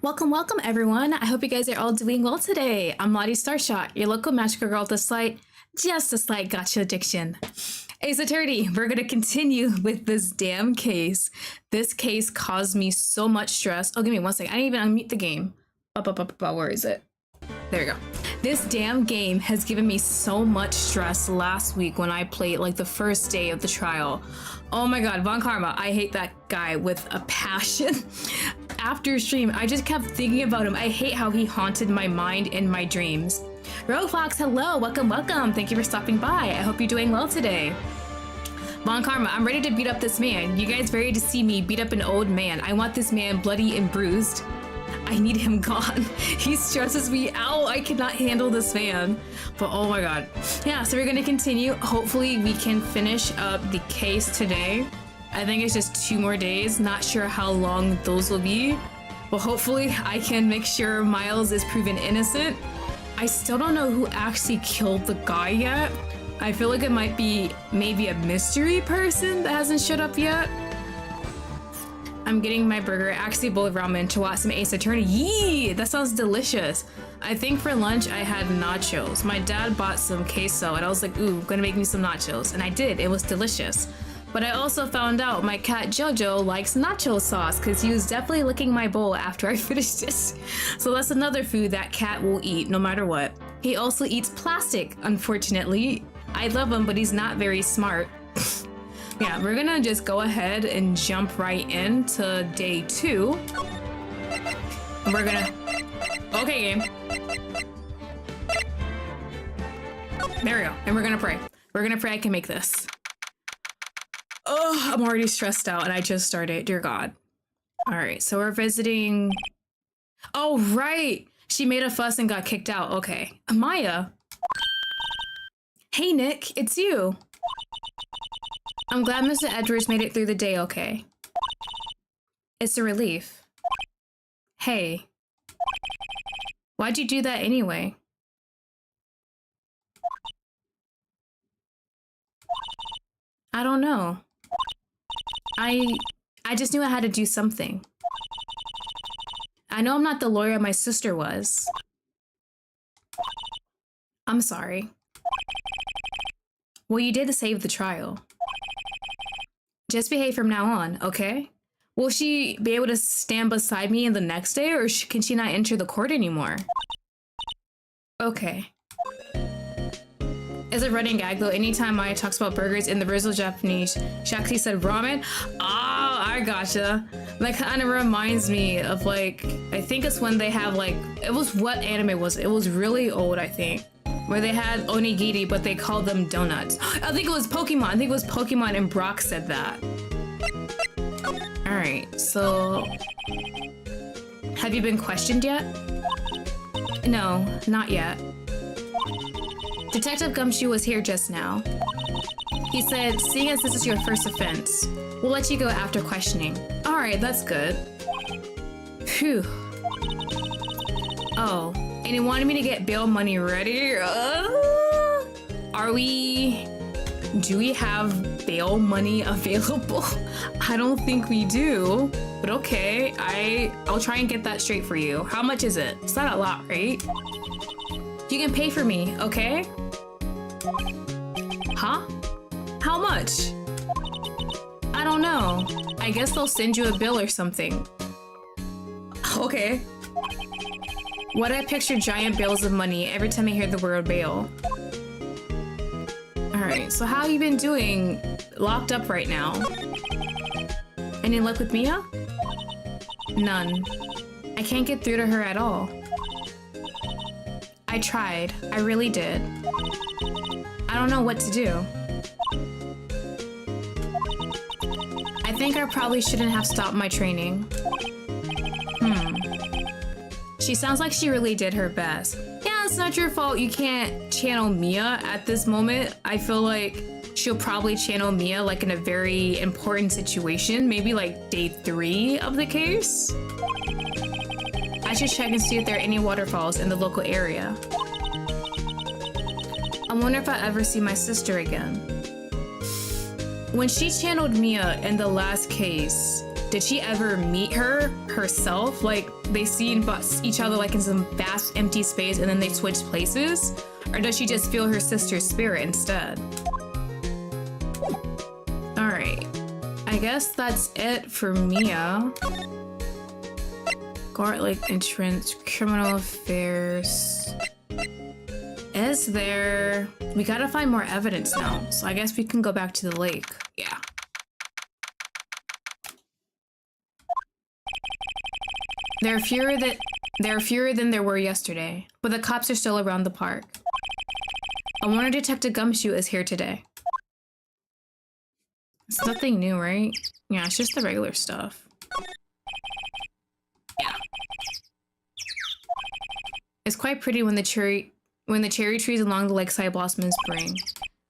Welcome everyone. I hope you guys are all doing well today. I'm Lottie Starshot, your local magical girl with just a slight gotcha addiction. SSStaries, we're gonna continue with this damn case. This case caused me so much stress. Oh, give me one second. I didn't even unmute the game. Where is it? There we go. This damn game has given me so much stress last week when I played like the first day of the trial. Oh my god, Von Karma, I hate that guy with a passion. After stream, I just kept thinking about him. I hate how he haunted my mind in my dreams. Rofox, hello, welcome. Thank you for stopping by. I hope you're doing well today. Von Karma, I'm ready to beat up this man. You guys ready to see me beat up an old man? I want this man bloody and bruised. I need him gone. He stresses me out. I cannot handle this man. But oh my god. Yeah, so we're gonna continue. Hopefully we can finish up the case today. I think it's just 2 more days. Not sure how long those will be. But hopefully I can make sure Miles is proven innocent. I still don't know who actually killed the guy yet. I feel like it might be maybe a mystery person that hasn't showed up yet. I'm getting my burger, actually bowl of ramen, to watch some Ace Attorney. Yee! That sounds delicious. I think for lunch I had nachos. My dad bought some queso and I was like, ooh, gonna make me some nachos. And I did, it was delicious. But I also found out my cat Jojo likes nacho sauce because he was definitely licking my bowl after I finished it. So that's another food that cat will eat no matter what. He also eats plastic, unfortunately. I love him, but he's not very smart. Yeah, we're gonna just go ahead and jump right into day 2. And we're gonna... Okay, game. There we go. And we're gonna pray. We're gonna pray I can make this. Oh, I'm already stressed out and I just started. Dear God. All right, so we're visiting... Oh, right. She made a fuss and got kicked out. Okay. Maya. Hey, Nick. It's you. I'm glad Mr. Edwards made it through the day okay. It's a relief. Hey. Why'd you do that anyway? I don't know. I just knew I had to do something. I know I'm not the lawyer my sister was. I'm sorry. Well, you did save the trial. Just behave from now on, okay? Will she be able to stand beside me in the next day, or can she not enter the court anymore? Okay. As a running gag though, anytime Maya talks about burgers in the original Japanese, she actually said ramen. Ah, I gotcha. That kind of reminds me of like, I think it's when they have like, it was what anime was it? It was really old, I think. Where they had onigiri, but they called them donuts. I think it was Pokemon. I think it was Pokemon and Brock said that. All right, so have you been questioned yet? No, not yet. Detective Gumshoe was here just now. He said, seeing as this is your first offense, we'll let you go after questioning. All right, that's good. Phew. Oh, and he wanted me to get bail money ready. Do we have bail money available? I don't think we do, but okay. I'll try and get that straight for you. How much is it? It's not a lot, right? You can pay for me, okay? Huh? How much? I don't know. I guess they'll send you a bill or something. Okay. Why do I picture giant bales of money every time I hear the word bail? Alright, so how have you been doing? Locked up right now. Any luck with Mia? None. I can't get through to her at all. I tried. I really did. I don't know what to do. I think I probably shouldn't have stopped my training. She sounds like she really did her best. Yeah, it's not your fault you can't channel Mia at this moment. I feel like she'll probably channel Mia like in a very important situation, maybe like day 3 of the case. I should check and see if there are any waterfalls in the local area. I wonder if I ever see my sister again. When she channeled Mia in the last case, Did she ever meet her herself? Like, they seen each other like in some vast empty space and then they switched places? Or does she just feel her sister's spirit instead? Alright. I guess that's it for Mia. Guard Lake entrance, criminal affairs. Is there... We gotta find more evidence now, so I guess we can go back to the lake. Yeah. There are fewer than there were yesterday, but the cops are still around the park. I wonder Detective Gumshoe is here today. It's nothing new, right? Yeah, it's just the regular stuff. Yeah. It's quite pretty when the cherry trees along the lakeside blossom in spring.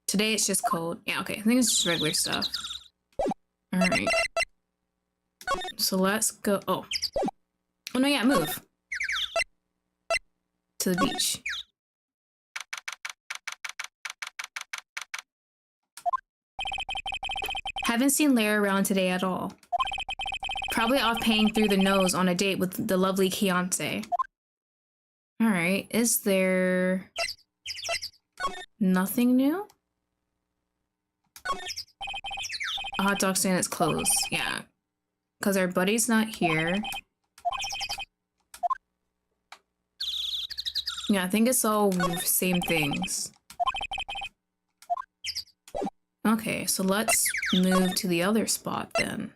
Today it's just cold. Yeah, okay. I think it's just regular stuff. Alright. So let's go. Oh. Oh no, yeah, move. To the beach. Haven't seen Lara around today at all. Probably off paying through the nose on a date with the lovely Kiance. Alright, is there... nothing new? A hot dog stand is closed. Yeah. Because our buddy's not here. Yeah, I think it's all same things. Okay, so let's move to the other spot then.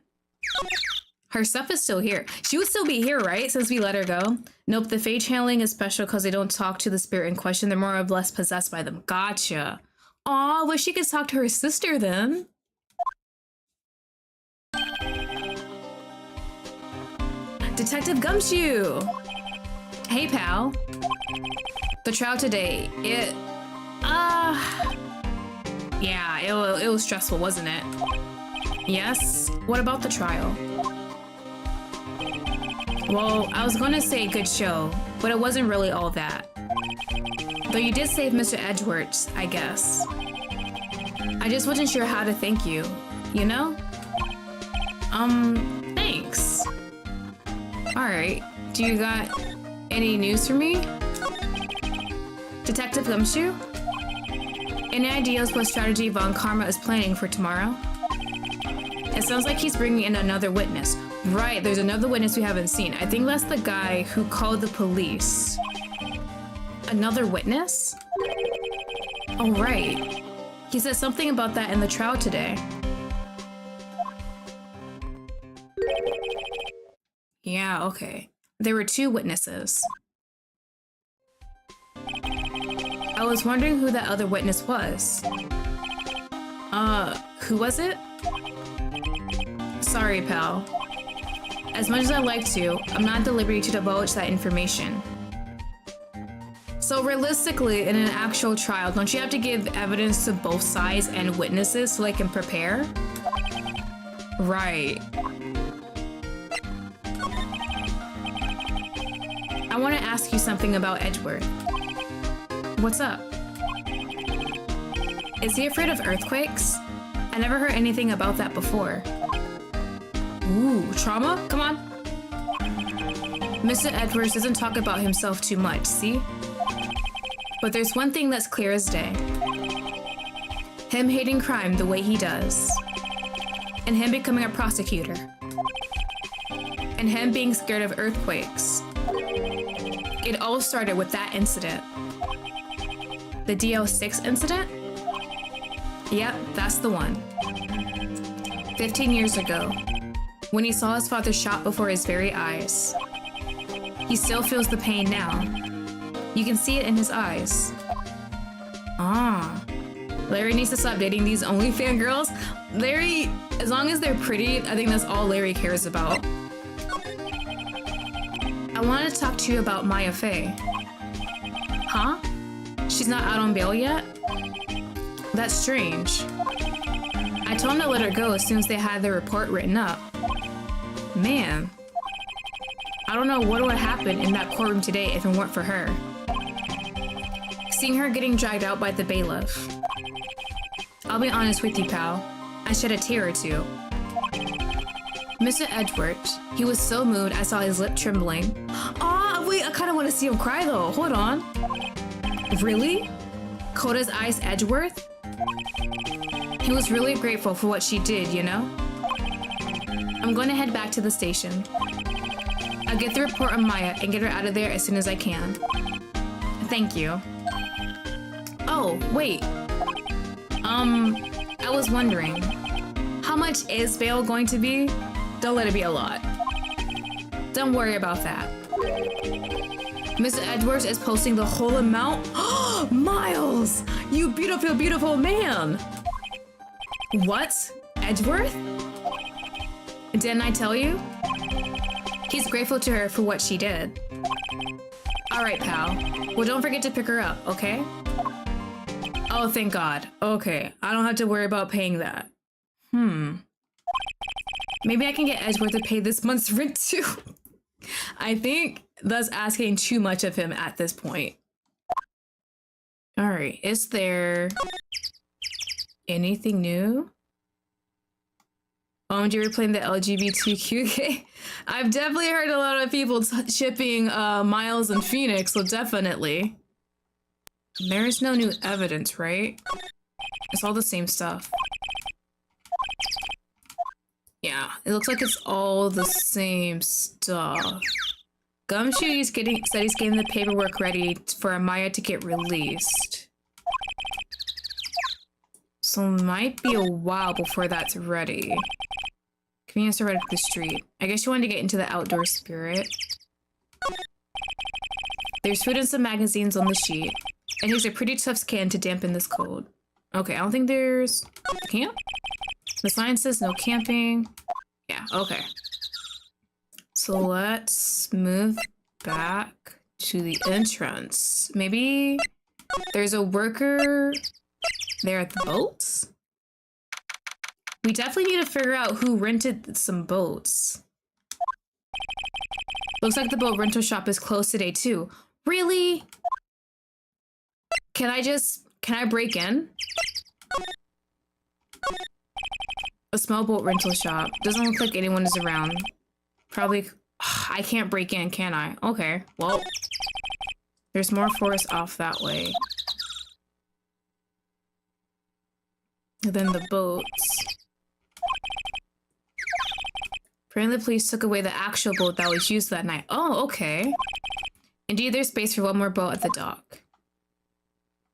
Her stuff is still here. She would still be here, right? Since we let her go. Nope, the Fae channeling is special because they don't talk to the spirit in question. They're more or less possessed by them. Gotcha. Aw, wish she could talk to her sister then. Detective Gumshoe! Hey, pal. The trial today, yeah, it was stressful, wasn't it? Yes? What about the trial? Well, I was gonna say good show, but it wasn't really all that. Though you did save Mr. Edgeworth, I guess. I just wasn't sure how to thank you, you know? Thanks. Alright, do you got any news for me? Detective Gumshoe? Any ideas what strategy von Karma is planning for tomorrow? It sounds like he's bringing in another witness. Right, there's another witness we haven't seen. I think that's the guy who called the police. Another witness? Oh, right. He said something about that in the trial today. Yeah, okay. There were two witnesses. I was wondering who that other witness was. Who was it? Sorry, pal. As much as I'd like to, I'm not at the liberty to divulge that information. So realistically, in an actual trial, don't you have to give evidence to both sides and witnesses so they can prepare? Right. I want to ask you something about Edgeworth. What's up? Is he afraid of earthquakes? I never heard anything about that before. Ooh, trauma? Come on. Mr. Edwards doesn't talk about himself too much, see? But there's one thing that's clear as day. Him hating crime the way he does. And him becoming a prosecutor. And him being scared of earthquakes. It all started with that incident. The DL6 incident? Yep, that's the one. 15 years ago, when he saw his father shot before his very eyes. He still feels the pain now. You can see it in his eyes. Ah. Larry needs to stop dating these OnlyFans girls. Larry, as long as they're pretty, I think that's all Larry cares about. I wanted to talk to you about Maya Fey. Huh? She's not out on bail yet? That's strange. I told him to let her go as soon as they had their report written up. Man. I don't know what would happen in that courtroom today if it weren't for her. Seeing her getting dragged out by the bailiff. I'll be honest with you, pal. I shed a tear or two. Mr. Edward, he was so moved I saw his lip trembling. Ah, wait, I kind of want to see him cry though. Hold on. Really? Cold as ice Edgeworth? He was really grateful for what she did, you know? I'm going to head back to the station. I'll get the report on Maya and get her out of there as soon as I can. Thank you. Oh, wait. I was wondering, how much is bail going to be? Don't let it be a lot. Don't worry about that. Mr. Edwards is posting the whole amount? Miles! You beautiful, beautiful man! What? Edgeworth? Didn't I tell you? He's grateful to her for what she did. Alright, pal. Well, don't forget to pick her up, okay? Oh, thank God. Okay, I don't have to worry about paying that. Maybe I can get Edgeworth to pay this month's rent too. I think that's asking too much of him at this point. Alright, is there anything new? Do you ever playing the LGBTQ game? I've definitely heard a lot of people shipping Miles and Phoenix, so definitely. There's no new evidence, right? It's all the same stuff. Yeah, it looks like it's all the same stuff. Gumshoe said he's getting the paperwork ready for Amaya to get released. So it might be a while before that's ready. Convenience store right up the street. I guess you wanted to get into the outdoor spirit. There's food and some magazines on the sheet. And here's a pretty tough scan to dampen this cold. Okay, I don't think there's a camp. The sign says no camping. Yeah, okay. So let's move back to the entrance. Maybe there's a worker there at the boats? We definitely need to figure out who rented some boats. Looks like the boat rental shop is closed today too. Really? Can I break in? A small boat rental shop. Doesn't look like anyone is around. Probably, I can't break in, can I? Okay, well, there's more forest off that way. And then the boats. Apparently the police took away the actual boat that was used that night. Oh, okay. Indeed, there's space for one more boat at the dock.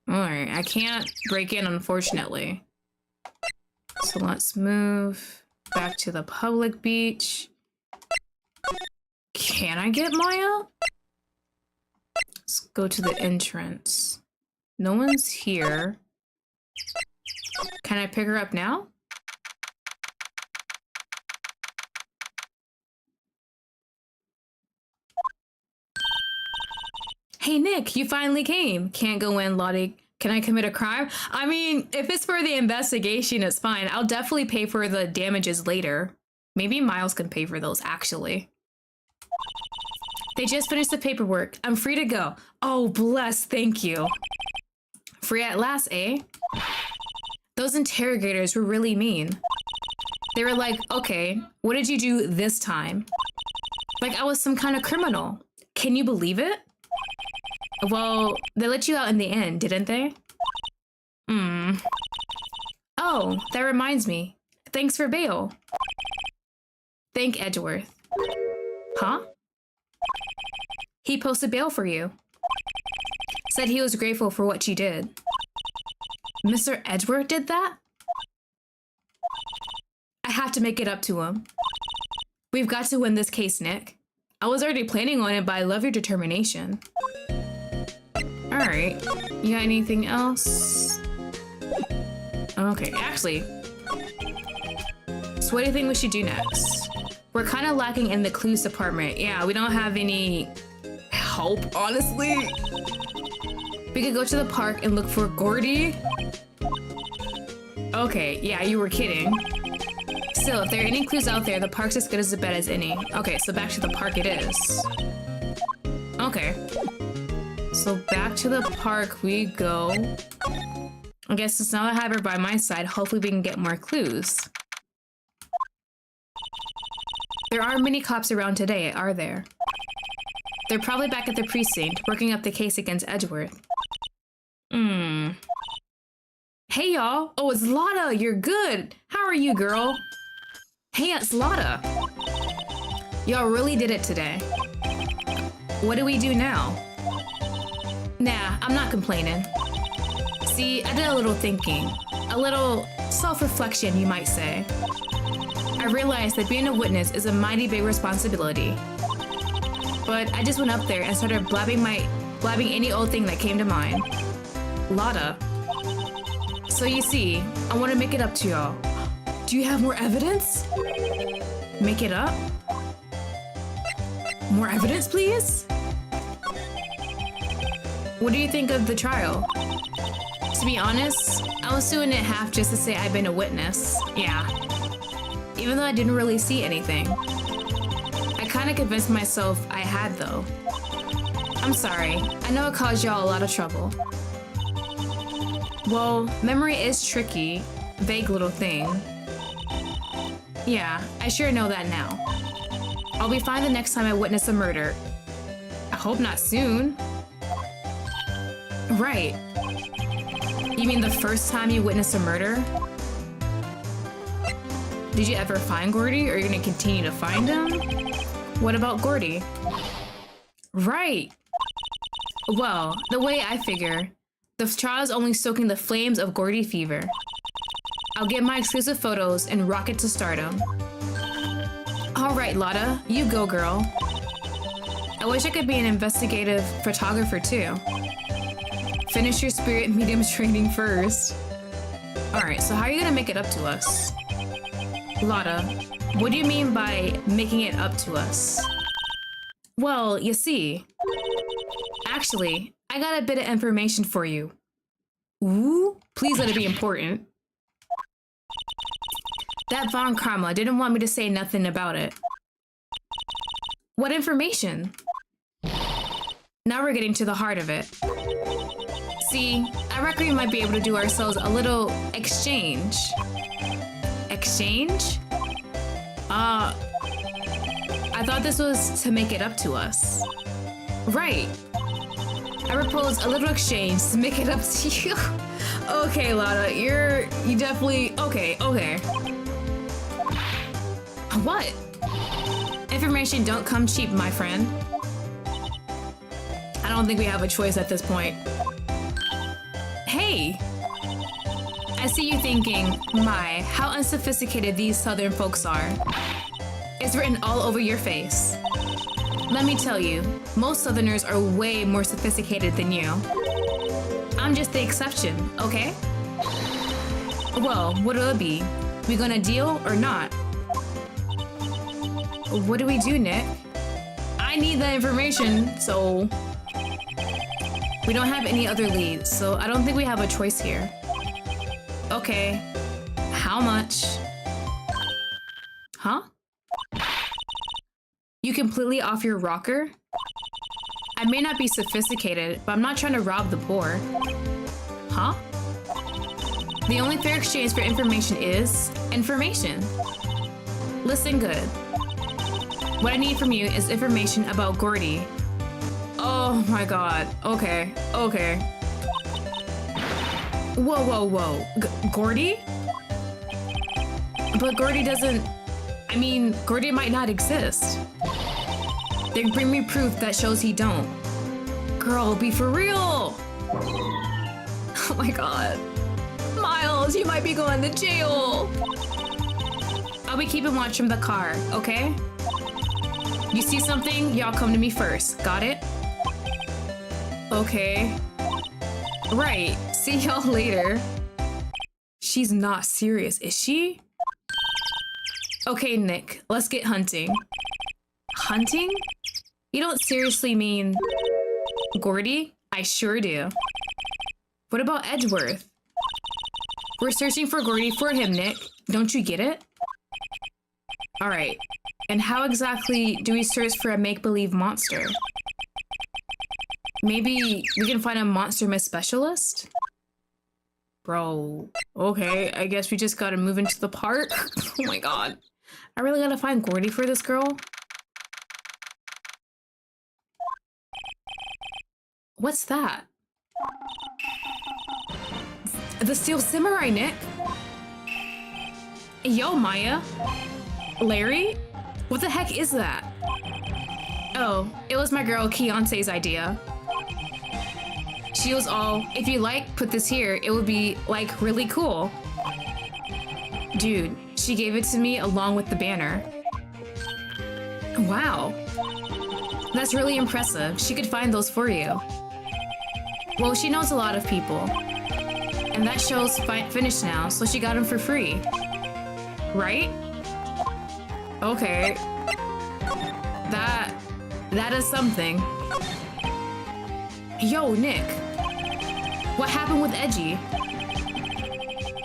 Alright, I can't break in, unfortunately. So let's move back to the public beach. Can I get Maya? Let's go to the entrance. No one's here. Can I pick her up now? Hey Nick, you finally came. Can't go in, Lottie. Can I commit a crime? I mean, if it's for the investigation, it's fine. I'll definitely pay for the damages later. Maybe Miles can pay for those, actually. They just finished the paperwork. I'm free to go. Oh, bless, thank you. Free at last, eh? Those interrogators were really mean. They were like, okay, what did you do this time? Like I was some kind of criminal. Can you believe it? Well, they let you out in the end, didn't they? Oh, that reminds me. Thanks for bail. Thank Edgeworth. Huh? He posted bail for you. Said he was grateful for what you did. Mr. Edgeworth did that? I have to make it up to him. We've got to win this case, Nick. I was already planning on it, but I love your determination. Alright. You got anything else? Okay, actually. So what do you think we should do next? We're kind of lacking in the clues department. Yeah, we don't have any help, honestly. We could go to the park and look for Gordy. Okay, yeah, you were kidding. Still, if there are any clues out there, the park's as good as a bet as any. Okay, so back to the park it is. Okay. So back to the park we go. I guess since now I have her by my side, hopefully we can get more clues. There aren't many cops around today, are there? They're probably back at the precinct, working up the case against Edgeworth. Hey, y'all. Oh, it's Lotta. You're good. How are you, girl? Hey, it's Lotta. Y'all really did it today. What do we do now? Nah, I'm not complaining. See, I did a little thinking. A little self-reflection, you might say. I realized that being a witness is a mighty big responsibility. But I just went up there and started blabbing any old thing that came to mind. Lotta. So you see, I want to make it up to y'all. Do you have more evidence? Make it up? More evidence, please? What do you think of the trial? To be honest, I was doing it half just to say I've been a witness. Yeah. Even though I didn't really see anything. I kind of convinced myself I had, though. I'm sorry. I know it caused y'all a lot of trouble. Well, memory is tricky. Vague little thing. Yeah, I sure know that now. I'll be fine the next time I witness a murder. I hope not soon. Right. You mean the first time you witnessed a murder? Did you ever find Gordy, or are you gonna continue to find him? What about Gordy? Right. Well, the way I figure, the trial is only stoking the flames of Gordy fever. I'll get my exclusive photos and rocket to stardom. All right, Lotta, you go, girl. I wish I could be an investigative photographer too. Finish your spirit medium training first. All right, so how are you gonna make it up to us? Lotta, what do you mean by making it up to us? Well, you see, actually, I got a bit of information for you. Ooh, please let it be important. That Von Karma didn't want me to say nothing about it. What information? Now we're getting to the heart of it. See, I reckon we might be able to do ourselves a little exchange. Exchange? I thought this was to make it up to us. Right. I propose a little exchange to make it up to you. Okay, Lotta, you definitely, okay. What? Information don't come cheap, my friend. I don't think we have a choice at this point. Hey! I see you thinking, my, how unsophisticated these southern folks are. It's written all over your face. Let me tell you, most southerners are way more sophisticated than you. I'm just the exception, okay? Well, what'll it be? We gonna deal or not? What do we do, Nick? I need that information, so... We don't have any other leads, so I don't think we have a choice here. Okay. How much? Huh? You completely off your rocker? I may not be sophisticated, but I'm not trying to rob the poor. Huh? The only fair exchange for information is information. Listen good. What I need from you is information about Gordy. Oh my god. Okay. Whoa. Gordy? But Gordy doesn't... I mean, Gordy might not exist. Then bring me proof that shows he don't. Girl, be for real! Oh my god. Miles, you might be going to jail! I'll be keeping watch from the car, okay? You see something, y'all come to me first. Got it? Okay. Right. See y'all later. She's not serious, is she? Okay, Nick, let's get hunting. Hunting? You don't seriously mean... Gordy? I sure do. What about Edgeworth? We're searching for Gordy for him, Nick. Don't you get it? Alright. And how exactly do we search for a make-believe monster? Maybe we can find a monster myth specialist? Bro, okay, I guess we just gotta move into the park. Oh my god. I really gotta find Gordy for this girl. What's that? The Steel Samurai, Nick. Yo, Maya. Larry? What the heck is that? Oh, it was my girl Keontae's idea. She was all, if you like, put this here, it would be, like, really cool. Dude, she gave it to me along with the banner. Wow. That's really impressive. She could find those for you. Well, she knows a lot of people. And that show's finished now, so she got them for free. Right? Okay. That is something. Yo, Nick. What happened with Edgy?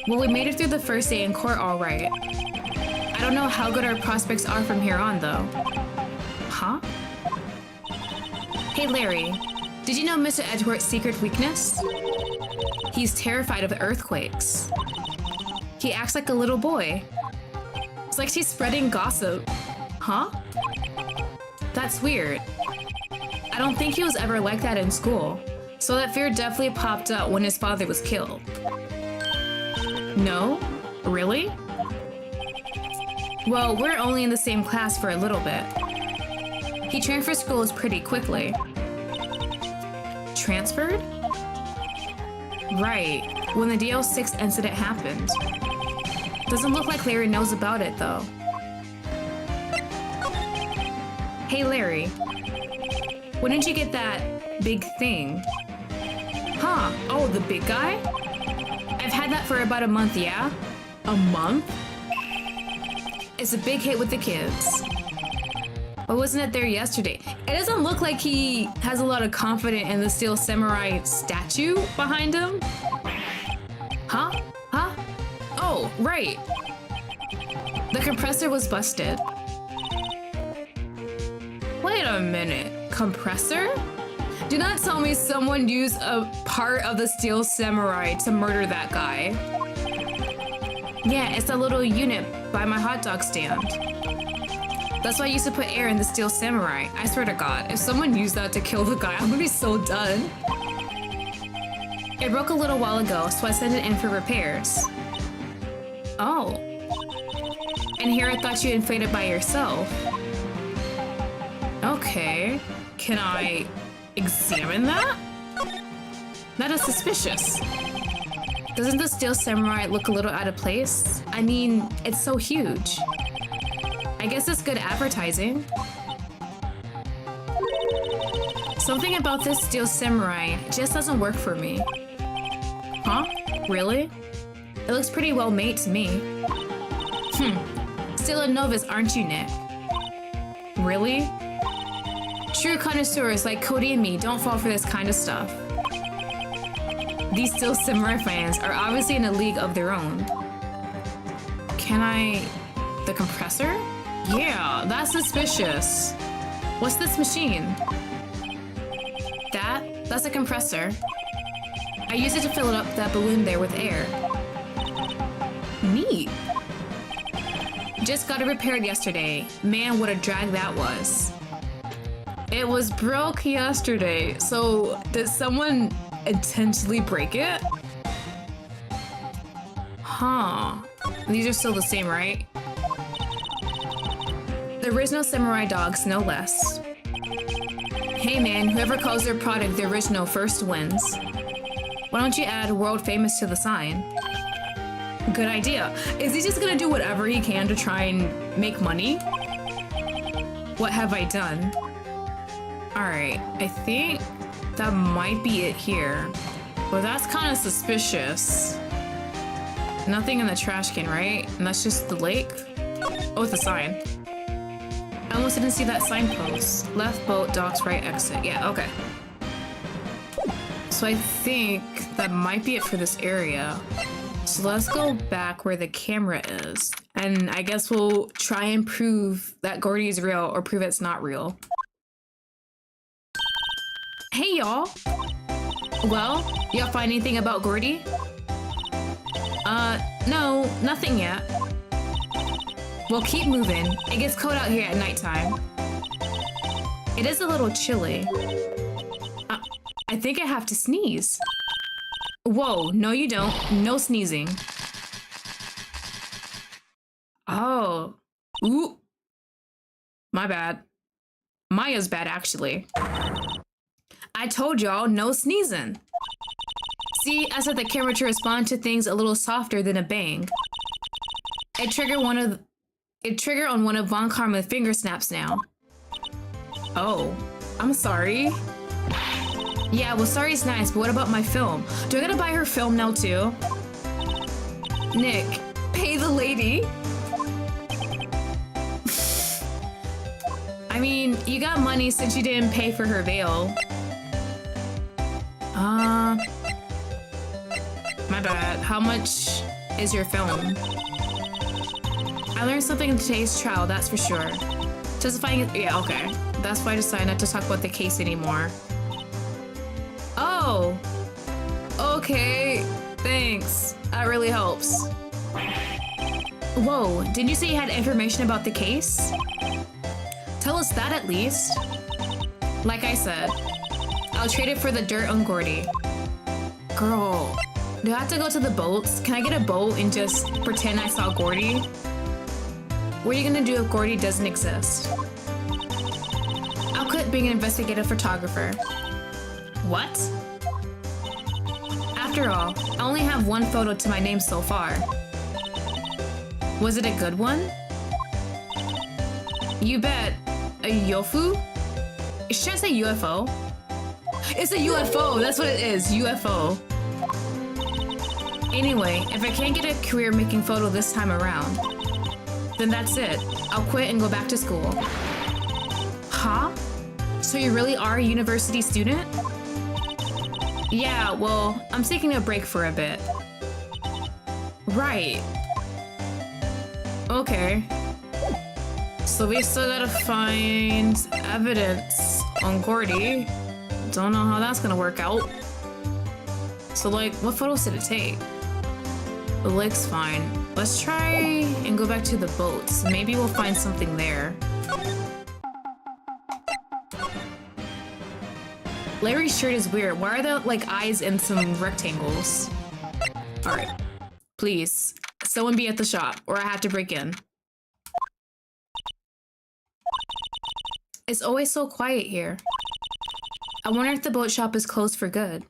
Well, we made it through the first day in court all right. I don't know how good our prospects are from here on, though. Huh? Hey, Larry. Did you know Mr. Edgeworth's secret weakness? He's terrified of earthquakes. He acts like a little boy. It's like she's spreading gossip. Huh? That's weird. I don't think he was ever like that in school, so that fear definitely popped up when his father was killed. No? Really? Well, we're only in the same class for a little bit. He transferred schools pretty quickly. Transferred? Right, when the DL6 incident happened. Doesn't look like Larry knows about it, though. Hey, Larry. When did you get that big thing? Huh, oh, the big guy? I've had that for about a month, yeah? A month? It's a big hit with the kids. Why wasn't it there yesterday? It doesn't look like he has a lot of confidence in the Steel Samurai statue behind him. Huh? Huh? Oh, right. The compressor was busted. Wait a minute. Compressor? Do not tell me someone used a part of the Steel Samurai to murder that guy. Yeah, it's a little unit by my hot dog stand. That's why I used to put air in the Steel Samurai. I swear to God, if someone used that to kill the guy, I'm gonna be so done. It broke a little while ago, so I sent it in for repairs. Oh. And here I thought you inflated by yourself. Okay. Can I examine that? That is suspicious. Doesn't the Steel Samurai look a little out of place? I mean, it's so huge. I guess it's good advertising. Something about this Steel Samurai just doesn't work for me. Huh? Really? It looks pretty well made to me. Still a novice, aren't you, Nick? Really? True connoisseurs like Cody and me don't fall for this kind of stuff. These Steel Samurai fans are obviously in a league of their own. Can I... the compressor? Yeah, that's suspicious. What's this machine? That's a compressor. I used it to fill up that balloon there with air. Neat. Just got it repaired yesterday. Man, what a drag that was. It was broke yesterday, so did someone intentionally break it? Huh. These are still the same, right? The original samurai dogs, no less. Hey man, whoever calls their product the original first wins. Why don't you add world famous to the sign? Good idea. Is he just gonna do whatever he can to try and make money? What have I done? Alright, I think that might be it here. But that's kind of suspicious. Nothing in the trash can, right? And that's just the lake? Oh, it's a sign. I almost didn't see that signpost. Left boat, docks, right exit. Yeah, okay. So I think that might be it for this area. So let's go back where the camera is. And I guess we'll try and prove that Gordy is real or prove it's not real. Hey y'all. Well, y'all find anything about Gordy? No, nothing yet. We'll keep moving. It gets cold out here at nighttime. It is a little chilly. I think I have to sneeze. Whoa, no you don't. No sneezing. Oh. Ooh. My bad. Maya's bad, actually. I told y'all, no sneezing. See, I set the camera to respond to things a little softer than a bang. It triggered on one of Von Karma's finger snaps now. Oh, I'm sorry. Yeah, well, sorry's nice, but what about my film? Do I gotta buy her film now too? Nick, pay the lady. I mean, you got money since you didn't pay for her veil. My bad. How much is your film? I learned something in today's trial, that's for sure. Justifying it, yeah, okay. That's why I decided not to talk about the case anymore. Oh! Okay, thanks. That really helps. Whoa, didn't you say you had information about the case? Tell us that at least. Like I said, I'll trade it for the dirt on Gordy. Girl, do I have to go to the boats? Can I get a boat and just pretend I saw Gordy? What are you gonna do if Gordy doesn't exist? I'll quit being an investigative photographer. What? After all, I only have one photo to my name so far. Was it a good one? You bet. A Yofu? Should I say UFO? It's a UFO, that's what it is, UFO. Anyway, if I can't get a career making photo this time around, then that's it. I'll quit and go back to school. Huh? So you really are a university student? Yeah, well, I'm taking a break for a bit. Right. Okay. So we still gotta find evidence on Gordy. Don't know how that's gonna work out. So like, what photos did it take? The lake's fine. Let's try and go back to the boats. Maybe we'll find something there. Larry's shirt is weird. Why are there like eyes in some rectangles? Alright. Please, someone be at the shop or I have to break in. It's always so quiet here. I wonder if the boat shop is closed for good.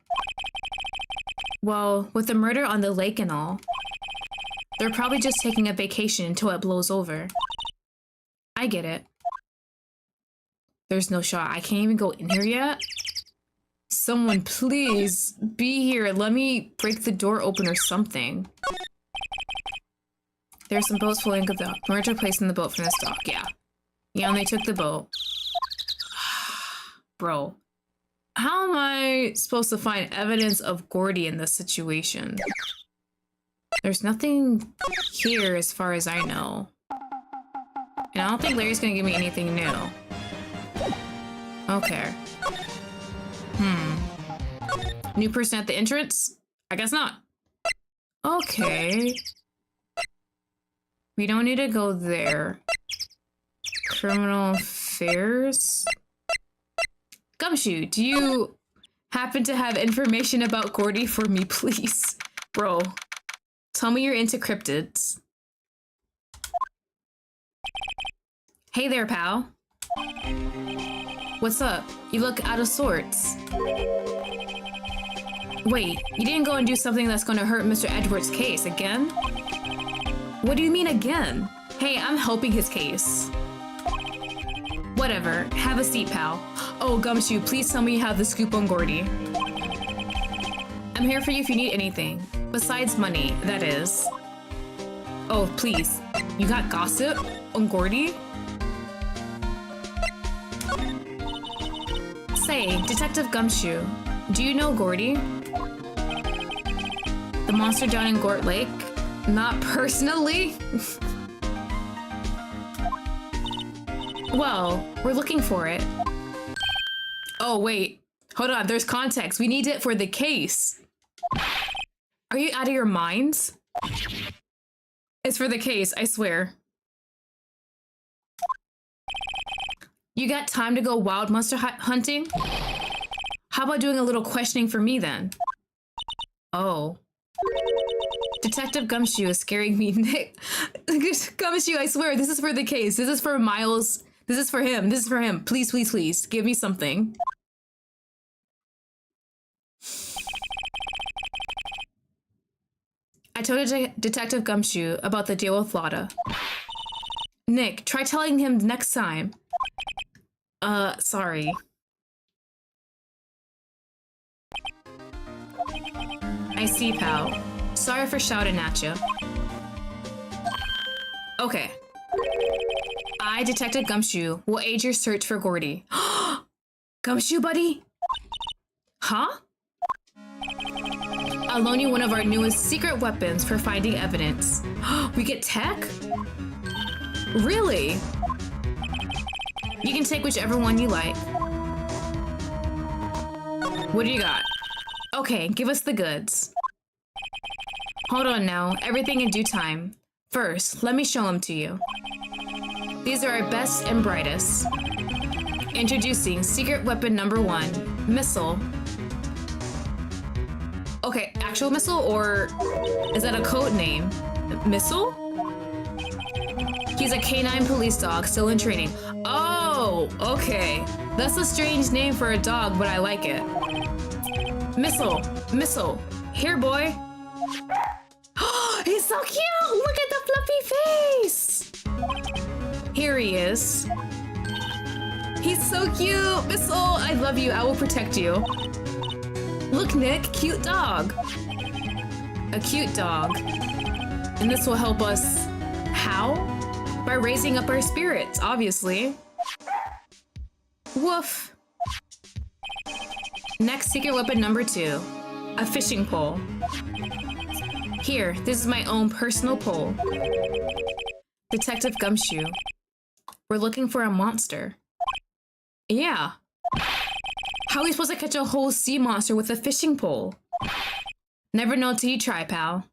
Well, with the murder on the lake and all, they're probably just taking a vacation until it blows over. I get it. There's no shot. I can't even go in here yet. Someone please be here. Let me break the door open or something. There's some boats floating of the murder place in the boat from this dock. Yeah, and they took the boat. Bro, how am I supposed to find evidence of Gordy in this situation? There's nothing here as far as I know. And I don't think Larry's gonna give me anything new. Okay. New person at the entrance? I guess not. Okay. We don't need to go there. Criminal affairs? Gumshoe, do you happen to have information about Gordy for me, please? Bro, tell me you're into cryptids. Hey there, pal. What's up? You look out of sorts. Wait, you didn't go and do something that's gonna hurt Mr. Edward's case again? What do you mean again? Hey, I'm helping his case. Whatever, have a seat, pal. Oh, Gumshoe, please tell me you have the scoop on Gordy. I'm here for you if you need anything. Besides money, that is. Oh, please. You got gossip on Gordy? Say, Detective Gumshoe, do you know Gordy? The monster down in Gort Lake? Not personally? Well, we're looking for it. Oh, wait. Hold on, there's context. We need it for the case. Are you out of your minds? It's for the case, I swear. You got time to go wild monster hunting? How about doing a little questioning for me then? Oh. Detective Gumshoe is scaring me. Nick. Gumshoe, I swear, this is for the case. This is for Miles. This is for him. This is for him. Please, please, please. Give me something. I told Detective Gumshoe about the deal with Lottie. Nick, try telling him next time. Sorry. I see, pal. Sorry for shouting at you. Okay. I, Detective Gumshoe, will aid your search for Gordy. Gumshoe, buddy? Huh? I'll loan you one of our newest secret weapons for finding evidence. We get tech? Really? You can take whichever one you like. What do you got? Okay, give us the goods. Hold on now, everything in due time. First, let me show them to you. These are our best and brightest. Introducing secret weapon number 1, missile. Okay, actual missile, or is that a code name? Missile? He's a canine police dog, still in training. Oh, okay. That's a strange name for a dog, but I like it. Missile, missile. Here, boy. He's so cute! Look at the fluffy face! Here he is. He's so cute! Missile, I love you. I will protect you. Look, Nick, cute dog. A cute dog. And this will help us... How? By raising up our spirits, obviously. Woof. Next, secret weapon number 2. A fishing pole. Here, this is my own personal pole. Detective Gumshoe. We're looking for a monster. Yeah. How are we supposed to catch a whole sea monster with a fishing pole? Never know till you try, pal.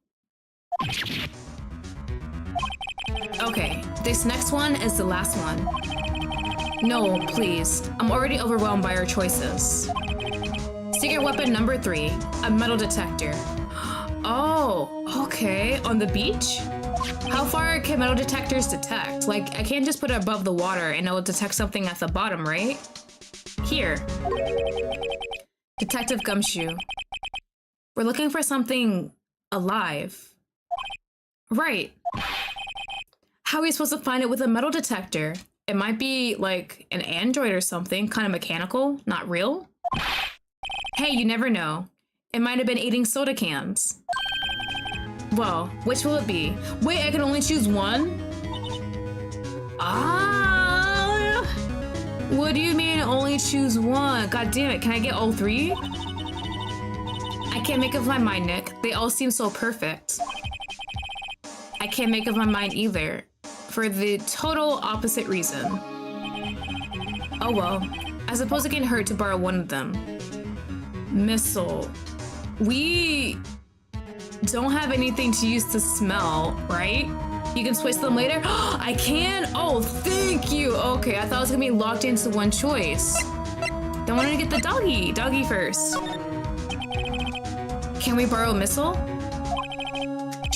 Okay, this next one is the last one. No, please. I'm already overwhelmed by our choices. Secret weapon number 3, a metal detector. Oh, okay. On the beach? How far can metal detectors detect? Like, I can't just put it above the water and it will detect something at the bottom, right? Here. Detective Gumshoe. We're looking for something alive. Right. How are we supposed to find it with a metal detector? It might be like an android or something, kind of mechanical, not real. Hey, you never know. It might have been eating soda cans. Well, which will it be? Wait, I can only choose one? Ah! What do you mean only choose one? God damn it, can I get all 3? I can't make up my mind, Nick. They all seem so perfect. I can't make up my mind either, for the total opposite reason. Oh well, I suppose it can hurt to borrow one of them. Missile. We don't have anything to use to smell, right? You can switch them later? I can? Oh, thank you. Okay, I thought it was gonna be locked into one choice. Then I wanted to get the doggy first. Can we borrow a missile?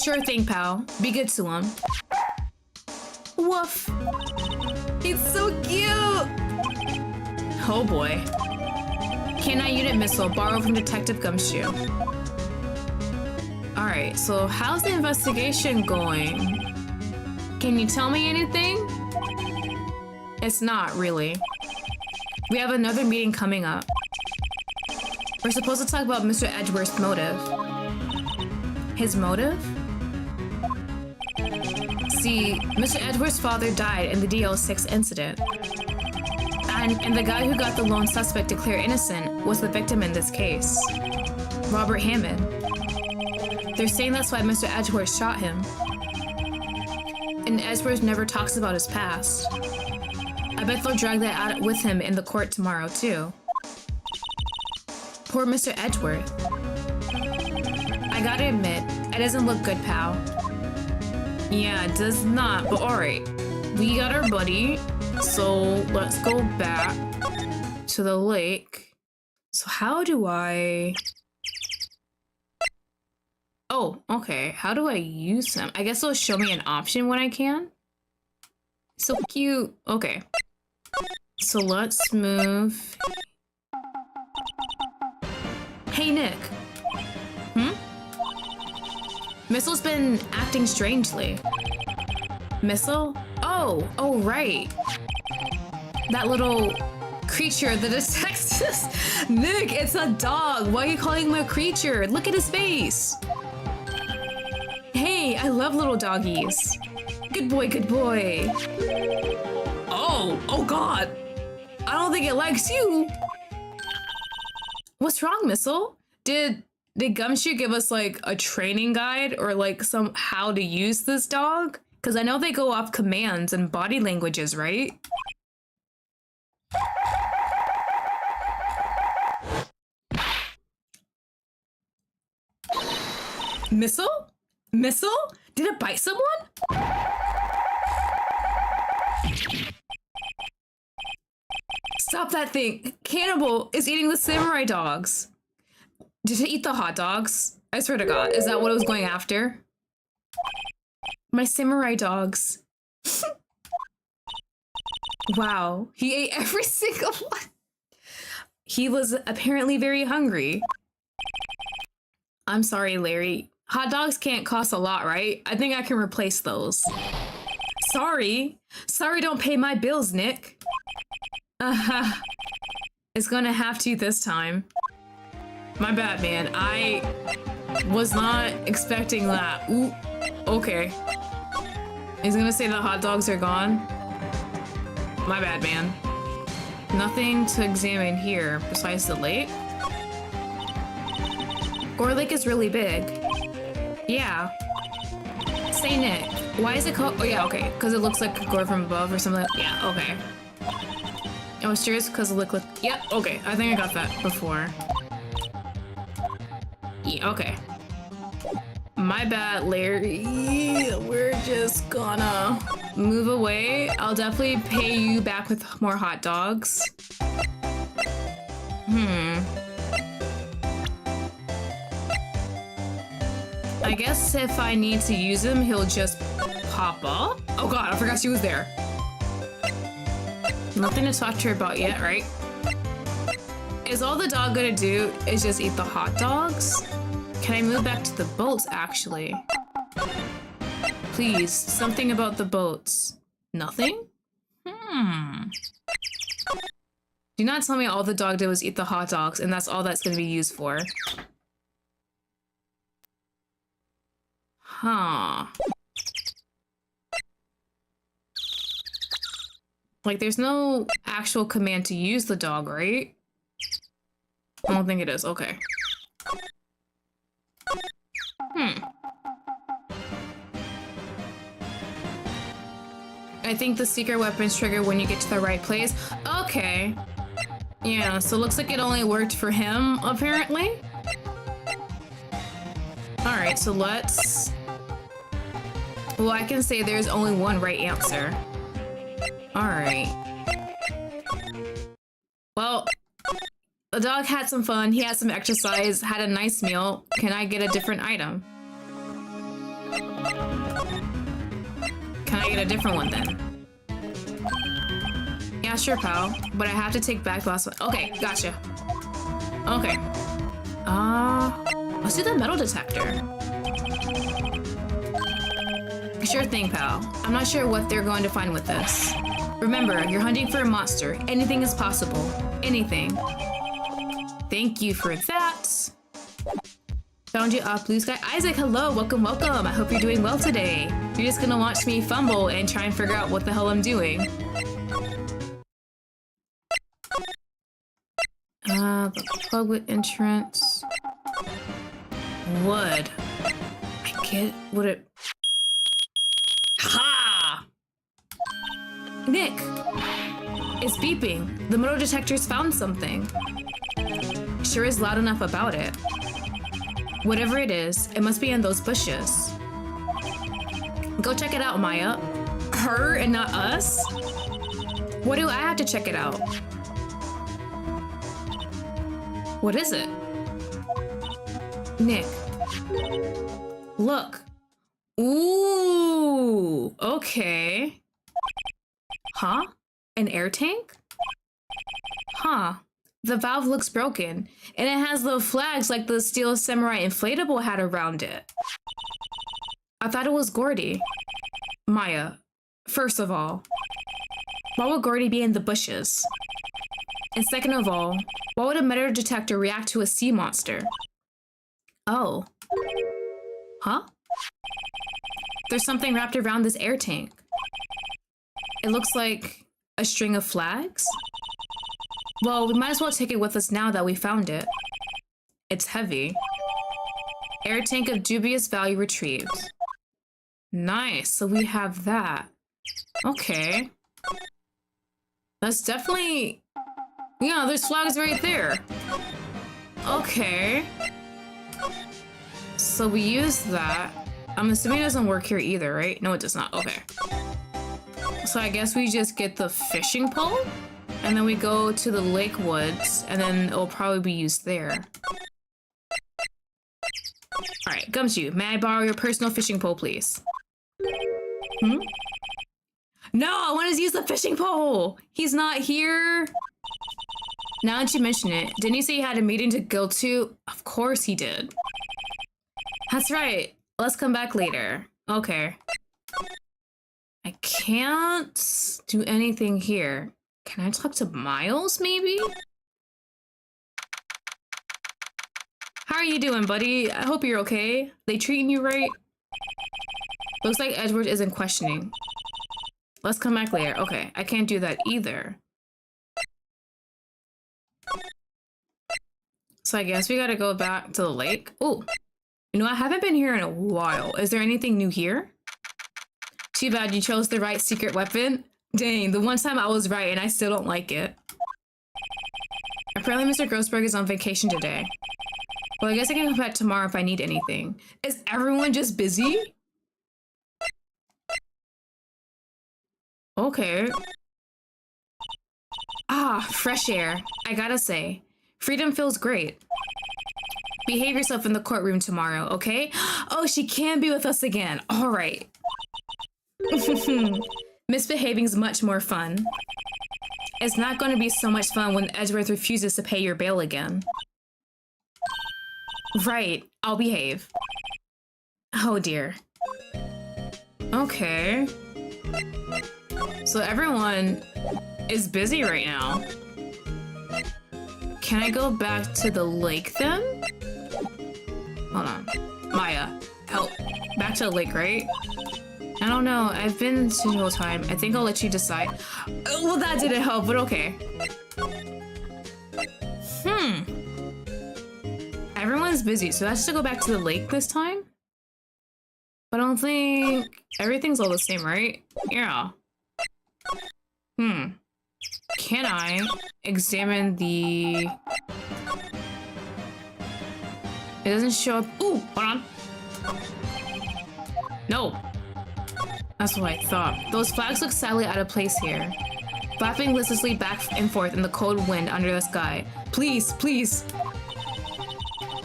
Sure thing, pal. Be good to him. Woof. He's so cute. Oh boy. Canine unit missile, borrowed from Detective Gumshoe. Alright, so how's the investigation going? Can you tell me anything? It's not, really. We have another meeting coming up. We're supposed to talk about Mr. Edgeworth's motive. His motive? See, Mr. Edgeworth's father died in the DL6 incident. And the guy who got the lone suspect declared innocent was the victim in this case. Robert Hammond. They're saying that's why Mr. Edgeworth shot him. And Edgeworth never talks about his past. I bet they'll drag that out with him in the court tomorrow, too. Poor Mr. Edgeworth. I gotta admit, it doesn't look good, pal. Yeah, it does not, but alright. we got our buddy, so let's go back to the lake. So how do I... Oh, okay. How do I use him? I guess it'll show me an option when I can. So cute. Okay. So let's move. Hey, Nick. Missile's been acting strangely. Missile? Oh, right. That little creature that attacks us. Nick, it's a dog. Why are you calling him a creature? Look at his face. Hey, I love little doggies. Good boy, good boy. Oh God. I don't think it likes you. What's wrong, Missile? Did Gumshoe give us like a training guide or like some how to use this dog? Because I know they go off commands and body languages, right? Missile? Missile? Did it bite someone? Stop that thing. Cannibal is eating the samurai dogs. Did it eat the hot dogs? I swear to God, is that what it was going after? My samurai dogs. Wow, he ate every single one. He was apparently very hungry. I'm sorry, Larry. Hot dogs can't cost a lot, right? I think I can replace those. Sorry. Sorry, don't pay my bills, Nick. It's gonna have to this time. My bad, man. I was not expecting that. Ooh, okay. He's gonna say the hot dogs are gone. My bad, man. Nothing to examine here besides the lake. Gore Lake is really big. Yeah. Say, Nick, why is it called? Oh yeah, okay. Because it looks like Gore from above or something. Yeah, okay. I was curious because it looked like... Yep, okay. I think I got that before. Yeah, okay. My bad, Larry. We're just gonna move away. I'll definitely pay you back with more hot dogs. I guess if I need to use him, he'll just pop up. Oh God, I forgot she was there. Nothing to talk to her about yet, right? Is all the dog gonna do is just eat the hot dogs? Can I move back to the boats, actually? Please, something about the boats. Nothing? Do not tell me all the dog did was eat the hot dogs and that's all that's gonna be used for. Huh. Like, there's no actual command to use the dog, right? I don't think it is. Okay. I think the secret weapons trigger when you get to the right place. Okay. Yeah, so it looks like it only worked for him, apparently. Alright, so let's... Well, I can say there's only one right answer. Alright. Well, the dog had some fun, he had some exercise, had a nice meal. Can I get a different item? Can I get a different one then? Yeah, sure, pal. But I have to take back the last one. Okay, gotcha. Okay. Let's do the metal detector. Sure thing, pal. I'm not sure what they're going to find with this. Remember, you're hunting for a monster. Anything is possible. Anything. Thank you for that. Found you up, Blue Sky. Isaac, hello. Welcome, welcome. I hope you're doing well today. You're just gonna watch me fumble and try and figure out what the hell I'm doing. The public entrance. Wood. I get what it... Ha! Nick! It's beeping. The metal detector's found something. Sure is loud enough about it. Whatever it is, it must be in those bushes. Go check it out, Maya. her and not us? What do I have to check it out? What is it? Nick. Look. Ooh, okay. Huh? An air tank? Huh. The valve looks broken, and it has the flags like the Steel Samurai inflatable had around it. I thought it was Gordy. Maya, first of all, why would Gordy be in the bushes? And second of all, why would a metal detector react to a sea monster? Oh. Huh? There's something wrapped around this air tank. It looks like a string of flags? Well, we might as well take it with us now that we found it. It's heavy. Air tank of dubious value retrieved. Nice, so we have that. Okay. That's definitely... Yeah, there's flags right there. Okay. So we use that. I'm assuming it doesn't work here either, right? No, it does not. Okay. So I guess we just get the fishing pole, and then we go to the lake woods, and then it'll probably be used there. Alright, Gumshoe, may I borrow your personal fishing pole, please? Hmm? No, I want to use the fishing pole! He's not here! Now that you mention it, didn't he say he had a meeting to go to? Of course he did. That's right. Let's come back later. Okay. I can't do anything here. Can I talk to Miles, maybe? How are you doing, buddy? I hope you're okay. They treating you right? Looks like Edward isn't questioning. Let's come back later. Okay, I can't do that either. So I guess we gotta go back to the lake. Oh, you know, I haven't been here in a while. Is there anything new here? Too bad you chose the right secret weapon. Dang, the one time I was right and I still don't like it. Apparently Mr. Grossberg is on vacation today. Well, I guess I can come back tomorrow if I need anything. Is everyone just busy? Okay. Ah, fresh air. I gotta say, freedom feels great. Behave yourself in the courtroom tomorrow, okay? Oh, she can be with us again. All right. Misbehaving's much more fun. It's not going to be so much fun when Edgeworth refuses to pay your bail again. Right, I'll behave. Oh dear. Okay. So everyone is busy right now. Can I go back to the lake then? Hold on. Maya, help. Back to the lake, right? I don't know. I've been to the whole time. I think I'll let you decide. Well, that didn't help, but okay. Everyone's busy, so I have to go back to the lake this time? But I don't think... Everything's all the same, right? Yeah. Can I examine the... It doesn't show up... Ooh, hold on. No. That's what I thought. Those flags look sadly out of place here. Flapping listlessly back and forth in the cold wind under the sky. Please, please.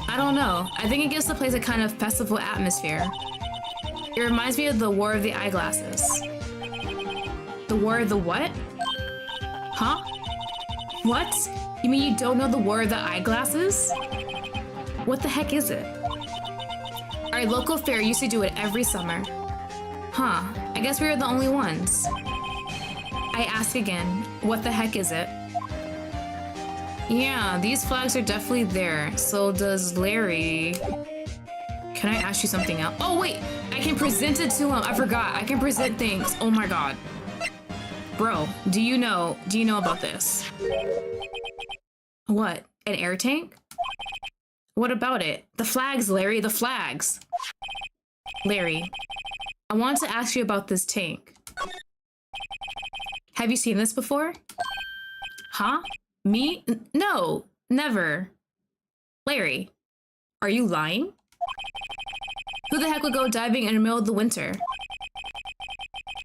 I don't know. I think it gives the place a kind of festival atmosphere. It reminds me of the War of the Eyeglasses. The War of the what? Huh? What? You mean you don't know the War of the Eyeglasses? What the heck is it? Our local fair used to do it every summer. Huh, I guess we were the only ones. I ask again, what the heck is it? Yeah, these flags are definitely there. So does Larry... Can I ask you something else? Oh wait, I can present it to him. I forgot, I can present things. Oh my god. Bro, do you know about this? What, an air tank? What about it? The flags, Larry, the flags. Larry, I want to ask you about this tank. Have you seen this before? Huh? Me? No, never. Larry, are you lying? Who the heck would go diving in the middle of the winter?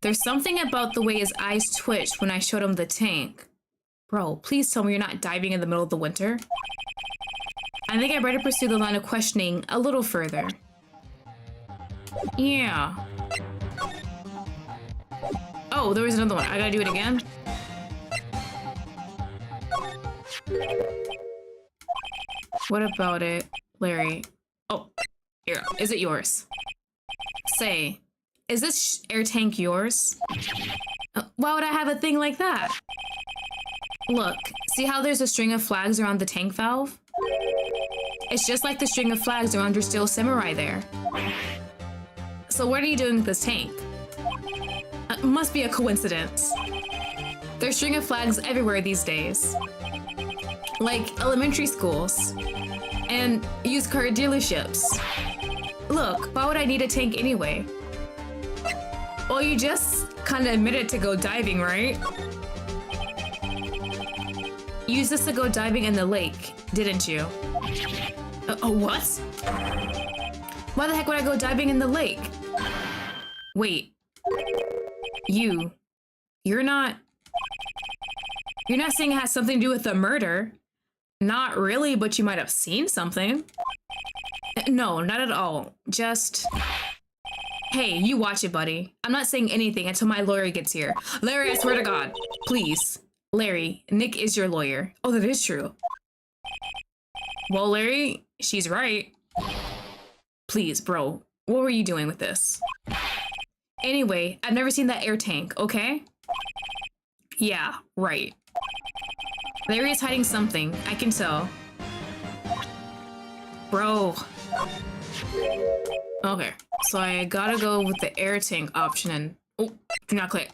There's something about the way his eyes twitched when I showed him the tank. Bro, please tell me you're not diving in the middle of the winter. I think I better pursue the line of questioning a little further. Yeah. Oh, there was another one. I gotta do it again? What about it, Larry? Oh, here. Is it yours? Say, is this air tank yours? Why would I have a thing like that? Look, see how there's a string of flags around the tank valve? It's just like the string of flags around your steel samurai there. So what are you doing with this tank? Must be a coincidence. There's string of flags everywhere these days. Like elementary schools. And used car dealerships. Look, why would I need a tank anyway? Well, you just kinda admitted to go diving, right? Use this to go diving in the lake, didn't you? What? Why the heck would I go diving in the lake? Wait. You're not saying it has something to do with the murder? Not really, but you might have seen something. No, not at all. Just... Hey, you watch it, buddy. I'm not saying anything until my lawyer gets here. Larry, I swear to God. Please. Larry, Nick is your lawyer. Oh, that is true. Well, Larry, she's right. Please, bro. What were you doing with this? Anyway, I've never seen that air tank, okay? Yeah, right. Larry is hiding something. I can tell. Bro. Okay, so I gotta go with the air tank option and... Oh, do not click.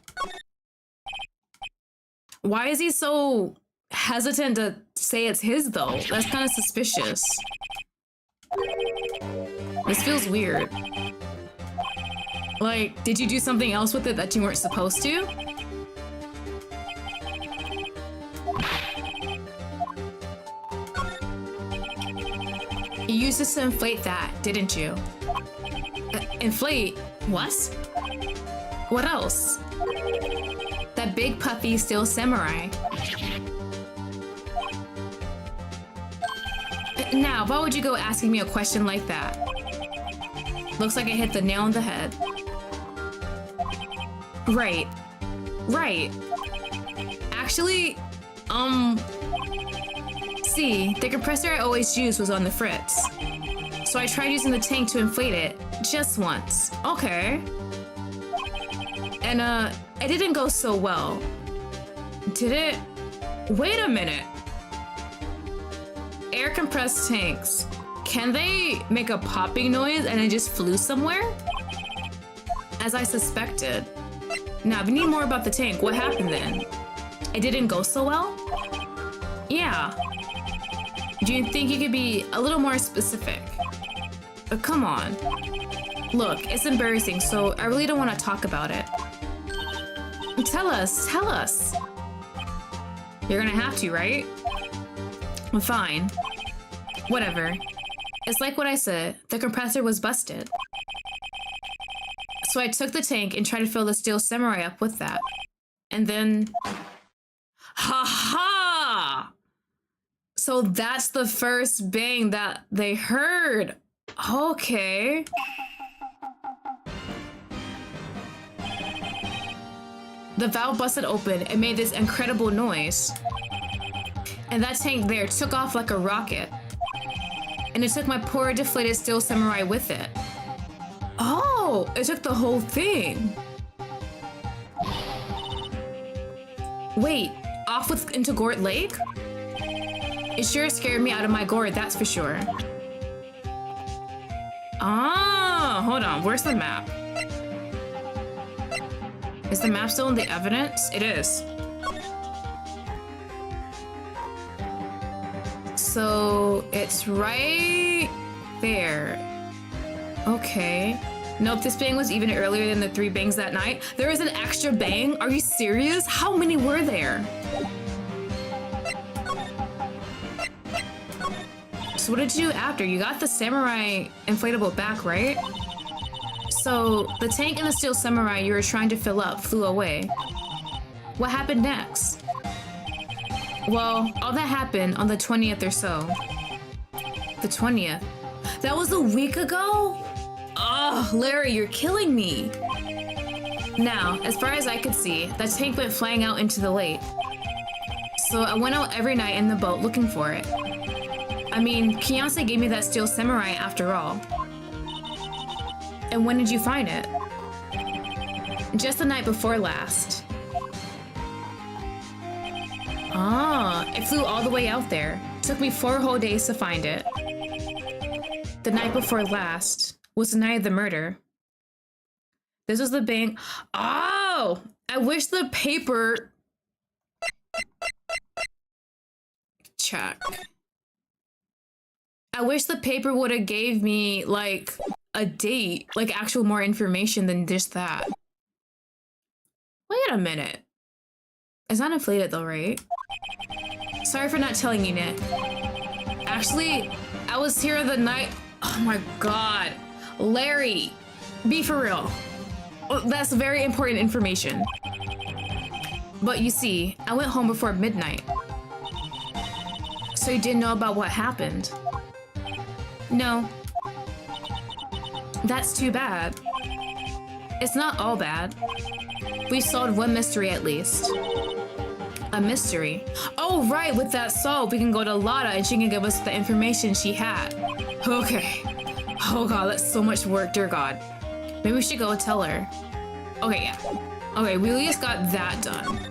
Why is he so hesitant to say it's his, though? That's kind of suspicious. This feels weird. Like, did you do something else with it that you weren't supposed to? You used this to inflate that, didn't you? Inflate? What? What else? That big puffy steel samurai. Now, why would you go asking me a question like that? Looks like I hit the nail on the head. Right. Right. Actually, see, the compressor I always used was on the fritz. So I tried using the tank to inflate it, just once. Okay. And, it didn't go so well. Did it? Wait a minute. Air compressed tanks. Can they make a popping noise and it just flew somewhere? As I suspected. Now, we need more about the tank. What happened then? It didn't go so well? Yeah. Do you think you could be a little more specific? Come on. Look, it's embarrassing, so I really don't want to talk about it. Tell us, tell us. You're gonna have to, right? Fine. Whatever. It's like what I said, the compressor was busted. So I took the tank and tried to fill the steel samurai up with that. And then... Ha-ha! So that's the first bang that they heard. Okay. The valve busted open and made this incredible noise. And that tank there took off like a rocket. And it took my poor deflated steel samurai with it. Oh, it took the whole thing. Wait, off into Gort Lake? It sure scared me out of my gourd, that's for sure. Ah, hold on, where's the map? Is the map still in the evidence? It is. So it's right there. Okay. Nope, this bang was even earlier than the 3 bangs that night. There was an extra bang? Are you serious? How many were there? So what did you do after? You got the samurai inflatable back, right? So, the tank and the steel samurai you were trying to fill up flew away. What happened next? Well, all that happened on the 20th or so. The 20th? That was a week ago? Ugh, Larry, you're killing me. Now, as far as I could see, that tank went flying out into the lake. So I went out every night in the boat looking for it. I mean, Fiancé gave me that steel samurai after all. And when did you find it? Just the night before last. Ah, it flew all the way out there. Took me 4 whole days to find it. The night before last was the night of the murder. This was the bank. Oh! I wish the paper... Check. I wish the paper would have gave me, like, a date. Like, actual more information than just that. Wait a minute. It's not inflated though, right? Sorry for not telling you, Nick. Actually, I was here the night... Oh my god. Larry, be for real. That's very important information. But you see, I went home before midnight. So you didn't know about what happened? No. That's too bad. It's not all bad. We solved one mystery at least. A mystery? Oh right, with that solve, we can go to Lotta and she can give us the information she had. Okay. Oh god, that's so much work, dear god. Maybe we should go tell her. Okay, yeah. Okay, we at least got that done.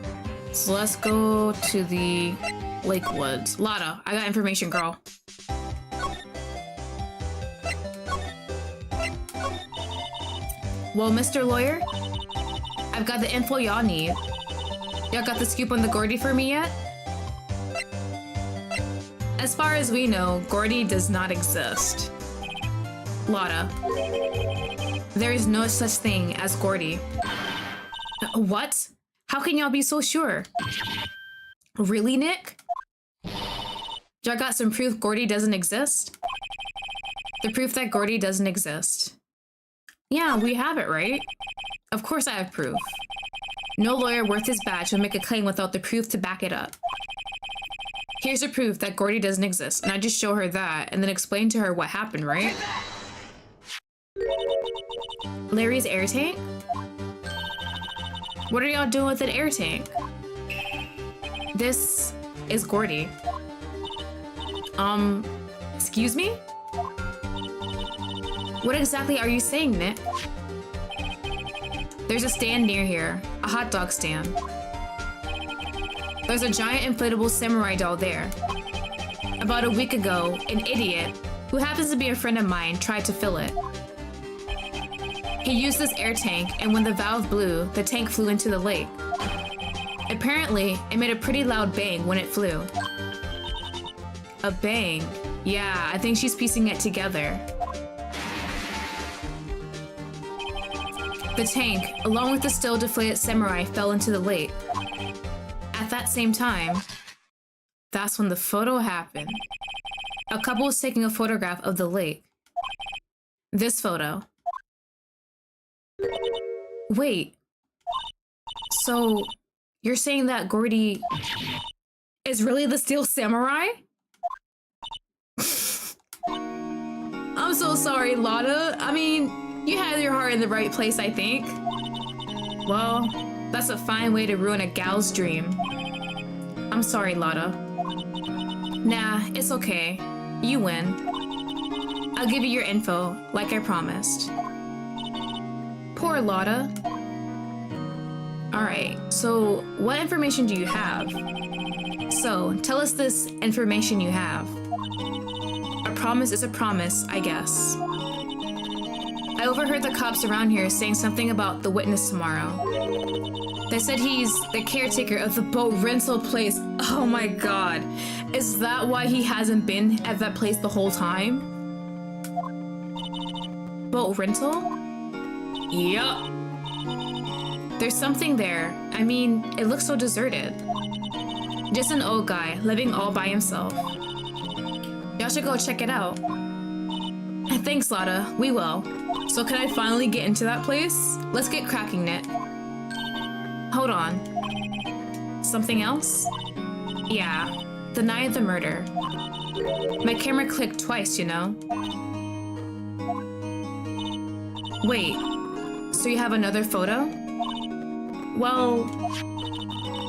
So let's go to the Lake Woods. Lotta, I got information, girl. Well, Mr. Lawyer, I've got the info y'all need. Y'all got the scoop on the Gordy for me yet? As far as we know, Gordy does not exist. Lotta, there is no such thing as Gordy. What? How can y'all be so sure? Really, Nick? Y'all got some proof Gordy doesn't exist? The proof that Gordy doesn't exist. Yeah, we have it, right? Of course I have proof. No lawyer worth his badge will make a claim without the proof to back it up. Here's the proof that Gordy doesn't exist, and I just show her that, and then explain to her what happened, right? Larry's air tank? What are y'all doing with an air tank? This is Gordy. Excuse me? What exactly are you saying, Nick? There's a stand near here, a hot dog stand. There's a giant inflatable samurai doll there. About a week ago, an idiot, who happens to be a friend of mine, tried to fill it. He used this air tank, and when the valve blew, the tank flew into the lake. Apparently, it made a pretty loud bang when it flew. A bang? Yeah, I think she's piecing it together. The tank, along with the still deflated samurai, fell into the lake. At that same time, that's when the photo happened. A couple was taking a photograph of the lake. This photo. Wait. So, you're saying that Gordy is really the steel samurai? I'm so sorry, Lotta. I mean, you had your heart in the right place, I think. Well, that's a fine way to ruin a gal's dream. I'm sorry, Lotta. Nah, it's okay. You win. I'll give you your info, like I promised. Poor Lotta. Alright, so what information do you have? So, tell us this information you have. A promise is a promise, I guess. I overheard the cops around here saying something about the witness tomorrow. They said he's the caretaker of the boat rental place. Oh my god. Is that why he hasn't been at that place the whole time? Boat rental? Yup. There's something there. I mean, it looks so deserted. Just an old guy living all by himself. Y'all should go check it out. thanks, Lotta. We will. So can I finally get into that place? Let's get cracking, Nick. Hold on. Something else? Yeah, the night of the murder. My camera clicked twice, you know? Wait, so you have another photo? Well,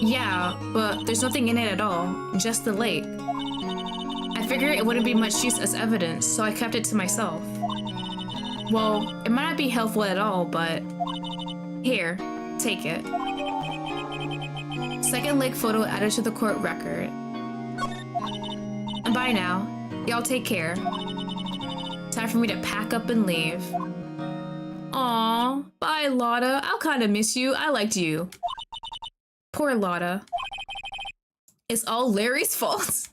yeah, but there's nothing in it at all, just the lake. I figured it wouldn't be much use as evidence, so I kept it to myself. Well, it might not be helpful at all, but here, take it. Second lake photo added to the court record. And bye now. Y'all take care. Time for me to pack up and leave. Aw, bye Lotta. I'll kinda miss you. I liked you. Poor Lotta. It's all Larry's fault.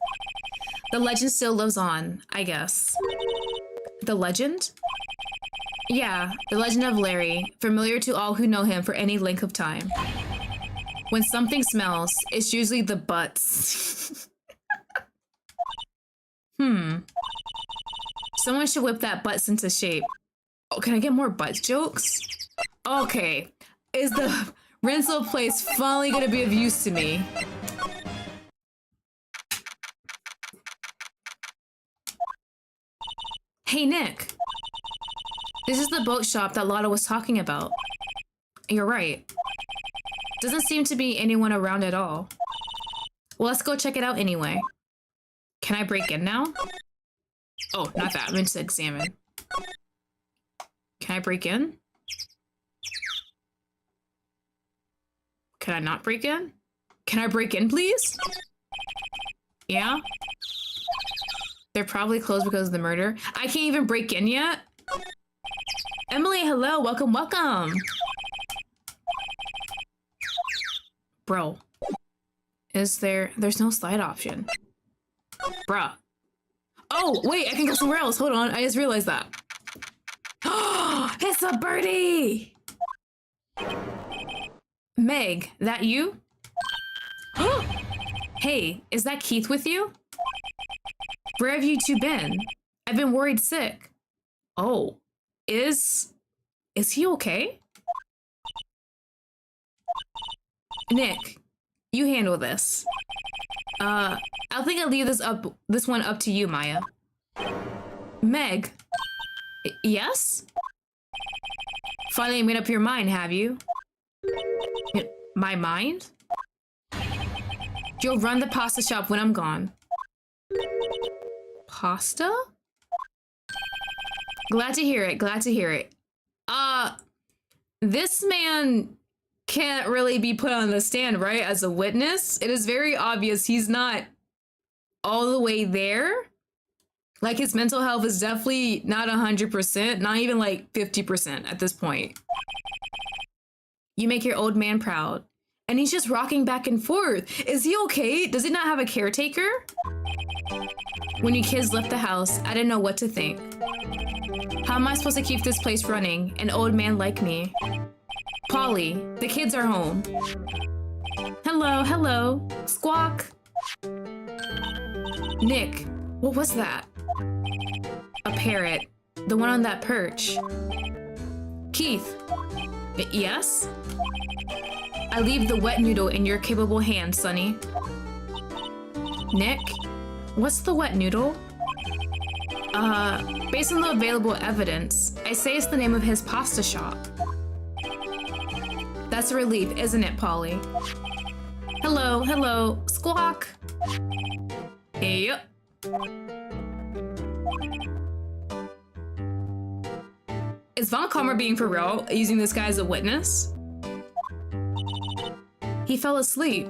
The legend still lives on, I guess. The legend? Yeah, the legend of Larry, familiar to all who know him for any length of time. When something smells, it's usually the butts. Someone should whip that butts into shape. Oh, can I get more butt jokes? Okay, is the rental place finally gonna be of use to me? Hey, Nick. This is the boat shop that Lotta was talking about. You're right. Doesn't seem to be anyone around at all. Well, let's go check it out anyway. Can I break in now? Oh, not that. I meant to examine. Can I break in? Can I not break in? Can I break in, please? Yeah? They're probably closed because of the murder. I can't even break in yet? Emily, hello. Welcome, welcome. Bro. There's no slide option. Bruh. Oh, wait, I can go somewhere else. Hold on, I just realized that. It's a birdie! Meg, that you? Hey, is that Keith with you? Where have you two been? I've been worried sick. Oh, is he okay? Nick, you handle this. I think I'll leave this one up to you, Maya. Meg. Yes? Finally made up your mind, have you? My mind? You'll run the pasta shop when I'm gone. Pasta? Glad to hear it, glad to hear it. This man can't really be put on the stand, right? As a witness. It is very obvious he's not all the way there. Like, his mental health is definitely not 100%, not even like 50% at this point. You make your old man proud. And he's just rocking back and forth. Is he okay? Does he not have a caretaker? When you kids left the house, I didn't know what to think. How am I supposed to keep this place running? An old man like me. Polly, the kids are home. Hello, hello. Squawk. Nick, what was that? A parrot. The one on that perch. Keith. Yes? I leave the wet noodle in your capable hands, Sonny. Nick? What's the wet noodle? Based on the available evidence, I say it's the name of his pasta shop. That's a relief, isn't it, Polly? Hello, hello, squawk. Yep. Is Von Karma being for real, using this guy as a witness? He fell asleep.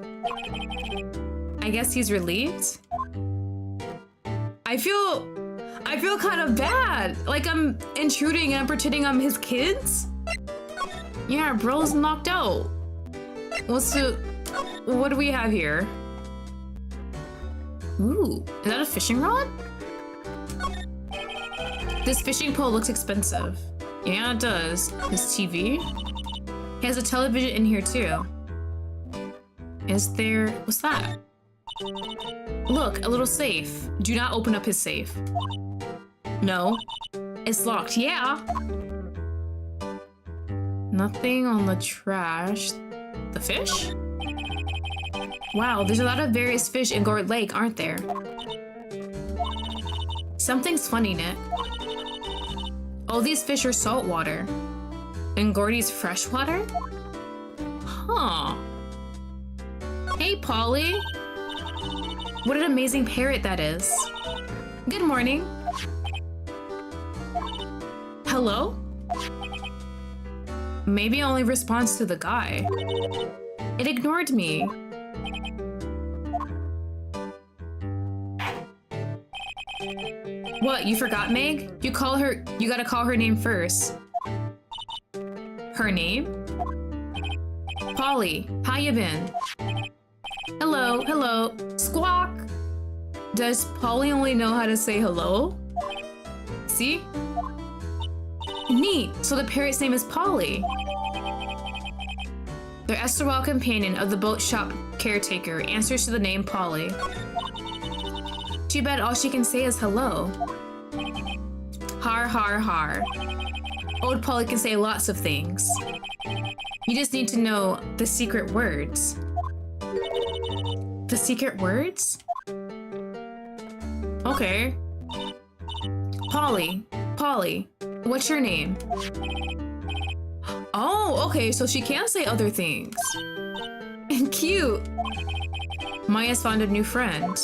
I guess he's relieved? I feel kind of bad. Like I'm intruding and I'm pretending I'm his kids? Yeah, bro's knocked out. What do we have here? Ooh, is that a fishing rod? This fishing pole looks expensive. Yeah, it does. His TV? He has a television in here too. Is there... what's that? Look, a little safe. Do not open up his safe. No. It's locked, yeah. Nothing on the trash. The fish? Wow, there's a lot of various fish in Gourd Lake, aren't there? Something's funny, Nick. All these fish are saltwater. And Gordy's freshwater? Huh. Hey, Polly. What an amazing parrot that is. Good morning. Hello? Maybe it only responds to the guy. It ignored me. What, you forgot Meg? You gotta call her name first. Her name? Polly, how you been? Hello, hello. Squawk! Does Polly only know how to say hello? See? Neat, so the parrot's name is Polly. The erstwhile companion of the boat shop caretaker answers to the name Polly. Too bad all she can say is hello. Har har har. Old Polly can say lots of things. You just need to know the secret words. The secret words? Okay. Polly, what's your name? Oh, okay, so she can say other things. Cute. Maya's found a new friend.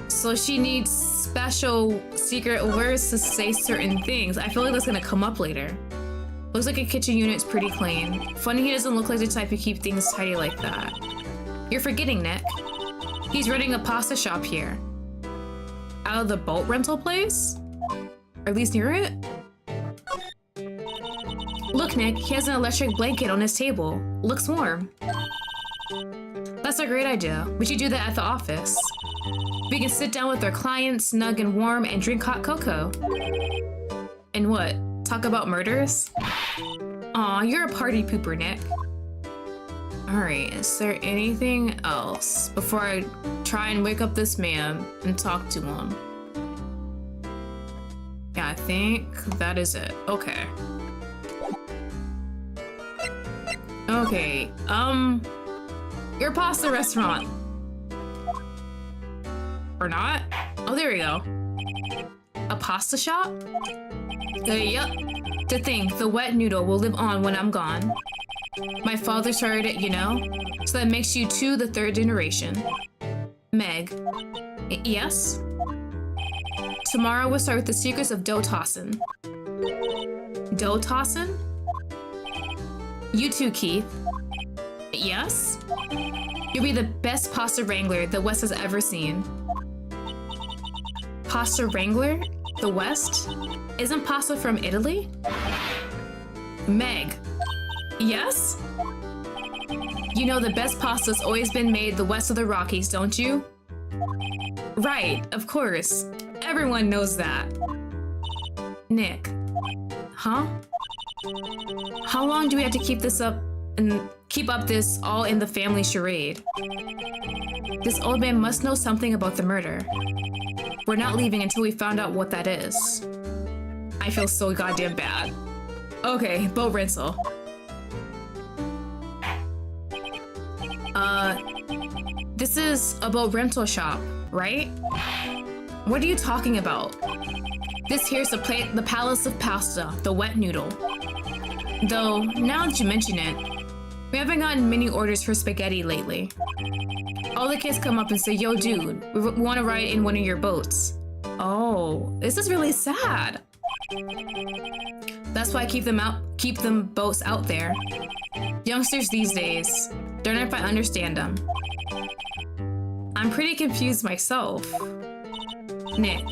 So she needs special secret words to say certain things. I feel like that's gonna come up later. Looks like a kitchen unit's pretty clean. Funny he doesn't look like the type to keep things tidy like that. You're forgetting, Nick. He's running a pasta shop here. Out of the boat rental place? Or at least near it? Look, Nick, he has an electric blanket on his table. Looks warm. That's a great idea. We should do that at the office. We can sit down with our clients, snug and warm, and drink hot cocoa. And what? Talk about murders? Aw, you're a party pooper, Nick. Alright, is there anything else before I try and wake up this man and talk to him? Yeah, I think that is it. Okay. Okay, your pasta restaurant. Or not? Oh, there we go. A pasta shop? Yup. To think, the wet noodle will live on when I'm gone. My father started it, you know? So that makes you two the third generation. Meg. Yes? Tomorrow we'll start with the secrets of dough tossing. Dough tossing? You too, Keith. Yes? You'll be the best pasta wrangler the West has ever seen. Pasta wrangler? The West? Isn't pasta from Italy? Meg. Yes? You know the best pasta's always been made the west of the Rockies, don't you? Right, of course. Everyone knows that. Nick. Huh? How long do we have to keep this up and keep up this all in the family charade? This old man must know something about the murder. We're not leaving until we found out what that is. I feel so goddamn bad. Okay, boat rental. This is a boat rental shop, right? What are you talking about? This here's the Palace of Pasta, the wet noodle. Though, now that you mention it, we haven't gotten many orders for spaghetti lately. All the kids come up and say, yo dude, we want to ride in one of your boats. Oh, this is really sad. That's why I keep them boats out there. Youngsters these days, don't know if I understand them. I'm pretty confused myself. Nick,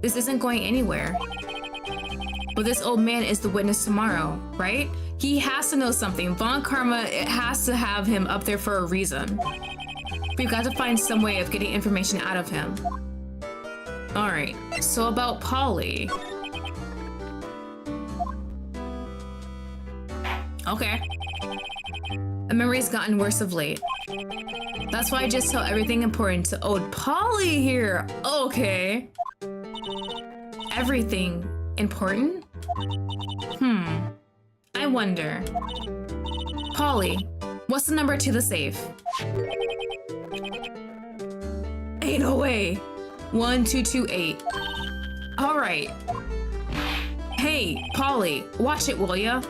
this isn't going anywhere. But this old man is the witness tomorrow, right? He has to know something. Von Karma, it has to have him up there for a reason. We've got to find some way of getting information out of him. Alright, so about Polly. Okay. The memory's gotten worse of late. That's why I just tell everything important to old Polly here. Okay. Everything important? I wonder. Polly, what's the number to the safe? Ain't no way. 1228. All right. Hey, Polly, watch it, will ya?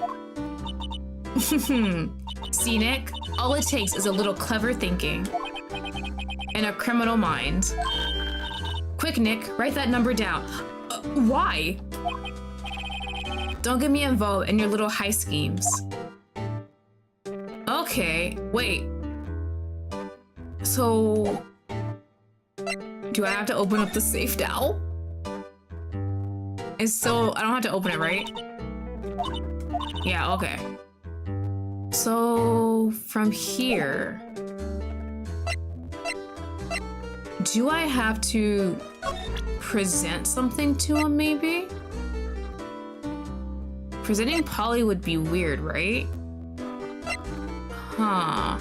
See, Nick? All it takes is a little clever thinking and a criminal mind. Quick, Nick, write that number down. Why? Don't get me involved in your little heist schemes. Okay, wait. So, do I have to open up the safe now? I don't have to open it, right? Yeah, okay. So, from here, do I have to present something to him, maybe? Presenting Polly would be weird, right? Huh.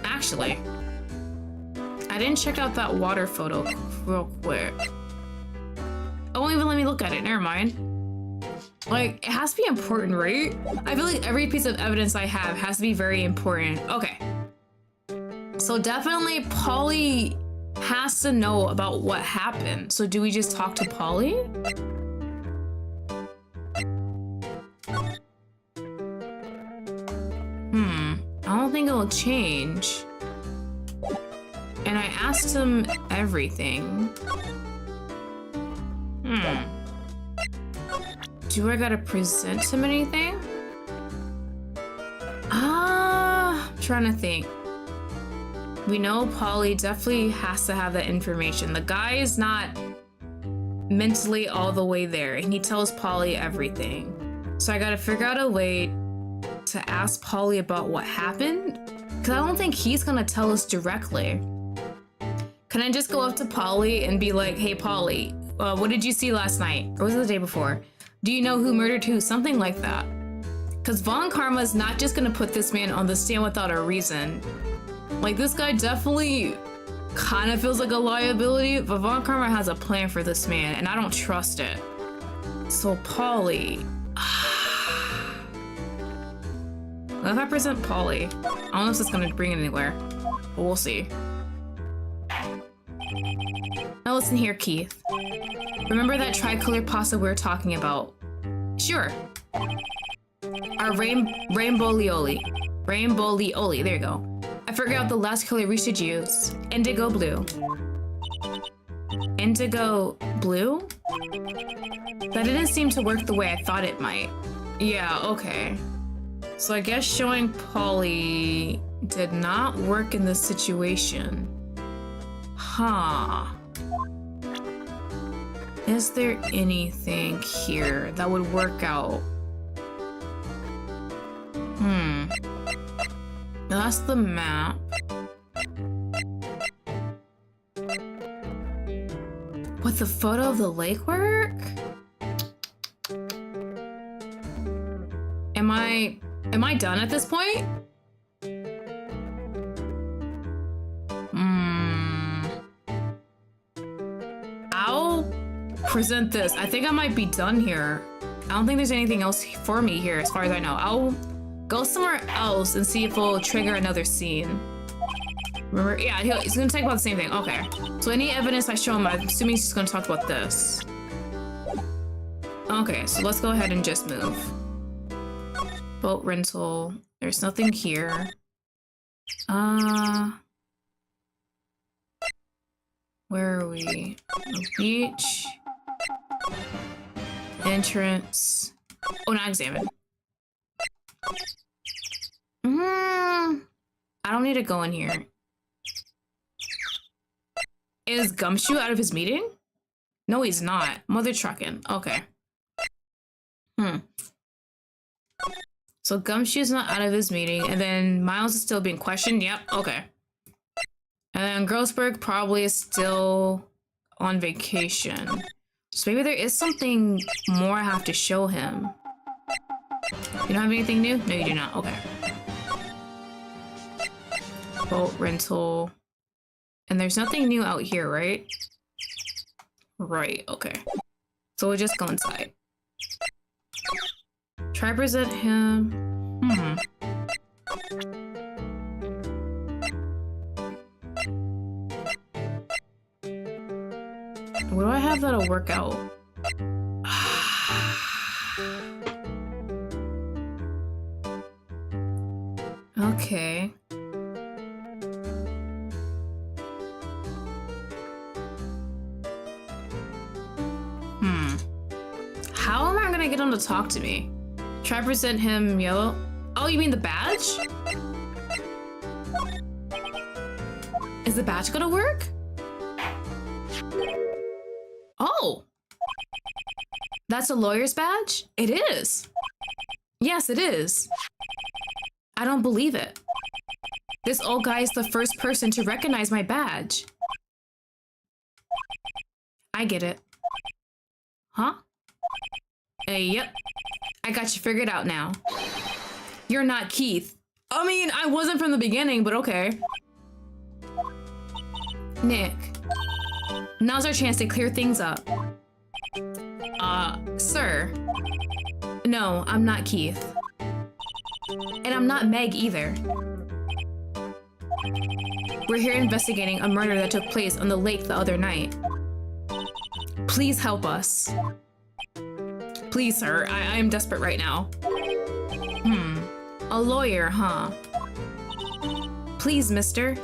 Actually, I didn't check out that water photo real quick. It won't even let me look at it, never mind. Like, it has to be important, right? I feel like every piece of evidence I have has to be very important. Okay. So definitely Polly has to know about what happened. So do we just talk to Polly? I don't think it'll change. And I asked him everything. Do I gotta present him anything? I'm trying to think. We know Polly definitely has to have that information. The guy is not mentally all the way there, and he tells Polly everything. So I gotta figure out a way to ask Polly about what happened, because I don't think he's gonna tell us directly. Can I just go up to Polly and be like, hey Polly, what did you see last night? Or was it the day before? Do you know who murdered who? Something like that. Because Von Karma is not just gonna put this man on the stand without a reason. Like, this guy definitely kind of feels like a liability, but Von Karma has a plan for this man, and I don't trust it. So Polly... What if I present Polly? I don't know if it's gonna bring it anywhere, but we'll see. Now listen here, Keith. Remember that tricolor pasta we were talking about? Sure. Our rainbow lioli. Rainbow lioli, there you go. I figured out the last color we should use. Indigo blue. Indigo blue? That didn't seem to work the way I thought it might. Yeah, okay. So I guess showing Polly did not work in this situation. Huh. Is there anything here that would work out? That's the map. Would the photo of the lake work? Am I done at this point? I'll present this. I think I might be done here. I don't think there's anything else for me here as far as I know. I'll go somewhere else and see if it'll trigger another scene. Remember? Yeah, he's gonna talk about the same thing. Okay. So any evidence I show him, I'm assuming he's just gonna talk about this. Okay, so let's go ahead and just move. Boat rental. There's nothing here. Where are we? Beach. Entrance. Oh, not examine. I don't need to go in here. Is Gumshoe out of his meeting? No, he's not. Mother trucking. Okay. So Gumshoe's not out of his meeting, and then Miles is still being questioned. Yep, okay. And then Grossberg probably is still on vacation. So maybe there is something more I have to show him. You don't have anything new? No, you do not. Okay. Boat rental. And there's nothing new out here, right? Right, okay. So we'll just go inside. Try present him. What do I have that'll work out? Okay. How am I gonna get him to talk to me? Try present him yellow. Oh, you mean the badge? Is the badge gonna work? Oh! That's a lawyer's badge? It is. Yes, it is. I don't believe it. This old guy is the first person to recognize my badge. I get it. Huh? Yep. I got you figured out now. You're not Keith. I mean, I wasn't from the beginning, but okay. Nick. Now's our chance to clear things up. Sir. No, I'm not Keith. And I'm not Meg either. We're here investigating a murder that took place on the lake the other night. Please help us. Please, sir. I am desperate right now. A lawyer, huh? Please, mister.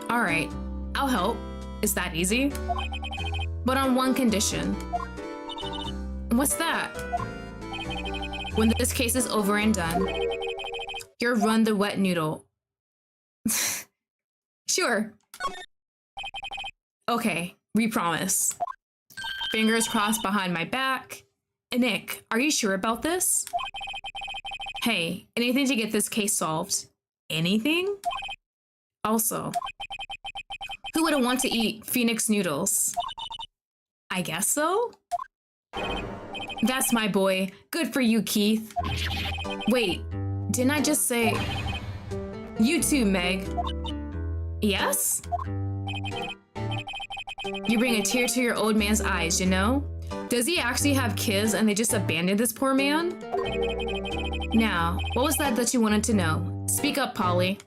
All right, I'll help. Is that easy? But on one condition. What's that? When this case is over and done, you'll run the wet noodle. Sure. Okay, we promise. Fingers crossed behind my back. Nick, are you sure about this? Hey, anything to get this case solved. Anything? Also, who wouldn't want to eat Phoenix noodles? I guess so? That's my boy. Good for you, Keith. Wait, didn't I just say... You too, Meg. Yes? You bring a tear to your old man's eyes, you know? Does he actually have kids and they just abandoned this poor man? Now, what was that you wanted to know? Speak up, Polly.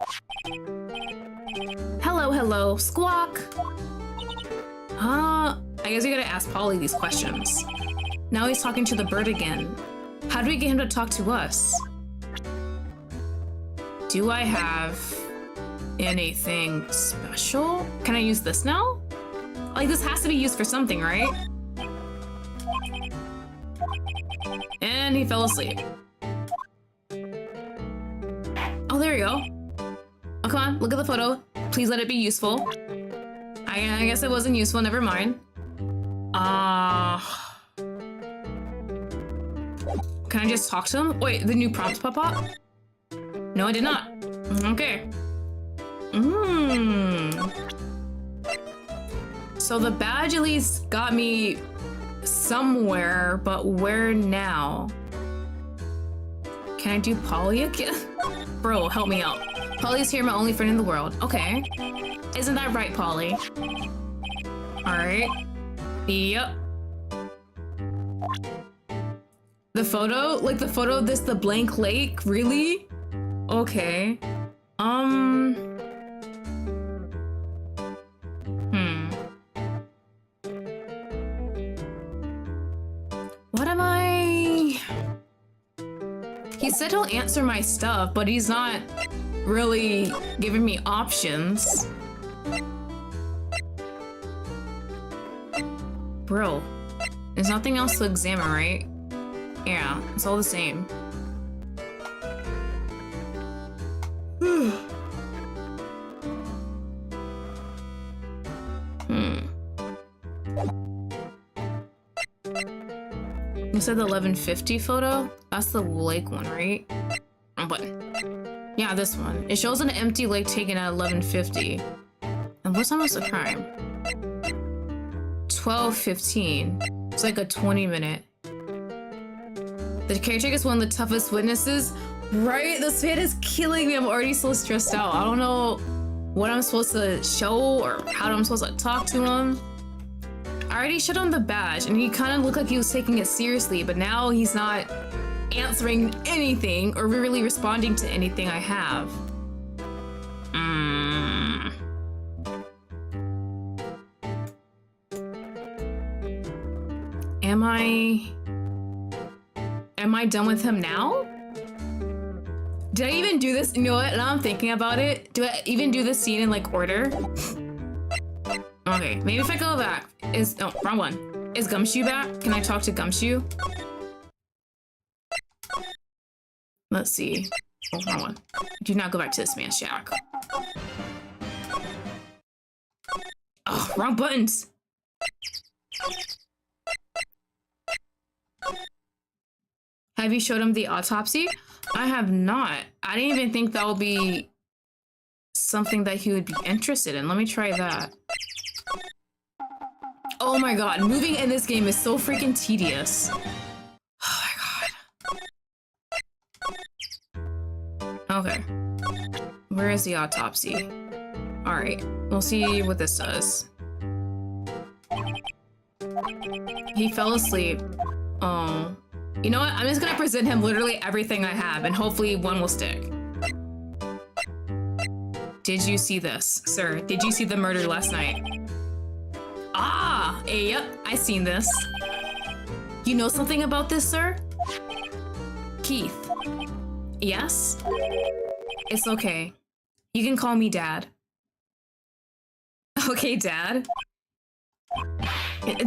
Hello, squawk. I guess we gotta ask Polly these questions. Now he's talking to the bird again. How do we get him to talk to us? Do I have anything special? Can I use this now? Like, this has to be used for something, right? And he fell asleep. Oh, there you go. Oh, come on, look at the photo. Please let it be useful. I guess it wasn't useful, never mind. Can I just talk to him? Wait, the new prompts pop up? No, I did not. Okay. So the badge at least got me somewhere, but where now? Can I do Polly again? Bro, help me out. Polly's here, my only friend in the world. Okay. Isn't that right, Polly? Alright. Yep. The photo? Like the photo of this, the blank lake? Really? Okay. What am I... He said he'll answer my stuff, but he's not really giving me options. Bro, there's nothing else to examine, right? Yeah, it's all the same. You said the 1150 photo? That's the lake one, right? But yeah, this one. It shows an empty lake taken at 1150. And what time was the crime? 12:15. It's like a 20-minute. The caretaker is one of the toughest witnesses. Right? This man is killing me. I'm already so stressed out. I don't know what I'm supposed to show or how I'm supposed to talk to him. I already showed him the badge, and he kind of looked like he was taking it seriously, but now he's not answering anything or really responding to anything I have. Am I done with him now? Did I even do this? You know what? Now I'm thinking about it. Do I even do this scene in like order? Okay, maybe if I go back. Oh, wrong one. Is Gumshoe back? Can I talk to Gumshoe? Let's see. Oh, wrong one. Do not go back to this man's shack. Oh, wrong buttons. Have you showed him the autopsy? I have not. I didn't even think that would be something that he would be interested in. Let me try that. Oh my god, moving in this game is so freaking tedious. Oh my god. Okay. Where is the autopsy? Alright, we'll see what this does. He fell asleep. Oh. You know what? I'm just gonna present him literally everything I have, and hopefully one will stick. Did you see this, sir? Did you see the murder last night? Ah! Yep, I seen this. You know something about this, sir? Keith. Yes? It's okay. You can call me Dad. Okay, Dad.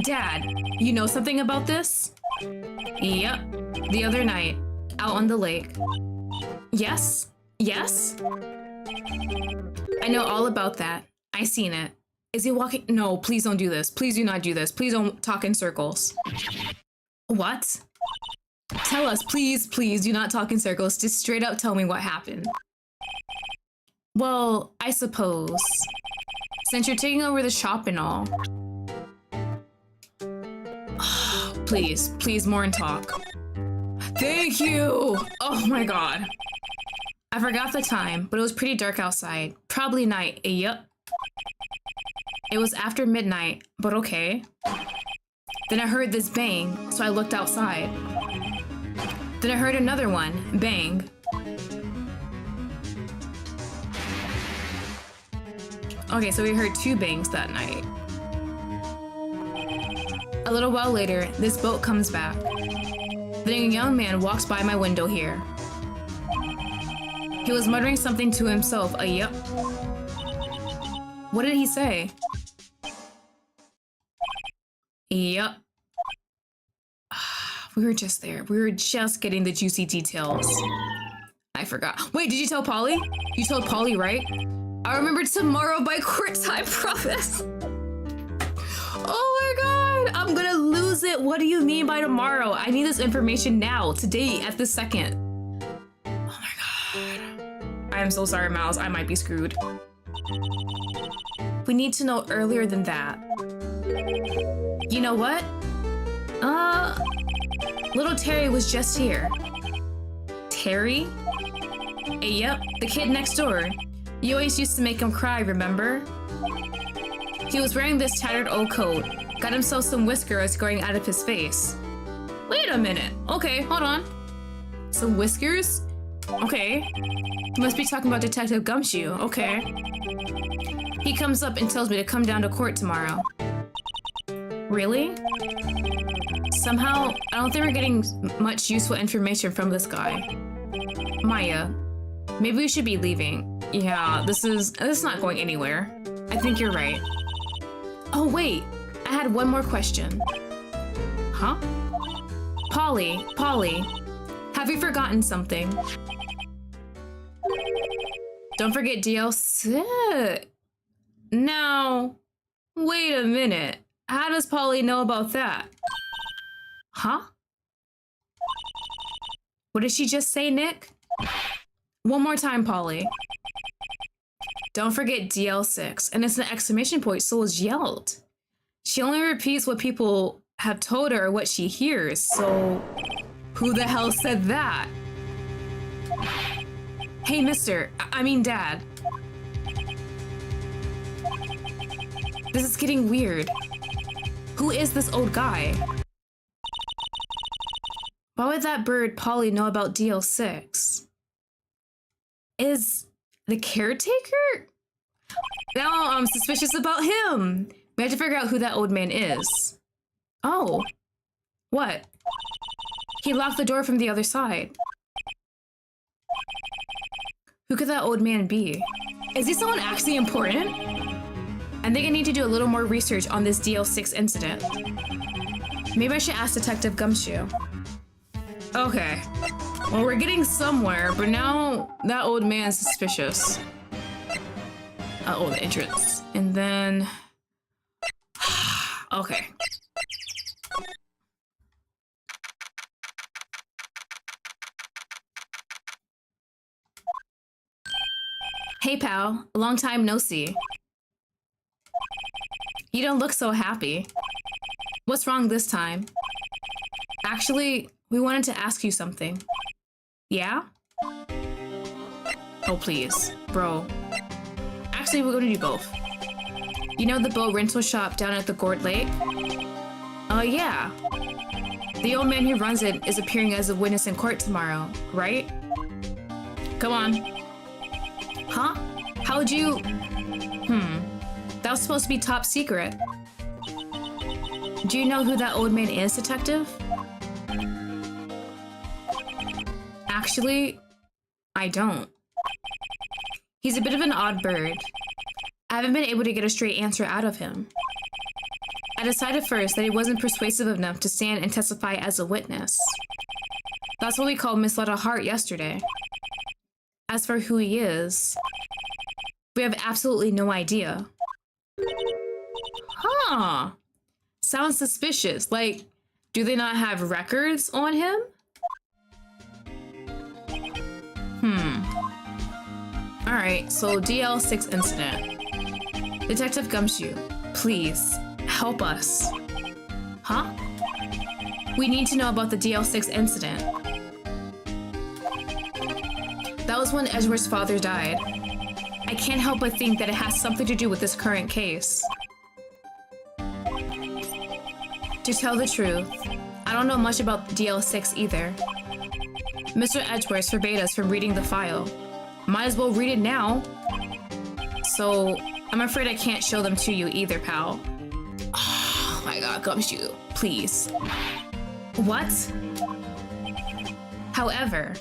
Dad, you know something about this? Yep, the other night, out on the lake. Yes? Yes? I know all about that. I seen it. Is he walking? No, please don't do this. Please do not do this. Please don't talk in circles. What? Tell us, please, please do not talk in circles. Just straight up tell me what happened. Well, I suppose. Since you're taking over the shop and all. Please, please, more and talk. Thank you! Oh my god. I forgot the time, but it was pretty dark outside. Probably night. Yup. It was after midnight, but okay. Then I heard this bang, so I looked outside. Then I heard another one, bang. Okay, so we heard two bangs that night. A little while later, this boat comes back. Then a young man walks by my window here. He was muttering something to himself, yup. What did he say? Yup. We were just there. We were just getting the juicy details. I forgot. Wait, did you tell Polly? You told Polly, right? I remember tomorrow by court time, promise. Oh my god, I'm gonna lose it. What do you mean by tomorrow? I need this information now, today, at this second. Oh my god. I am so sorry, Miles. I might be screwed. We need to know earlier than that. You know what? Little Terry was just here. Terry? Yep, the kid next door. You always used to make him cry, remember? He was wearing this tattered old coat. Got himself some whiskers growing out of his face. Wait a minute. Okay, hold on. Some whiskers? Okay. You must be talking about Detective Gumshoe. Okay. He comes up and tells me to come down to court tomorrow. Really? Somehow, I don't think we're getting much useful information from this guy. Maya, maybe we should be leaving. Yeah, this is not going anywhere. I think you're right. Oh wait, I had one more question. Huh? Polly, have you forgotten something? Don't forget DLC. Now, wait a minute. How does Polly know about that? Huh? What did she just say, Nick? One more time, Polly. Don't forget DL6, and it's an exclamation point, so it's yelled. She only repeats what people have told her or what she hears, so who the hell said that? Hey, I mean Dad. This is getting weird. Who is this old guy? Why would that bird Polly know about DL6? Is the caretaker? Now I'm suspicious about him. We have to figure out who that old man is. Oh. What? He locked the door from the other side. Who could that old man be? Is he someone actually important? I think I need to do a little more research on this DL6 incident. Maybe I should ask Detective Gumshoe. Okay. Well, we're getting somewhere, but now that old man's suspicious. Oh, the entrance. And then... Okay. Hey, pal. Long time no see. You don't look so happy. What's wrong this time? Actually, we wanted to ask you something. Yeah? Oh, please. Bro. Actually, we're gonna do both. You know the boat rental shop down at the Gourd Lake? Yeah. The old man who runs it is appearing as a witness in court tomorrow, right? Come on. Huh? How'd you... That was supposed to be top secret. Do you know who that old man is, Detective? Actually, I don't. He's a bit of an odd bird. I haven't been able to get a straight answer out of him. I decided first that he wasn't persuasive enough to stand and testify as a witness. That's what we called misled a heart yesterday. As for who he is, we have absolutely no idea. Huh. Sounds suspicious. Like, do they not have records on him? Alright, so DL6 incident. Detective Gumshoe, please, help us. Huh? We need to know about the DL6 incident. That was when Edgeworth's father died. I can't help but think that it has something to do with this current case. To tell the truth, I don't know much about DL6 either. Mr. Edgeworth forbade us from reading the file. Might as well read it now. So, I'm afraid I can't show them to you either, pal. Oh my god, Gumshoe, please. What? However,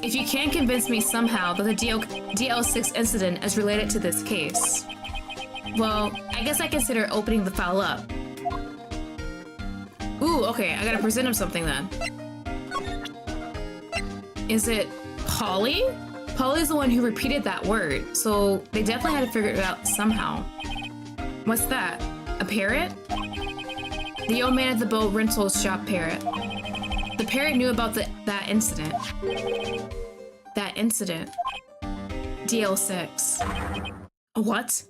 if you can't convince me somehow that the DL6 incident is related to this case, well, I guess I consider opening the file up. Ooh, okay, I gotta present him something then. Is it Polly? Polly's the one who repeated that word, so they definitely had to figure it out somehow. What's that? A parrot? The old man at the boat rental shop parrot. The parrot knew about that incident. That incident. DL6. What?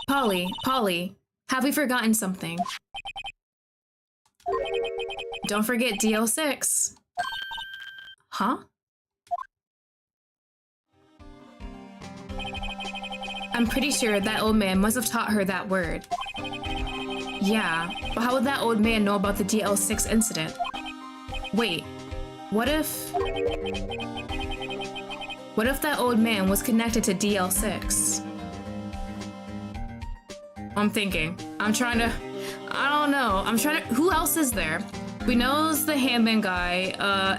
Polly, have we forgotten something? Don't forget DL6. Huh? I'm pretty sure that old man must have taught her that word. Yeah, but how would that old man know about the DL6 incident? Wait, what if that old man was connected to DL6? I'm thinking. I don't know. Who else is there? We know the handman guy,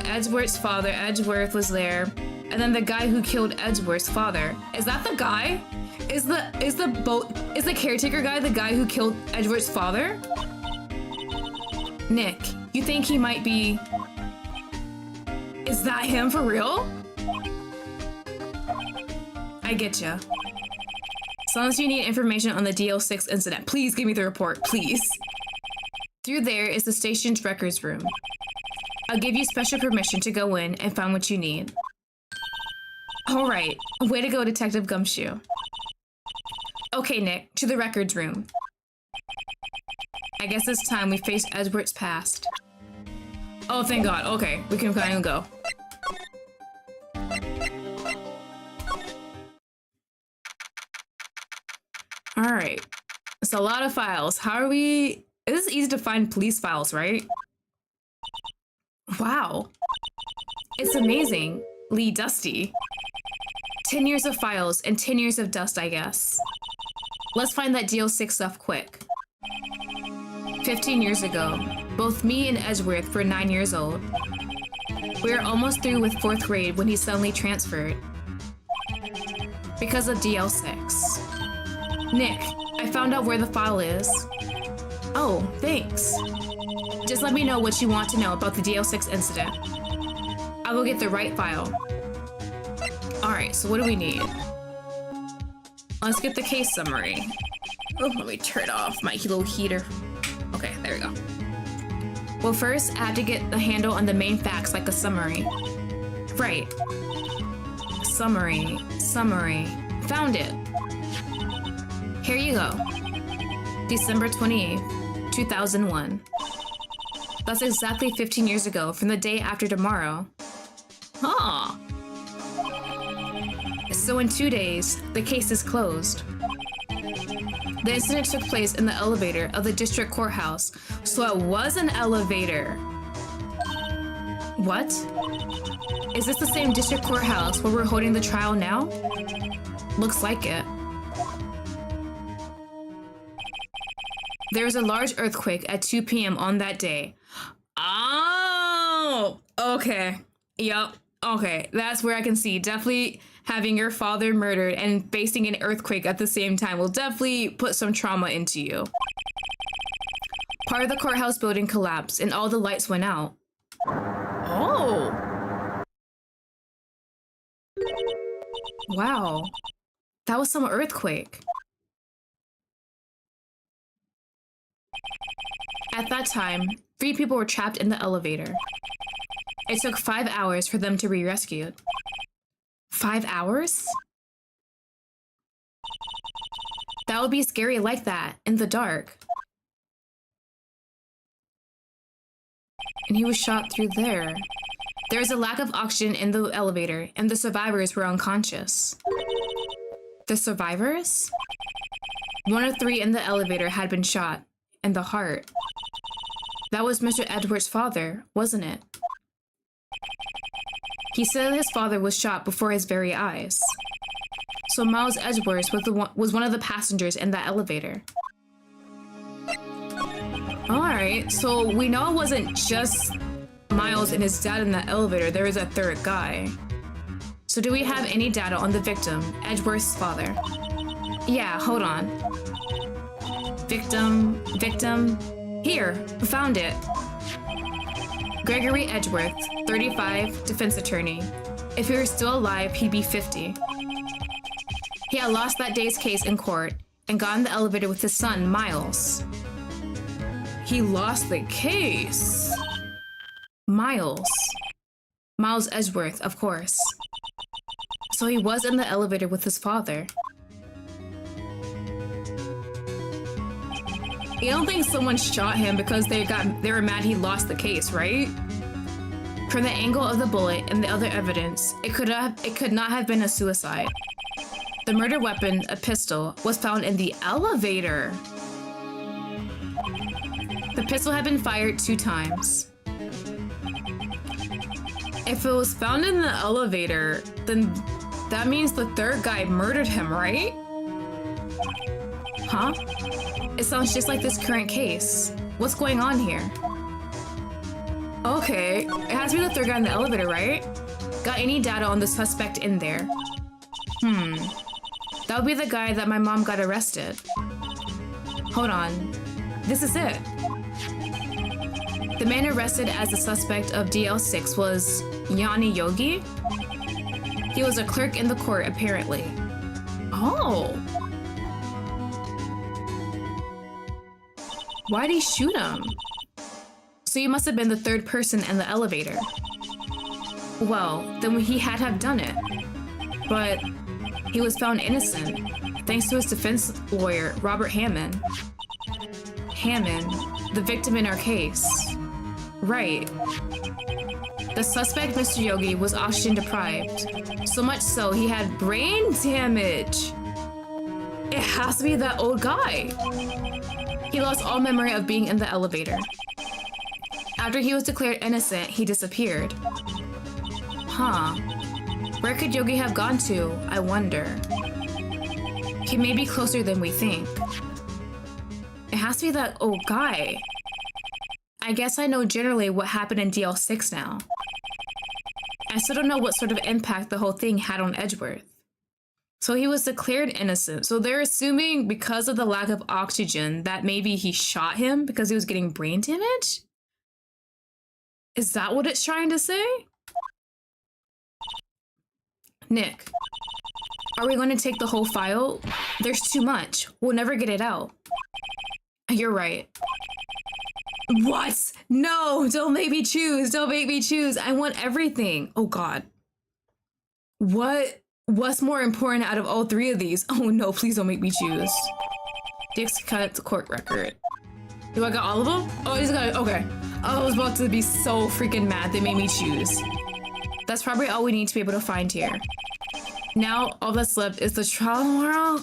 Edgeworth's father, Edgeworth was there, and then the guy who killed Edgeworth's father. Is that the guy? Is the caretaker guy the guy who killed Edgeworth's father? Nick, you think he might be... Is that him for real? I getcha. As long as you need information on the DL6 incident, please give me the report, please. Through there is the station's records room. I'll give you special permission to go in and find what you need. All right, way to go, Detective Gumshoe. Okay, Nick, to the records room. I guess it's time we face Edgeworth's past. Oh, thank God. Okay, we can finally go. All right. It's a lot of files. How are we... This is easy to find police files, right? Wow. It's amazing. Lee Dusty. 10 years of files and 10 years of dust, I guess. Let's find that DL6 stuff quick. 15 years ago, both me and Edgeworth were 9 years old. We were almost through with 4th grade when he suddenly transferred. Because of DL6. Nick, I found out where the file is. Oh, thanks. Just let me know what you want to know about the DL6 incident. I will get the right file. Alright, so what do we need? Let's get the case summary. Oh, let me turn off my little heater. Okay, there we go. Well, first, I have to get the handle on the main facts like a summary. Right. Summary. Found it. Here you go. December 28th, 2001. That's exactly 15 years ago from the day after tomorrow. Huh. So in 2 days, the case is closed. The incident took place in the elevator of the district courthouse, so it was an elevator. What? Is this the same district courthouse where we're holding the trial now? Looks like it. There was a large earthquake at 2 p.m. on that day. Oh, okay. Yup. Okay, that's where I can see. Definitely having your father murdered and facing an earthquake at the same time will definitely put some trauma into you. Part of the courthouse building collapsed and all the lights went out. Oh. Wow. That was some earthquake. At that time, 3 people were trapped in the elevator. It took 5 hours for them to be rescued. 5 hours? That would be scary like that, in the dark. And he was shot through there. There was a lack of oxygen in the elevator, and the survivors were unconscious. The survivors? 1 of 3 in the elevator had been shot, in the heart. That was Mr. Edwards' father, wasn't it? He said his father was shot before his very eyes. So Miles Edgeworth was one of the passengers in that elevator. Alright, so we know it wasn't just Miles and his dad in that elevator, there was a third guy. So do we have any data on the victim, Edgeworth's father? Yeah, hold on. Victim. Here, found it. Gregory Edgeworth, 35, defense attorney. If he were still alive, he'd be 50. He had lost that day's case in court and got in the elevator with his son, Miles. He lost the case. Miles Edgeworth, of course. So he was in the elevator with his father. You don't think someone shot him because they were mad he lost the case, right? From the angle of the bullet and the other evidence, it could not have been a suicide. The murder weapon, a pistol, was found in the elevator. The pistol had been fired 2 times. If it was found in the elevator, then that means the third guy murdered him, right? Huh? It sounds just like this current case. What's going on here? Okay, it has to be the third guy in the elevator, right? Got any data on the suspect in there? That would be the guy that my mom got arrested. Hold on. This is it. The man arrested as the suspect of DL6 was Yanni Yogi. He was a clerk in the court, apparently. Oh. Why'd he shoot him? So he must have been the third person in the elevator. Well, then he had to have done it. But he was found innocent, thanks to his defense lawyer, Robert Hammond. Hammond, the victim in our case. Right. The suspect, Mr. Yogi, was oxygen deprived. So much so, he had brain damage. It has to be that old guy. He lost all memory of being in the elevator. After he was declared innocent, he disappeared. Huh. Where could Yogi have gone to, I wonder? He may be closer than we think. It has to be that old guy. I guess I know generally what happened in DL6 now. I still don't know what sort of impact the whole thing had on Edgeworth. So he was declared innocent. So they're assuming because of the lack of oxygen that maybe he shot him because he was getting brain damage? Is that what it's trying to say? Nick, are we going to take the whole file? There's too much. We'll never get it out. You're right. What? No, don't make me choose. Don't make me choose. I want everything. Oh God. What's more important out of all three of these? Oh no, please don't make me choose. Dick's cut court record. Do I got all of them? Oh, I just got it. Okay. I was about to be so freaking mad they made me choose. That's probably all we need to be able to find here. Now, all that's left is the trial tomorrow.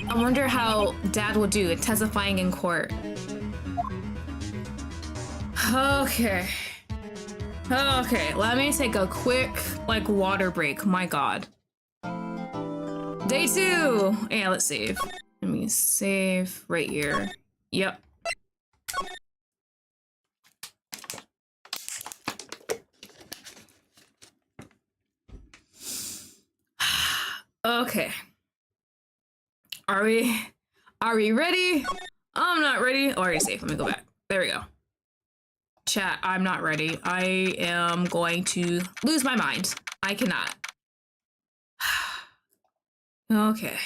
I wonder how Dad will do testifying in court. Okay. Okay, let me take a quick, water break. My God. Day 2. Yeah, let's save. Let me save right here. Yep. Okay. Are we ready? I'm not ready. Oh, already safe. Let me go back. There we go. Chat, I'm not ready. I am going to lose my mind. I cannot. Okay.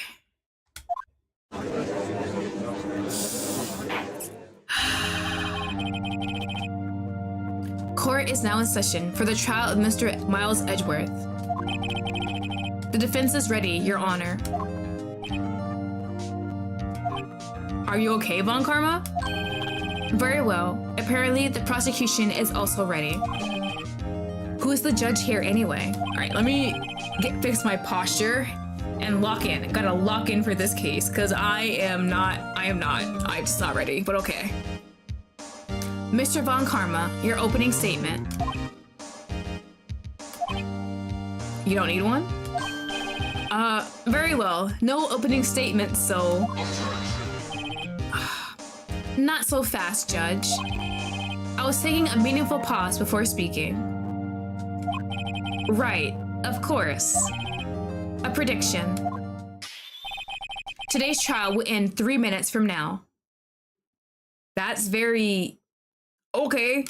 Court is now in session for the trial of Mr. Miles Edgeworth. The defense is ready, Your Honor. Are you okay, Von Karma? Very well. Apparently, the prosecution is also ready. Who is the judge here anyway? All right, let me fix my posture and lock in. Gotta lock in for this case because I'm just not ready, but okay. Mr. Von Karma, your opening statement. You don't need one? Very well. No opening statement, so... Not so fast, Judge. I was taking a meaningful pause before speaking. Right, of course. A prediction. Today's trial will end 3 minutes from now. That's very... Okay.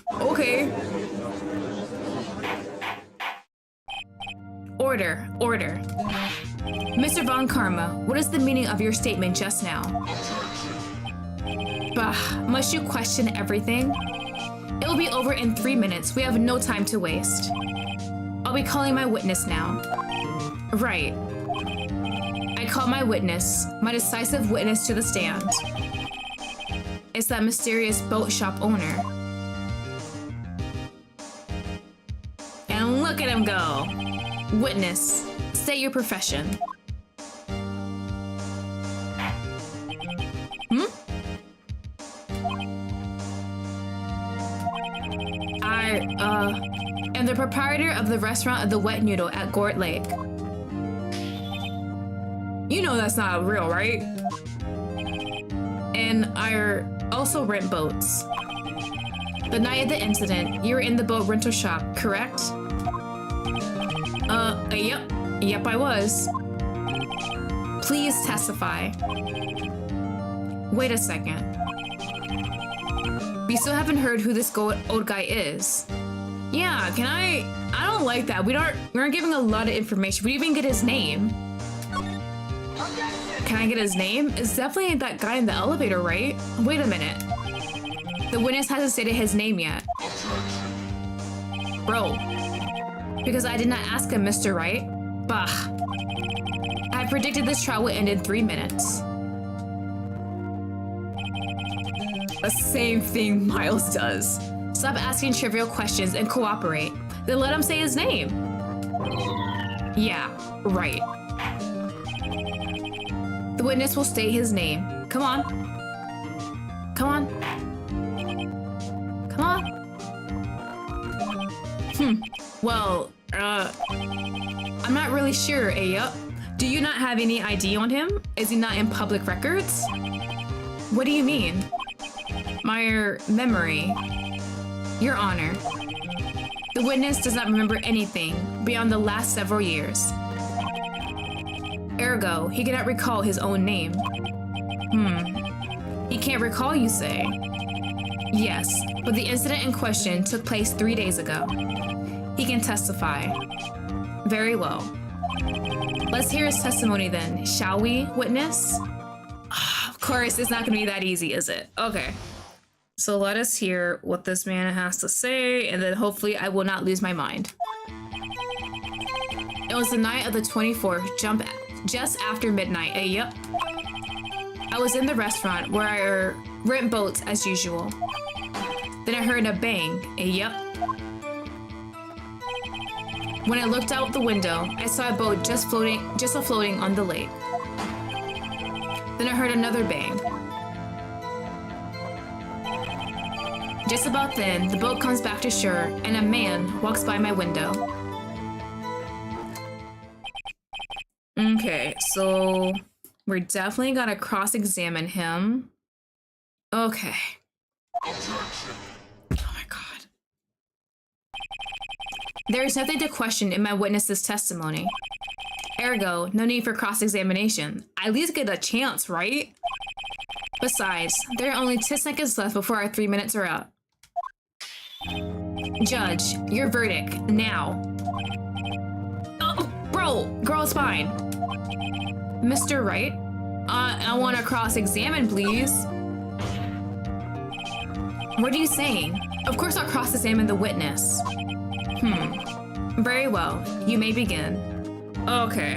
Order. Mr. Von Karma, what is the meaning of your statement just now? Bah, must you question everything? It will be over in 3 minutes. We have no time to waste. I'll be calling my witness now. Right. I call my witness, my decisive witness to the stand. It's that mysterious boat shop owner. And look at him go. Witness, state your profession. I am the proprietor of the restaurant of the Wet Noodle at Gort Lake. You know that's not real, right? And I also rent boats. The night of the incident, you were in the boat rental shop, correct? Yep, I was. Please testify. Wait a second. We still haven't heard who this old guy is. Yeah, I don't like that. We aren't giving a lot of information. We didn't even get his name. Can I get his name? It's definitely that guy in the elevator, right? Wait a minute. The witness hasn't stated his name yet. Bro. Because I did not ask him, Mr. Right? Bah. I predicted this trial would end in 3 minutes. The same thing Miles does. Stop asking trivial questions and cooperate. Then let him say his name. Yeah, right. witness will state his name. Come on. Come on. Come on. Well, I'm not really sure, yup. Do you not have any ID on him? Is he not in public records? What do you mean? My memory. Your Honor. The witness does not remember anything beyond the last several years. Ergo, he cannot recall his own name. He can't recall, you say? Yes, but the incident in question took place 3 days ago. He can testify. Very well. Let's hear his testimony then, shall we, witness? Of course, it's not gonna be that easy, is it? Okay. So let us hear what this man has to say, and then hopefully I will not lose my mind. It was the night of the 24th, just after midnight, yup. I was in the restaurant where I rent boats as usual. Then I heard a bang, yup. When I looked out the window, I saw a boat just floating on the lake. Then I heard another bang. Just about then, the boat comes back to shore and a man walks by my window. Okay, so we're definitely gonna cross-examine him. Okay. Oh my god. There is nothing to question in my witness's testimony. Ergo, no need for cross-examination. I at least get a chance, right? Besides, there are only 10 seconds left before our 3 minutes are up. Judge, your verdict, now. Oh, bro, girl's fine. Mr. Wright, I want to cross-examine, please. What are you saying? Of course I'll cross-examine the witness. Very well, you may begin. Okay.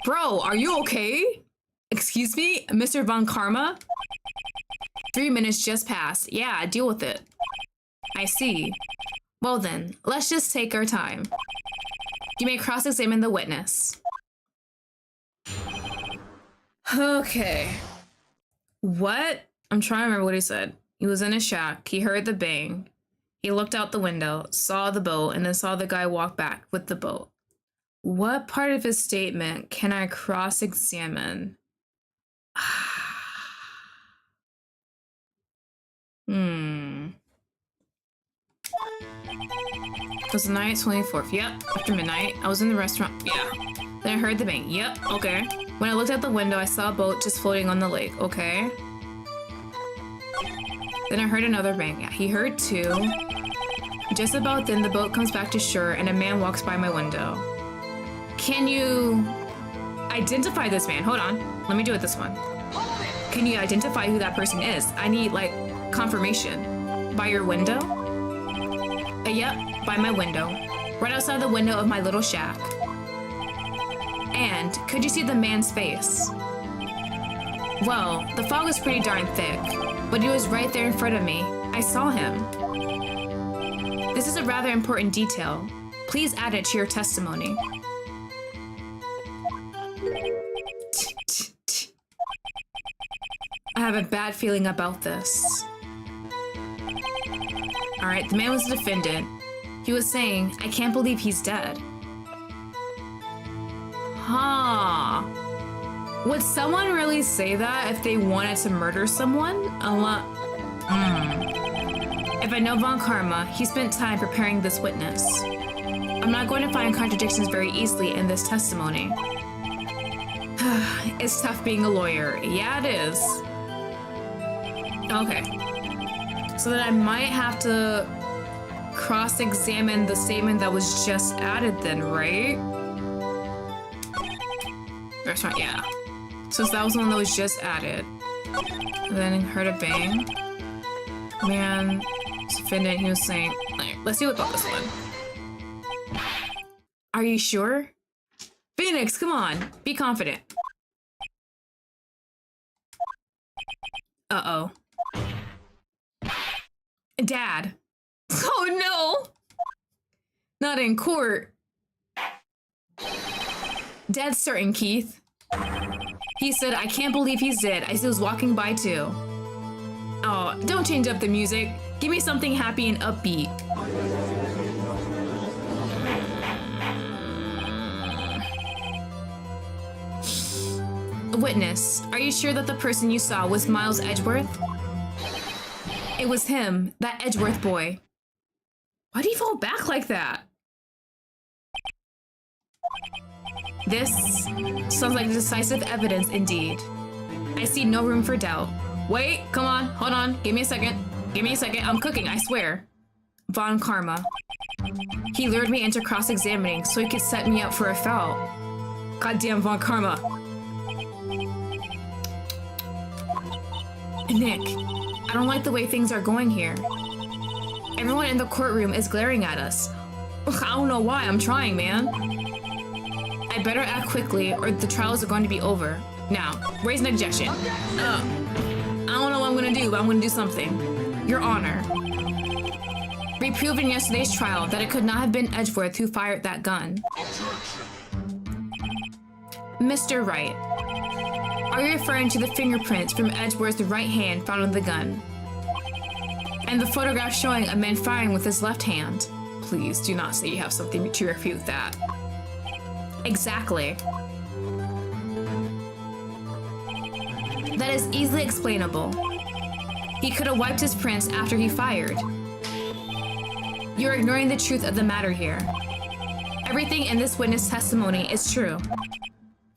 Bro, are you okay? Excuse me, Mr. von Karma? 3 minutes just passed. Yeah, deal with it. I see. Well then, let's just take our time. You may cross-examine the witness. Okay. What? I'm trying to remember what he said. He was in a shack. He heard the bang. He looked out the window, saw the boat, and then saw the guy walk back with the boat. What part of his statement can I cross-examine? It was the night 24th. Yep, after midnight. I was in the restaurant. Yeah. Then I heard the bang. Yep, okay. When I looked out the window, I saw a boat just floating on the lake. Okay. Then I heard another bang. Yeah, he heard two. Just about then, the boat comes back to shore and a man walks by my window. Can you identify this man? Hold on. Let me do it this one. Can you identify who that person is? I need, like, confirmation. By your window? Yep, by my window. Right outside the window of my little shack. And could you see the man's face? Well, the fog was pretty darn thick, but he was right there in front of me. I saw him. This is a rather important detail. Please add it to your testimony. I have a bad feeling about this. Alright, the man was the defendant. He was saying, I can't believe he's dead. Huh. Would someone really say that if they wanted to murder someone? If I know von Karma, he spent time preparing this witness. I'm not going to find contradictions very easily in this testimony. It's tough being a lawyer. Yeah, it is. Okay. So then I might have to cross-examine the statement that was just added then, right? Restaurant, yeah. So that was the one that was just added. And then heard a bang. Man, defendant, he was saying, let's see about this one. Are you sure? Phoenix, come on, be confident. Uh-oh. Dad. Oh no! Not in court. Dead certain, Keith. He said, I can't believe he's dead as he was walking by too. Oh, don't change up the music. Give me something happy and upbeat. Witness, are you sure that the person you saw was Miles Edgeworth? It was him, that Edgeworth boy. Why do you fall back like that? This sounds like decisive evidence indeed. I see no room for doubt. Wait, come on, hold on, give me a second. Give me a second, I'm cooking, I swear. Von Karma. He lured me into cross-examining so he could set me up for a foul. Goddamn Von Karma. Nick, I don't like the way things are going here. Everyone in the courtroom is glaring at us. Ugh, I don't know why, I'm trying, man. I better act quickly or the trials are going to be over. Now, raise an objection. I don't know what I'm gonna do, but I'm gonna do something. Your Honor. We proved in yesterday's trial that it could not have been Edgeworth who fired that gun. Mr. Wright, are you referring to the fingerprints from Edgeworth's right hand found on the gun? And the photograph showing a man firing with his left hand? Please do not say you have something to refute that. Exactly. That is easily explainable. He could have wiped his prints after he fired. You're ignoring the truth of the matter here. Everything in this witness testimony is true.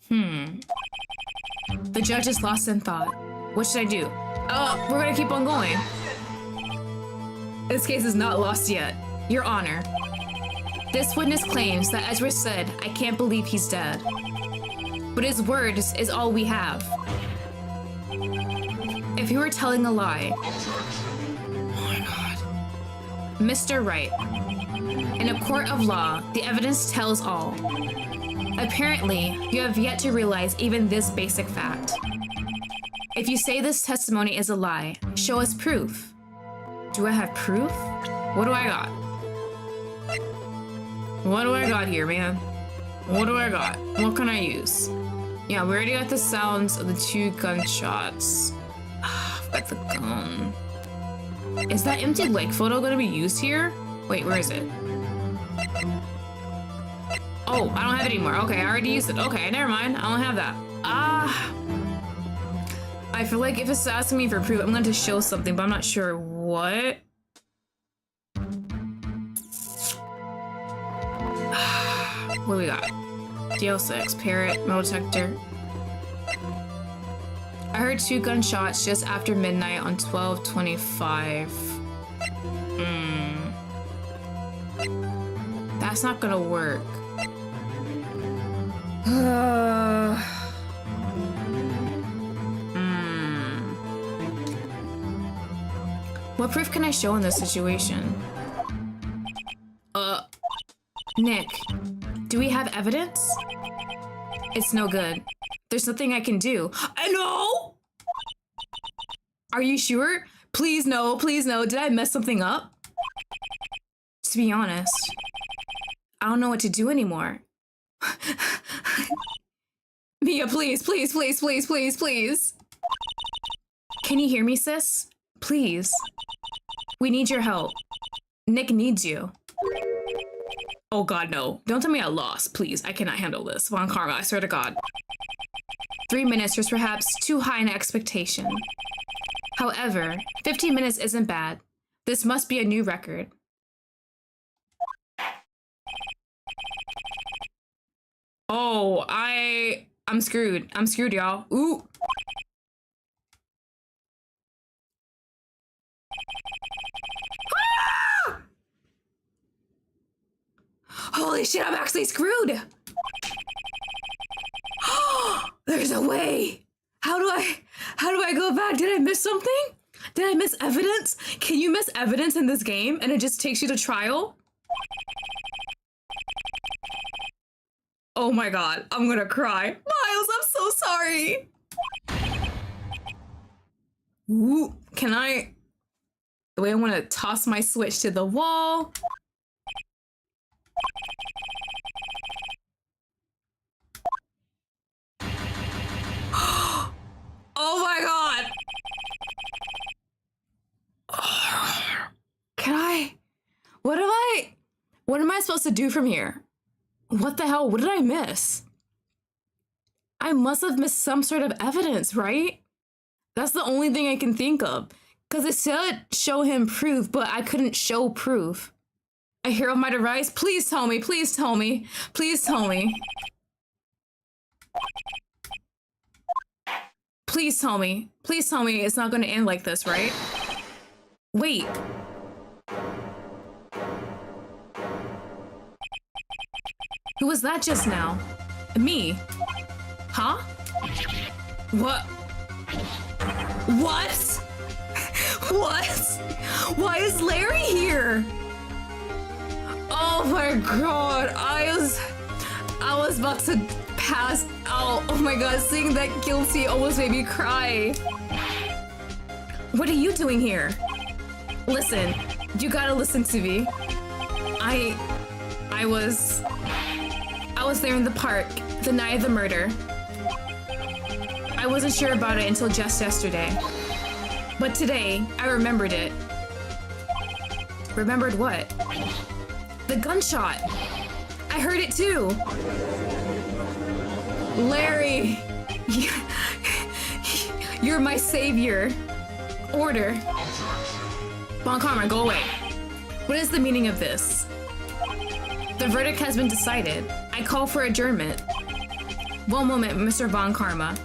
The judge is lost in thought. What should I do? Oh, we're gonna keep on going. This case is not lost yet. Your Honor. This witness claims that Edgeworth said, I can't believe he's dead. But his words is all we have. If he were telling a lie... Oh my god. Mr. Wright. In a court of law, the evidence tells all. Apparently, you have yet to realize even this basic fact. If you say this testimony is a lie, show us proof. Do I have proof? What do I got? What do I got here, man? What do I got? What can I use? Yeah, we already got the sounds of the 2 gunshots. I've got the gun. Is that empty leg photo gonna be used here? Wait, where is it? Oh, I don't have it anymore. Okay, I already used it. Okay, never mind. I don't have that. I feel like if it's asking me for proof, I'm going to show something, but I'm not sure what. What do we got? DL6, parrot, metal detector. I heard 2 gunshots just after midnight on 12/25. That's not gonna work. What proof can I show in this situation? Nick, do we have evidence? It's no good. There's nothing I can do. I know! Are you sure? Please no, please no. Did I mess something up? To be honest, I don't know what to do anymore. Mia, please, please, please, please, please, please. Can you hear me, sis? Please. We need your help. Nick needs you. Oh god, no. Don't tell me I lost, please. I cannot handle this. Von Karma, I swear to god. 3 minutes was perhaps too high an expectation. However, 15 minutes isn't bad. This must be a new record. Oh, I'm screwed. I'm screwed, y'all. Ooh. Ah! Holy shit, I'm actually screwed. There's a way. How do I go back? Did I miss something? Did I miss evidence? Can you miss evidence in this game and it just takes you to trial? Oh my god, I'm gonna cry. Miles, I'm so sorry. Ooh, can I... The way I want to toss my Switch to the wall. What am I supposed to do from here? What the hell? What did I miss? I must have missed some sort of evidence, right? That's the only thing I can think of. Because it said show him proof, but I couldn't show proof. A hero might arise? Please tell me, please tell me, please tell me. Please tell me it's not going to end like this, right? Wait. Who was that just now? Me. Huh? What? What? What? Why is Larry here? Oh my god, I was about to pass out. Oh my god, seeing that guilty almost made me cry. What are you doing here? Listen, you gotta listen to me. I was there in the park the night of the murder. I wasn't sure about it until just yesterday. But today, I remembered it. Remembered what? The gunshot! I heard it too! Larry! You're my savior. Order. Von Karma, go away. What is the meaning of this? The verdict has been decided. I call for adjournment. One moment, Mr. Von Karma.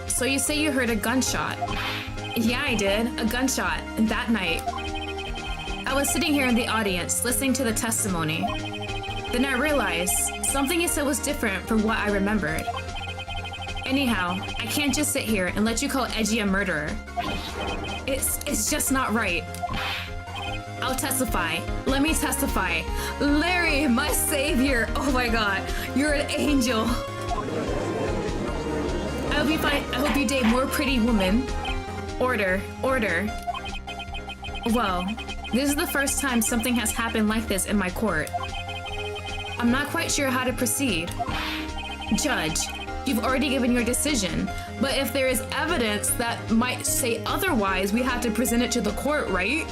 So you say you heard a gunshot? Yeah, I did. A gunshot. That night. I was sitting here in the audience, listening to the testimony. Then I realized something he said was different from what I remembered. Anyhow, I can't just sit here and let you call Edgy a murderer. It's just not right. I'll testify. Let me testify. Larry, my savior. Oh my god, you're an angel. I hope you date more pretty women. Order, order. Well, this is the first time something has happened like this in my court. I'm not quite sure how to proceed. Judge, you've already given your decision, but if there is evidence that might say otherwise, we have to present it to the court, right?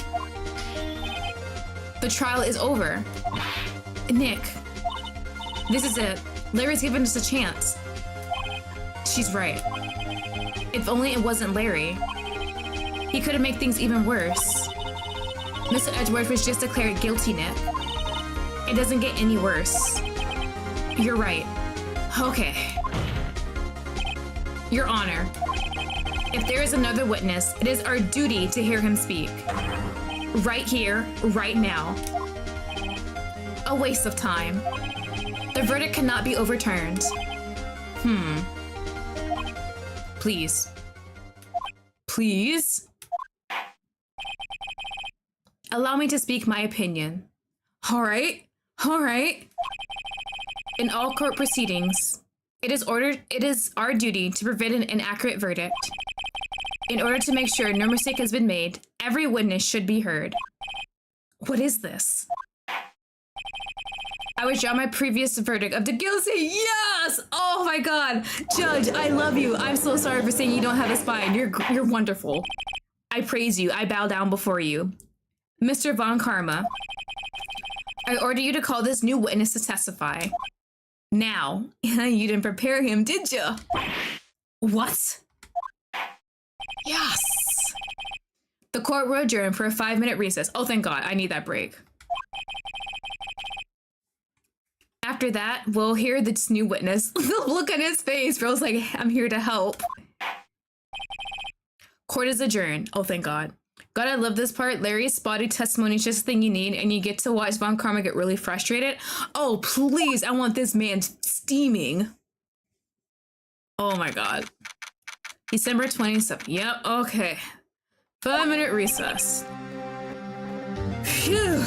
The trial is over. Nick, this is it. Larry's given us a chance. She's right. If only it wasn't Larry. He could have made things even worse. Mr. Edgeworth was just declared guilty, Nick. It doesn't get any worse. You're right. Okay. Your Honor, if there is another witness, it is our duty to hear him speak. Right here, right now. A waste of time. The verdict cannot be overturned. Please. Please? Allow me to speak my opinion. All right. In all court proceedings, it is our duty to prevent an inaccurate verdict. In order to make sure no mistake has been made, every witness should be heard. What is this? I withdraw my previous verdict of the guilty. Yes! Oh my god. Judge, I love you. I'm so sorry for saying you don't have a spine. You're wonderful. I praise you. I bow down before you. Mr. Von Karma, I order you to call this new witness to testify. Now. You didn't prepare him, did you? What? Yes. The court will adjourn for a 5-minute recess. Oh, thank God. I need that break. After that, we'll hear this new witness. The look on his face, bro's like, I'm here to help. Court is adjourned. Oh, thank God. God, I love this part. Larry's spotty testimony is just the thing you need, and you get to watch Von Karma get really frustrated. Oh, please. I want this man steaming. Oh, my God. December 27th. Yep, okay. 5-minute recess. Phew.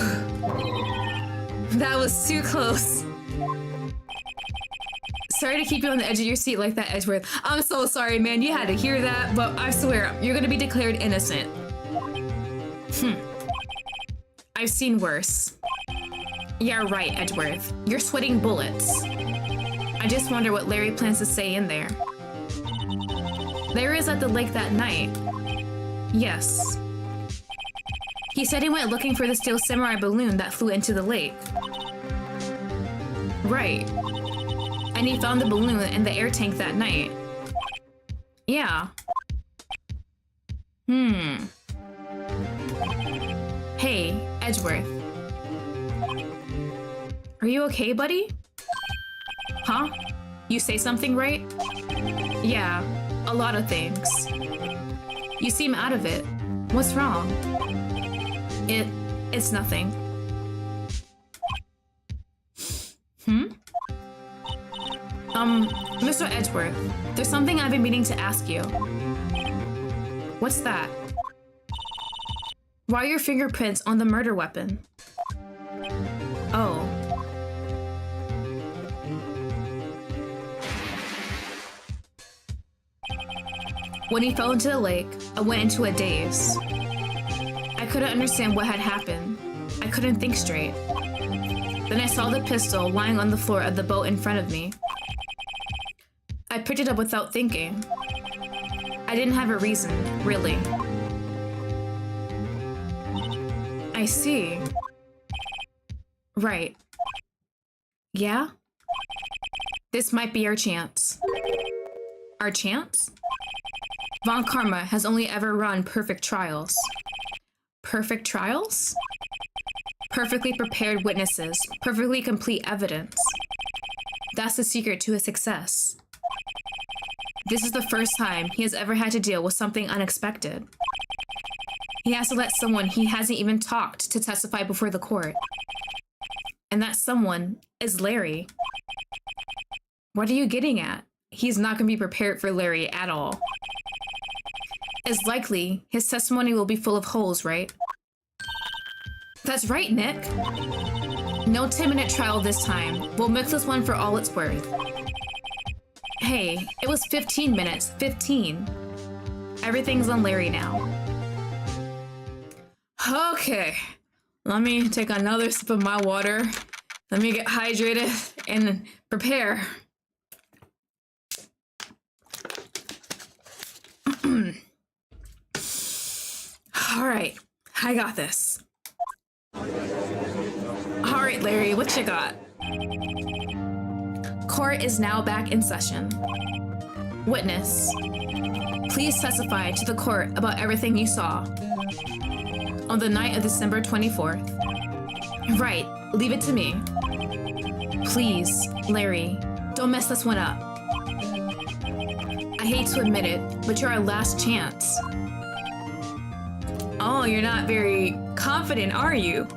That was too close. Sorry to keep you on the edge of your seat like that, Edgeworth. I'm so sorry, man. You had to hear that, but I swear, you're gonna be declared innocent. I've seen worse. Yeah, right, Edgeworth. You're sweating bullets. I just wonder what Larry plans to say in there. Larry was at the lake that night. Yes. He said he went looking for the steel samurai balloon that flew into the lake. Right. And he found the balloon in the air tank that night. Yeah. Hey, Edgeworth. Are you okay, buddy? Huh? You say something right? Yeah, a lot of things. You seem out of it. What's wrong? It's nothing. Mr. Edgeworth, there's something I've been meaning to ask you. What's that? Why are your fingerprints on the murder weapon? Oh. When he fell into the lake, I went into a daze. I couldn't understand what had happened. I couldn't think straight. Then I saw the pistol lying on the floor of the boat in front of me. I picked it up without thinking. I didn't have a reason, really. I see. Right. Yeah? This might be our chance. Our chance? Von Karma has only ever run perfect trials. Perfect trials? Perfectly prepared witnesses, perfectly complete evidence. That's the secret to his success. This is the first time he has ever had to deal with something unexpected. He has to let someone he hasn't even talked to testify before the court. And that someone is Larry. What are you getting at? He's not going to be prepared for Larry at all. It's likely his testimony will be full of holes, right? That's right, Nick. No 10-minute trial this time. We'll mix this one for all it's worth. Hey, it was 15 minutes. 15. Everything's on Larry now. Okay. Let me take another sip of my water. Let me get hydrated and prepare. All right, I got this. All right, Larry, what you got? Court is now back in session. Witness, please testify to the court about everything you saw on the night of December 24th. Right, leave it to me. Please, Larry, don't mess this one up. I hate to admit it, but you're our last chance. Oh, you're not very confident, are you?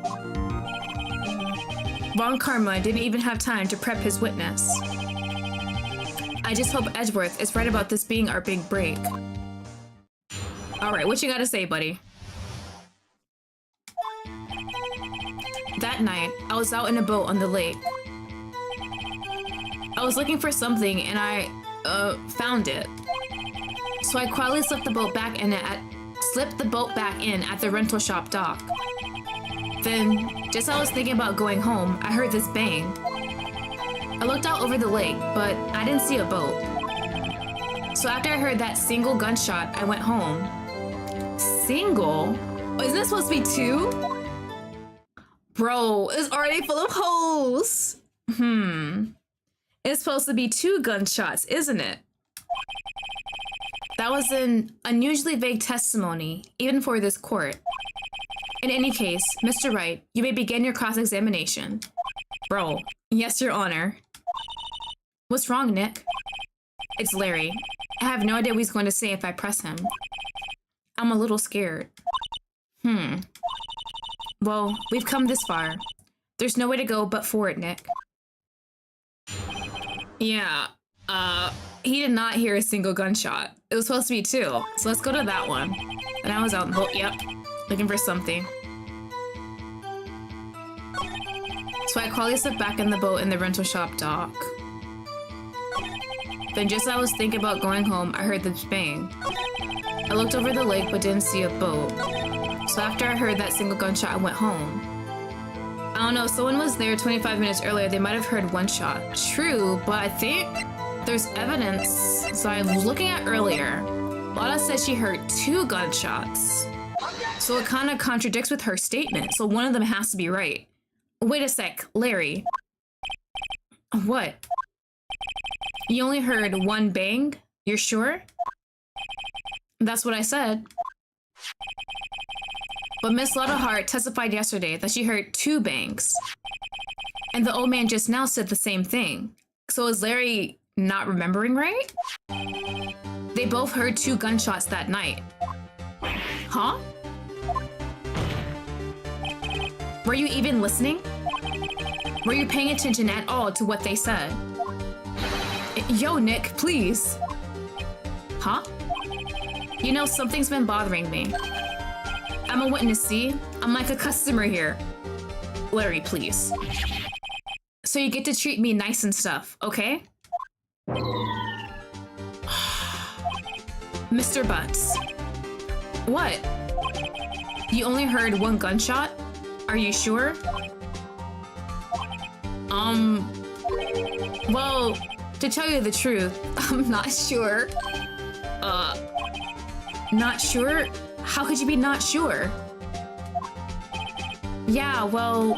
Von Karma didn't even have time to prep his witness. I just hope Edgeworth is right about this being our big break. Alright, what you gotta say, buddy? That night, I was out in a boat on the lake. I was looking for something and I, found it. So I quietly slipped the boat back in at the rental shop dock. Then, just as I was thinking about going home, I heard this bang. I looked out over the lake, but I didn't see a boat. So after I heard that single gunshot, I went home. Single? Isn't this supposed to be two? Bro, it's already full of holes. It's supposed to be two gunshots, isn't it? That was an unusually vague testimony, even for this court. In any case, Mr. Wright, you may begin your cross-examination. Bro, yes, Your Honor. What's wrong, Nick? It's Larry. I have no idea what he's going to say if I press him. I'm a little scared. Well, we've come this far. There's no way to go but forward, Nick. Yeah, he did not hear a single gunshot. It was supposed to be two, so let's go to that one. And I was out in the boat, yep, looking for something. So I quietly slipped back in the boat in the rental shop dock. Then just as I was thinking about going home, I heard this bang. I looked over the lake but didn't see a boat. So after I heard that single gunshot, I went home. I don't know, if someone was there 25 minutes earlier, they might have heard one shot. True, but I think there's evidence. So I was looking at earlier. Lottie said she heard two gunshots. So it kind of contradicts with her statement, so one of them has to be right. Wait a sec, Larry. What? You only heard one bang? You're sure? That's what I said. But Miss Hart testified yesterday that she heard 2 bangs. And the old man just now said the same thing. So is Larry not remembering right? They both heard 2 gunshots that night. Huh? Were you even listening? Were you paying attention at all to what they said? Yo, Nick, please. Huh? You know, something's been bothering me. I'm a witness, see? I'm like a customer here. Larry, please. So you get to treat me nice and stuff, okay? Mr. Butts. What? You only heard 1 gunshot? Are you sure? Well, to tell you the truth, I'm not sure. Not sure? How could you be not sure? Yeah, well,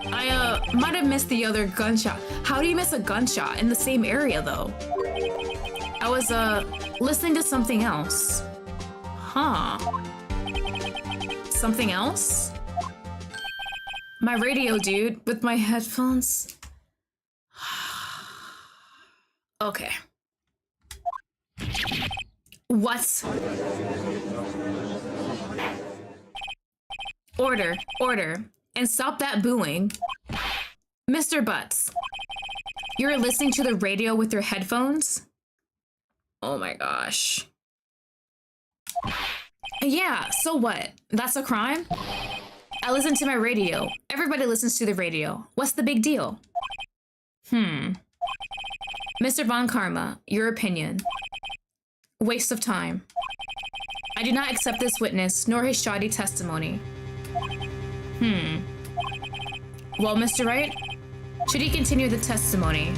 I, might have missed the other gunshot. How do you miss a gunshot in the same area, though? I was, listening to something else. Huh. Something else? My radio, dude, with my headphones. Okay. What? Order, and stop that booing. Mr. Butts, you're listening to the radio with your headphones? Oh my gosh. Yeah, so what? That's a crime? I listen to my radio. Everybody listens to the radio. What's the big deal? Mr. von Karma, your opinion. Waste of time. I do not accept this witness, nor his shoddy testimony. Well, Mr. Wright, should he continue the testimony?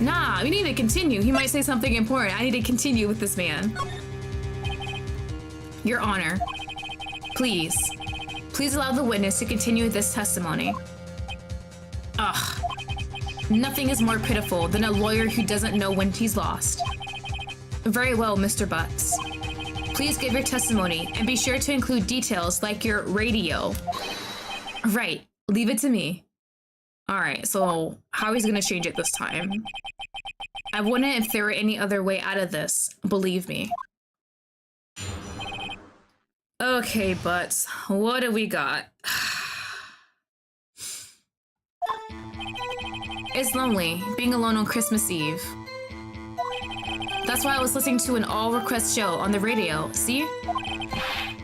Nah, we need to continue. He might say something important. I need to continue with this man. Your Honor, please allow the witness to continue this testimony. Ugh. Nothing is more pitiful than a lawyer who doesn't know when he's lost. Very well, Mr. Butts. Please give your testimony and be sure to include details like your radio. Right, leave it to me. All right, so how he's gonna change it this time? I wouldn't if there were any other way out of this, believe me. Okay, Butts, what do we got? It's lonely, being alone on Christmas Eve. That's why I was listening to an all-request show on the radio, see?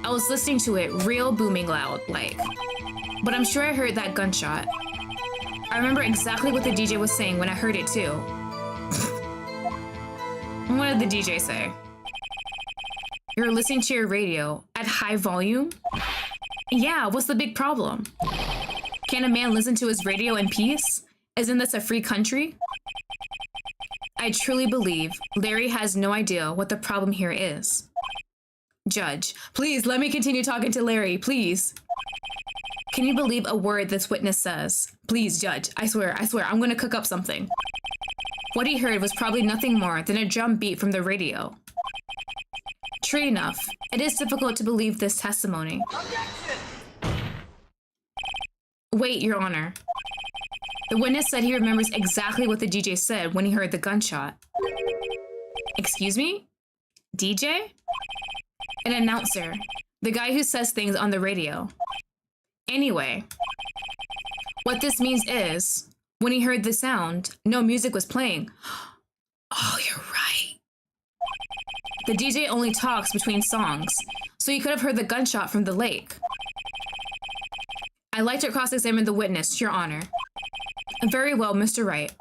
I was listening to it real booming loud, like. But I'm sure I heard that gunshot. I remember exactly what the DJ was saying when I heard it too. What did the DJ say? You're listening to your radio at high volume? Yeah, what's the big problem? Can a man listen to his radio in peace? Isn't this a free country? I truly believe Larry has no idea what the problem here is. Judge, please let me continue talking to Larry, please. Can you believe a word this witness says? Please, Judge, I swear, I'm gonna cook up something. What he heard was probably nothing more than a drum beat from the radio. True enough, it is difficult to believe this testimony. Wait, Your Honor. The witness said he remembers exactly what the DJ said when he heard the gunshot. Excuse me? DJ? An announcer. The guy who says things on the radio. Anyway, what this means is, when he heard the sound, no music was playing. Oh, you're right. The DJ only talks between songs, so he could have heard the gunshot from the lake. I'd like to cross-examine the witness, Your Honor. Very well, Mr. Wright.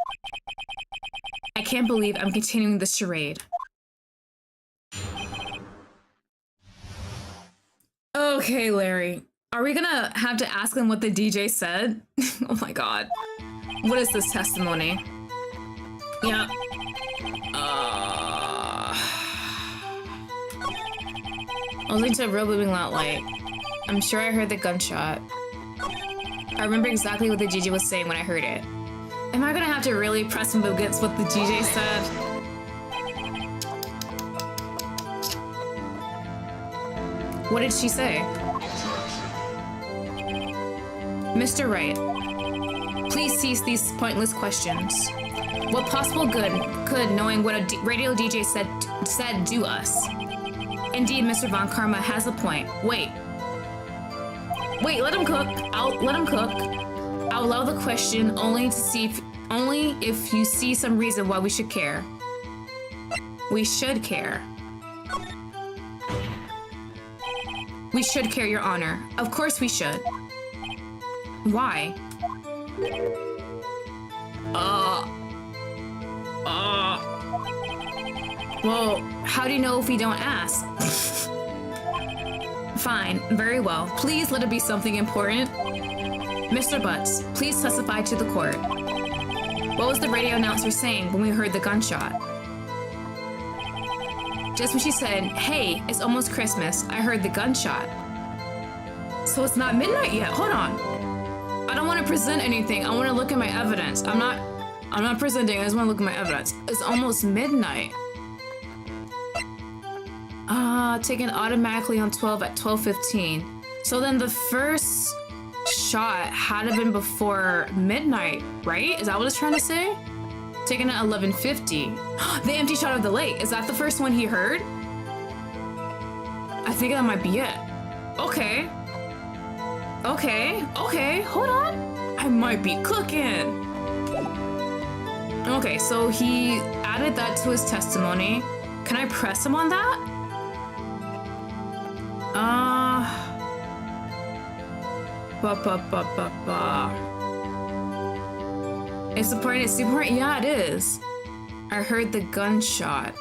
I can't believe I'm continuing this charade. Okay, Larry. Are we gonna have to ask him what the DJ said? Oh my god. What is this testimony? Yeah. I was listening to a real booming loud light. I'm sure I heard the gunshot. I remember exactly what the DJ was saying when I heard it. Am I gonna have to really press him against what the DJ said? What did she say? Mr. Wright, please cease these pointless questions. What possible good could knowing what a radio DJ said do us? Indeed, Mr. von Karma has a point. Wait, let him cook. Let him cook. I'll allow the question only if you see some reason why we should care. We should care. We should care, Your Honor. Of course we should. Why? Well, how do you know if we don't ask? Fine, very well. Please let it be something important. Mr. Butts, please testify to the court. What was the radio announcer saying when we heard the gunshot? Just when she said, hey, it's almost Christmas, I heard the gunshot. So it's not midnight yet, hold on. I don't want to present anything, I want to look at my evidence. I'm not presenting, I just want to look at my evidence. It's almost midnight. Taken automatically on 12 at 12:15. So then the first shot had to have been before midnight, right? Is that what it's trying to say? Taken at 11:50. The empty shot of the lake. Is that the first one he heard? I think that might be it. Okay, hold on. I might be cooking. Okay, so he added that to his testimony. Can I press him on that? It's important, it's important. Yeah, it is. I heard the gunshot.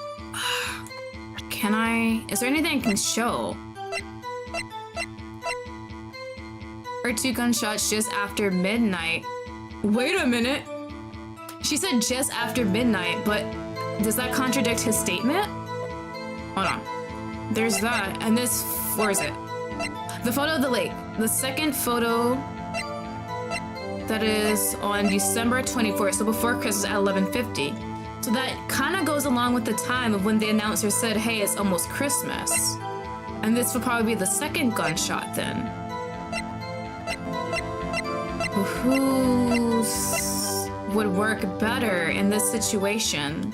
Can I? Is there anything I can show? Or 2 gunshots just after midnight. Wait a minute. She said just after midnight, but does that contradict his statement? Hold on. There's that, and this, where is it? The photo of the lake. The second photo that is on December 24th, so before Christmas at 11:50. So that kind of goes along with the time of when the announcer said, hey, it's almost Christmas. And this would probably be the second gunshot then. Who would work better in this situation?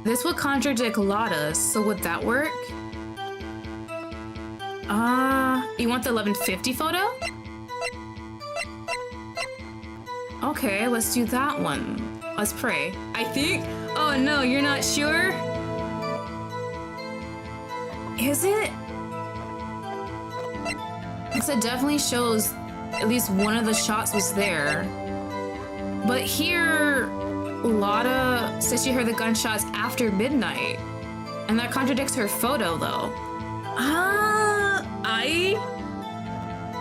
This would contradict Lotta's, so would that work? You want the 11:50 photo? Okay, let's do that one. Let's pray. I think? Oh no, you're not sure? Is it? Because it definitely shows at least one of the shots was there. But here, Lotta says she heard the gunshots after midnight. And that contradicts her photo though.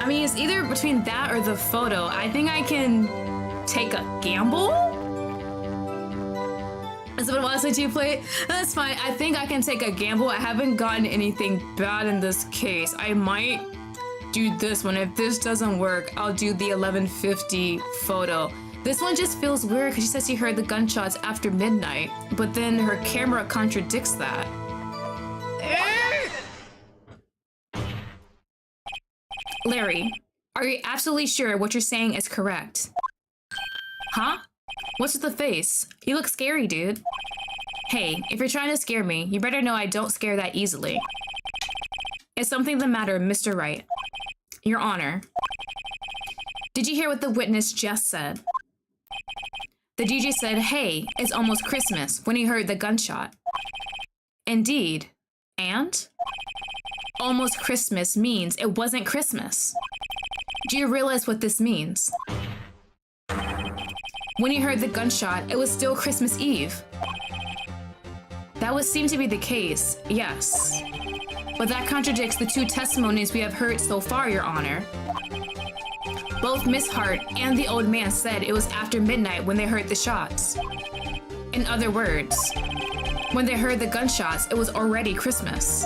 I mean, it's either between that or the photo. I think I can take a gamble? Is it what else you play? That's fine. I think I can take a gamble. I haven't gotten anything bad in this case. I might do this one. If this doesn't work, I'll do the 11:50 photo. This one just feels weird because she says she heard the gunshots after midnight, but then her camera contradicts that. Larry, are you absolutely sure what you're saying is correct? Huh? What's with the face? You look scary, dude. Hey, if you're trying to scare me, you better know I don't scare that easily. Is something the matter, Mr. Wright? Your Honor. Did you hear what the witness just said? The DJ said, hey, it's almost Christmas when he heard the gunshot. Indeed. And? Almost Christmas means it wasn't Christmas. Do you realize what this means? When he heard the gunshot, it was still Christmas Eve. That would seem to be the case, yes. But that contradicts the 2 testimonies we have heard so far, Your Honor. Both Miss Hart and the old man said it was after midnight when they heard the shots. In other words, when they heard the gunshots, it was already Christmas.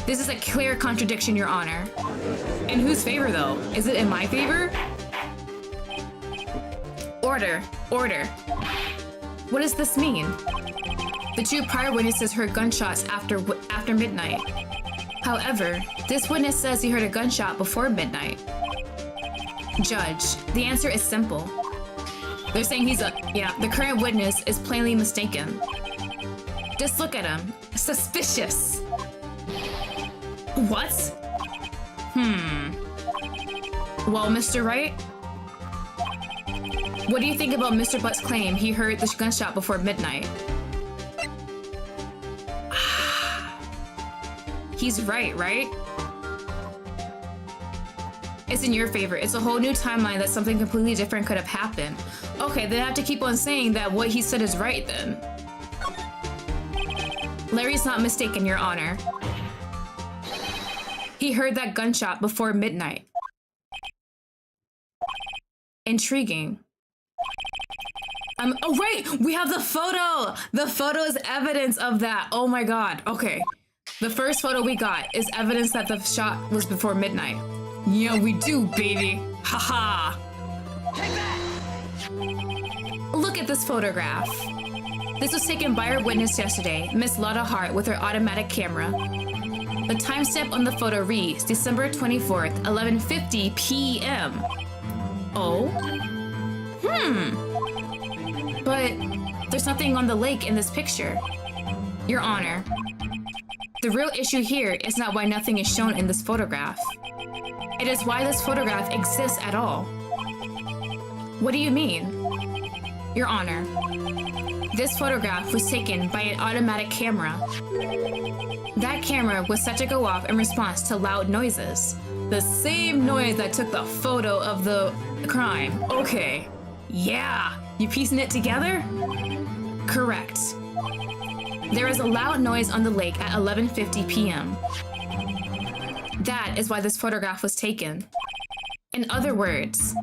This is a clear contradiction, Your Honor. In whose favor, though? Is it in my favor? Order. Order. What does this mean? The two prior witnesses heard gunshots after midnight. However, this witness says he heard a gunshot before midnight. Judge, the answer is simple. They're saying the current witness is plainly mistaken. Just look at him. Suspicious. What? Well, Mr. Wright? What do you think about Mr. Butt's claim he heard the gunshot before midnight? He's right? It's in your favor. It's a whole new timeline that something completely different could have happened. Okay, then I have to keep on saying that what he said is right then. Larry's not mistaken, Your Honor. He heard that gunshot before midnight. Intriguing. Oh right, we have the photo! The photo is evidence of that. Oh my god, okay. The first photo we got is evidence that the shot was before midnight. Yeah, we do, baby. Haha. Look at this photograph. This was taken by our witness yesterday, Miss Lottie Hart, with her automatic camera. The timestamp on the photo reads December 24th, 11:50 p.m. Oh? But there's nothing on the lake in this picture. Your Honor, the real issue here is not why nothing is shown in this photograph. It is why this photograph exists at all. What do you mean? Your Honor, this photograph was taken by an automatic camera. That camera was set to go off in response to loud noises. The same noise that took the photo of the crime. Okay. Yeah. You piecing it together? Correct. There is a loud noise on the lake at 11:50 p.m. That is why this photograph was taken. In other words,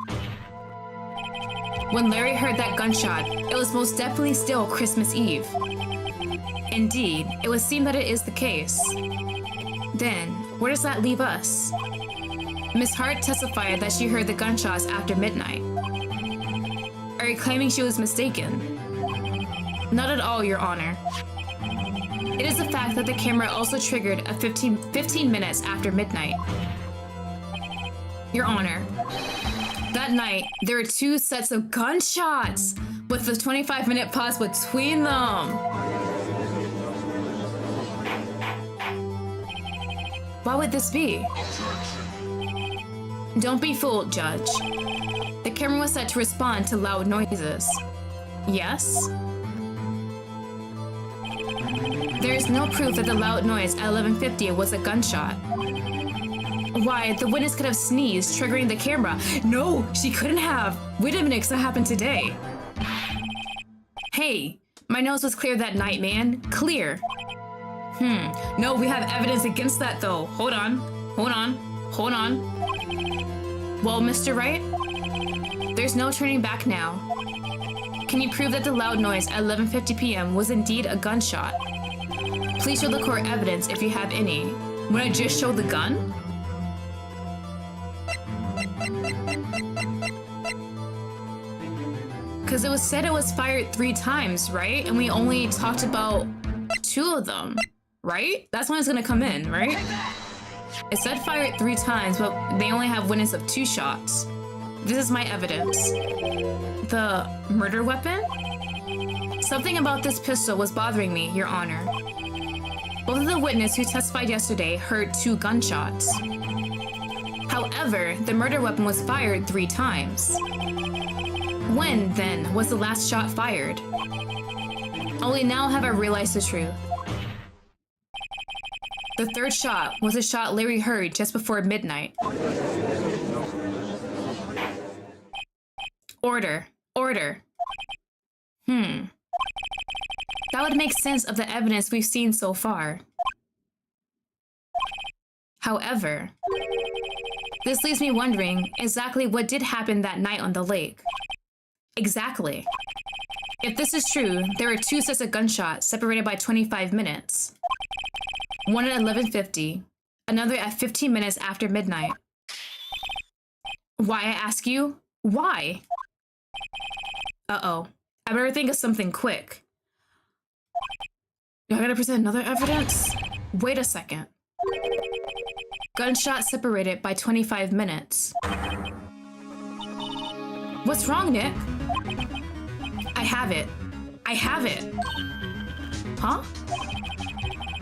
when Larry heard that gunshot, it was most definitely still Christmas Eve. Indeed, it would seem that it is the case. Then, where does that leave us? Miss Hart testified that she heard the gunshots after midnight. Are you claiming she was mistaken? Not at all, Your Honor. It is the fact that the camera also triggered a 15 minutes after midnight. Your Honor, that night, there were two sets of gunshots with a 25-minute pause between them. Why would this be? Don't be fooled, Judge. The camera was set to respond to loud noises. Yes? There is no proof that the loud noise at 11:50 was a gunshot. Why, the witness could have sneezed, triggering the camera. No, she couldn't have. Wait a minute, 'cause that happened today. Hey, my nose was clear that night, man. Clear. No, we have evidence against that, though. Hold on. Well, Mr. Wright, there's no turning back now. Can you prove that the loud noise at 11:50 p.m. was indeed a gunshot? Please show the court evidence if you have any. When I just showed the gun? Because it was said it was fired 3 times, right? And we only talked about 2 of them, right? That's when it's gonna come in, right? It said fired 3 times, but they only have witness of 2 shots. This is my evidence. The murder weapon? Something about this pistol was bothering me, Your Honor. Both of the witnesses who testified yesterday heard 2 gunshots. However, the murder weapon was fired 3 times. When, then, was the last shot fired? Only now have I realized the truth. The 3rd shot was a shot Larry heard just before midnight. Order. That would make sense of the evidence we've seen so far. However, this leaves me wondering exactly what did happen that night on the lake. Exactly. If this is true, there are 2 sets of gunshots separated by 25 minutes. One at 11:50 another at 15 minutes after midnight. Why, I ask you? Why? Uh-oh. I better think of something quick. I gotta present another evidence? Wait a second. Gunshot separated by 25 minutes. What's wrong, Nick? I have it. I have it. Huh?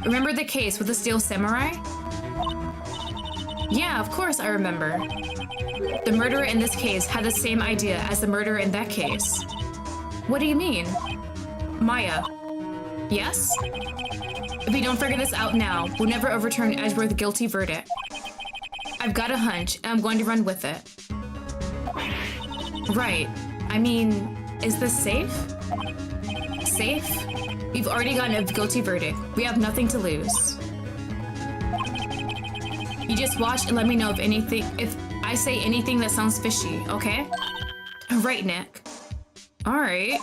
Remember the case with the steel samurai? Yeah, of course I remember. The murderer in this case had the same idea as the murderer in that case. What do you mean? Maya. Yes? If we don't figure this out now, we'll never overturn Edgeworth's guilty verdict. I've got a hunch, and I'm going to run with it. Right. I mean, is this safe? Safe? We've already gotten a guilty verdict. We have nothing to lose. You just watch and let me know if I say anything that sounds fishy, okay? Right, Nick. Alright.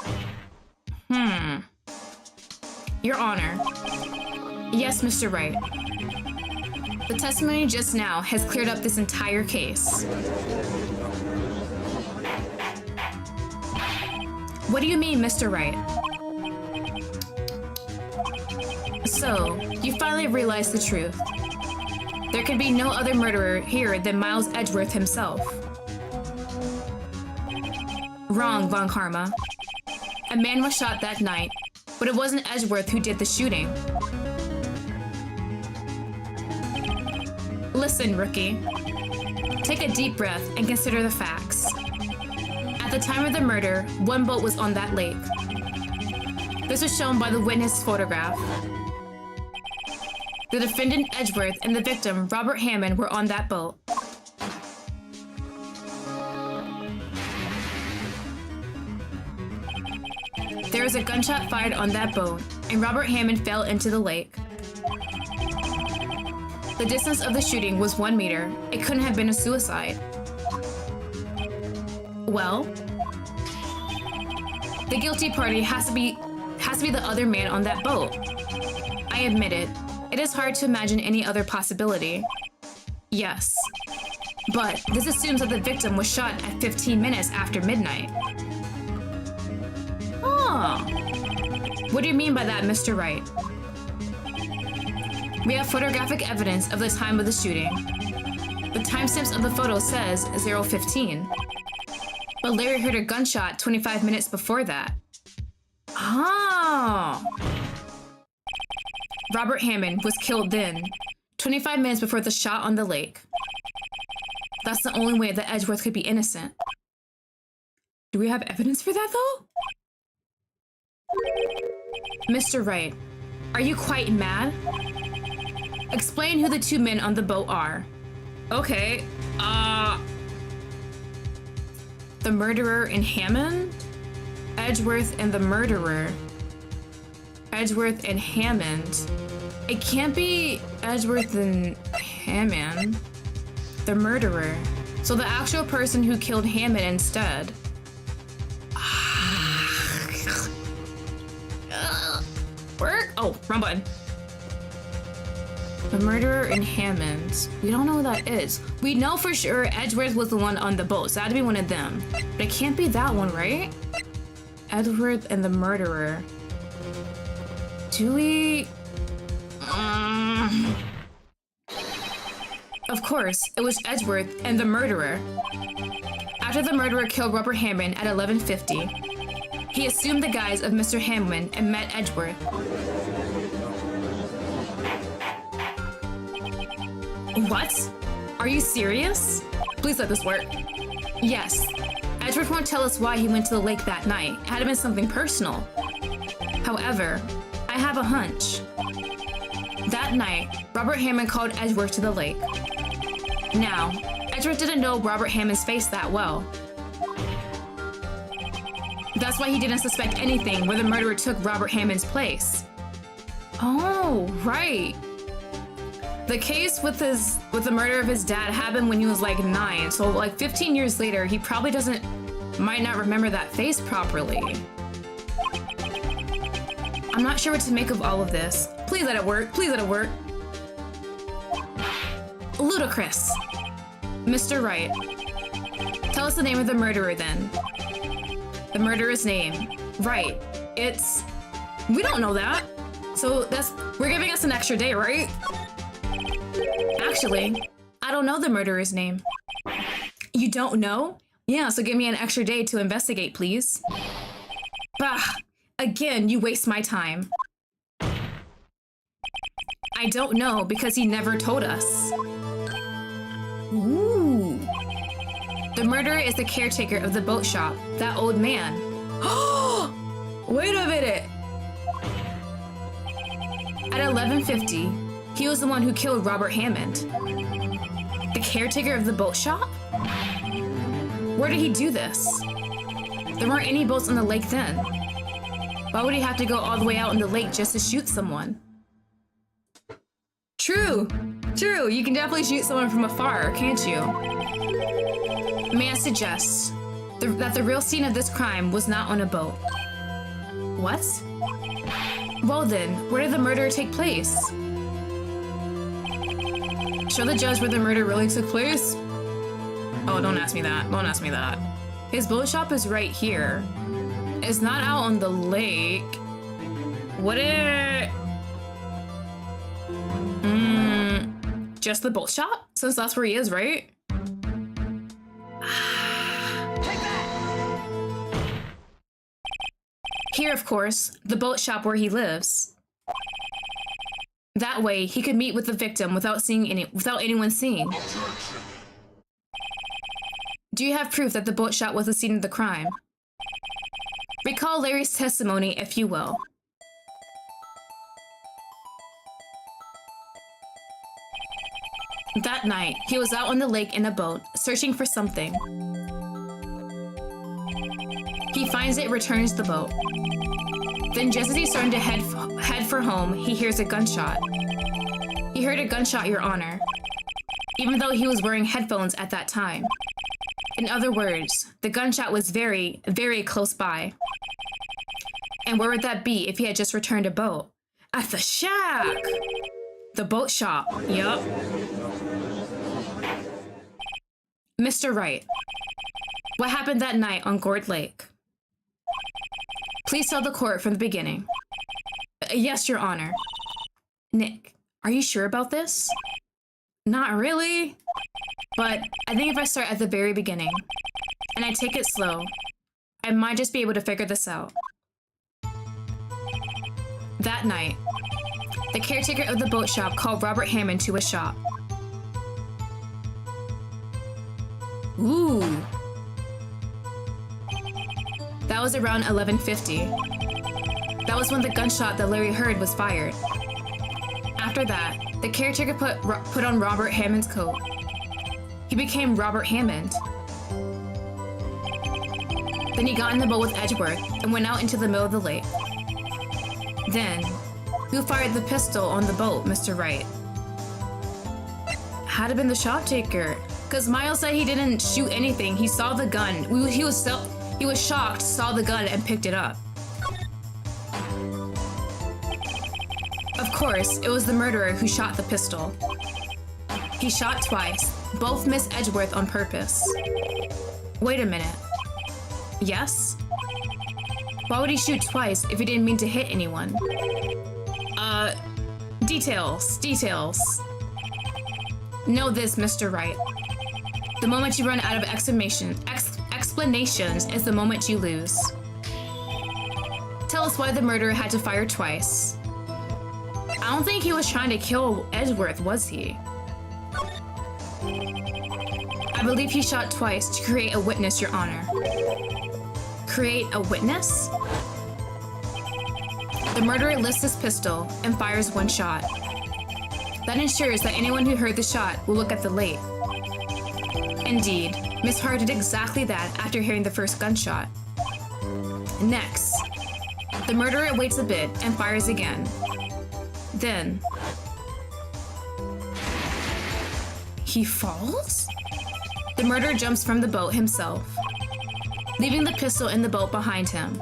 Your Honor. Yes, Mr. Wright. The testimony just now has cleared up this entire case. What do you mean, Mr. Wright? So, you finally realized the truth. There could be no other murderer here than Miles Edgeworth himself. Wrong, Von Karma. A man was shot that night, but it wasn't Edgeworth who did the shooting. Listen, rookie. Take a deep breath and consider the facts. At the time of the murder, one boat was on that lake. This was shown by the witness photograph. The defendant Edgeworth and the victim Robert Hammond were on that boat. There was a gunshot fired on that boat, and Robert Hammond fell into the lake. The distance of the shooting was 1 meter. It couldn't have been a suicide. Well, the guilty party has to be the other man on that boat. I admit it. It is hard to imagine any other possibility. Yes. But this assumes that the victim was shot at 15 minutes after midnight. Oh. What do you mean by that, Mr. Wright? We have photographic evidence of the time of the shooting. The timestamps of the photo says 0:15. But Larry heard a gunshot 25 minutes before that. Oh. Robert Hammond was killed then, 25 minutes before the shot on the lake. That's the only way that Edgeworth could be innocent. Do we have evidence for that, though? Mr. Wright, are you quite mad? Explain who the two men on the boat are. Okay, the murderer and Hammond? Edgeworth and the murderer. Edgeworth and Hammond. It can't be Edgeworth and Hammond. The murderer. So the actual person who killed Hammond instead. Work? Oh, wrong button. The murderer and Hammond. We don't know who that is. We know for sure Edgeworth was the one on the boat, so it had to be one of them. But it can't be that one, right? Edgeworth and the murderer. Do we... Of course, it was Edgeworth and the murderer. After the murderer killed Robert Hammond at 11:50, he assumed the guise of Mr. Hammond and met Edgeworth. What? Are you serious? Please let this work. Yes. Edgeworth won't tell us why he went to the lake that night. It had been something personal. However, I have a hunch. That night, Robert Hammond called Edgeworth to the lake. Now, Edgeworth didn't know Robert Hammond's face that well. That's why he didn't suspect anything where the murderer took Robert Hammond's place. Oh, right. The case with the murder of his dad happened when he was like 9, so like 15 years later, he probably might not remember that face properly. I'm not sure what to make of all of this. Please let it work. Please let it work. Ludicrous. Mr. Wright, tell us the name of the murderer then. The murderer's name. Right. It's... We don't know that. So we're giving us an extra day, right? Actually, I don't know the murderer's name. You don't know? Yeah, so give me an extra day to investigate, please. Bah! Again, you waste my time. I don't know because he never told us. Ooh. The murderer is the caretaker of the boat shop, that old man. Wait a minute! At 11:50, he was the one who killed Robert Hammond. The caretaker of the boat shop? Where did he do this? There weren't any boats on the lake then. Why would he have to go all the way out in the lake just to shoot someone? True! True, you can definitely shoot someone from afar, can't you? May I suggest that the real scene of this crime was not on a boat? What? Well then, where did the murder take place? Show the judge where the murder really took place? Oh, don't ask me that. Don't ask me that. His boat shop is right here. It's not out on the lake. What it? Just the boat shop? Since that's where he is, right? Take that! Here, of course, the boat shop where he lives. That way, he could meet with the victim without anyone seeing. Do you have proof that the boat shop was the scene of the crime? Recall Larry's testimony, if you will. That night, he was out on the lake in a boat, searching for something. He finds it, returns the boat. Then just as he's starting to head for home, he hears a gunshot. He heard a gunshot, Your Honor, even though he was wearing headphones at that time. In other words, the gunshot was very, very close by. And where would that be if he had just returned a boat? At the shack! The boat shop, yup. Mr. Wright, what happened that night on Gourd Lake? Please tell the court from the beginning. Yes, Your Honor. Nick, are you sure about this? Not really. But I think if I start at the very beginning, and I take it slow, I might just be able to figure this out. That night, the caretaker of the boat shop called Robert Hammond to his shop. Ooh. That was around 11:50. That was when the gunshot that Larry heard was fired. After that, the caretaker put on Robert Hammond's coat. He became Robert Hammond. Then he got in the boat with Edgeworth and went out into the middle of the lake. Then, who fired the pistol on the boat, Mr. Wright? Had it been the shop taker? Because Miles said he didn't shoot anything. He saw the gun. He was shocked, saw the gun, and picked it up. Of course, it was the murderer who shot the pistol. He shot twice. Both missed Edgeworth on purpose. Wait a minute. Yes? Why would he shoot twice if he didn't mean to hit anyone? Details. Know this, Mr. Wright. The moment you run out of explanations is the moment you lose. Tell us why the murderer had to fire twice. I don't think he was trying to kill Edgeworth, was he? I believe he shot twice to create a witness, Your Honor. Create a witness? The murderer lifts his pistol and fires one shot. That ensures that anyone who heard the shot will look at the lake. Indeed, Miss Hart did exactly that after hearing the first gunshot. Next, the murderer waits a bit and fires again. Then, he falls? The murderer jumps from the boat himself, leaving the pistol in the boat behind him.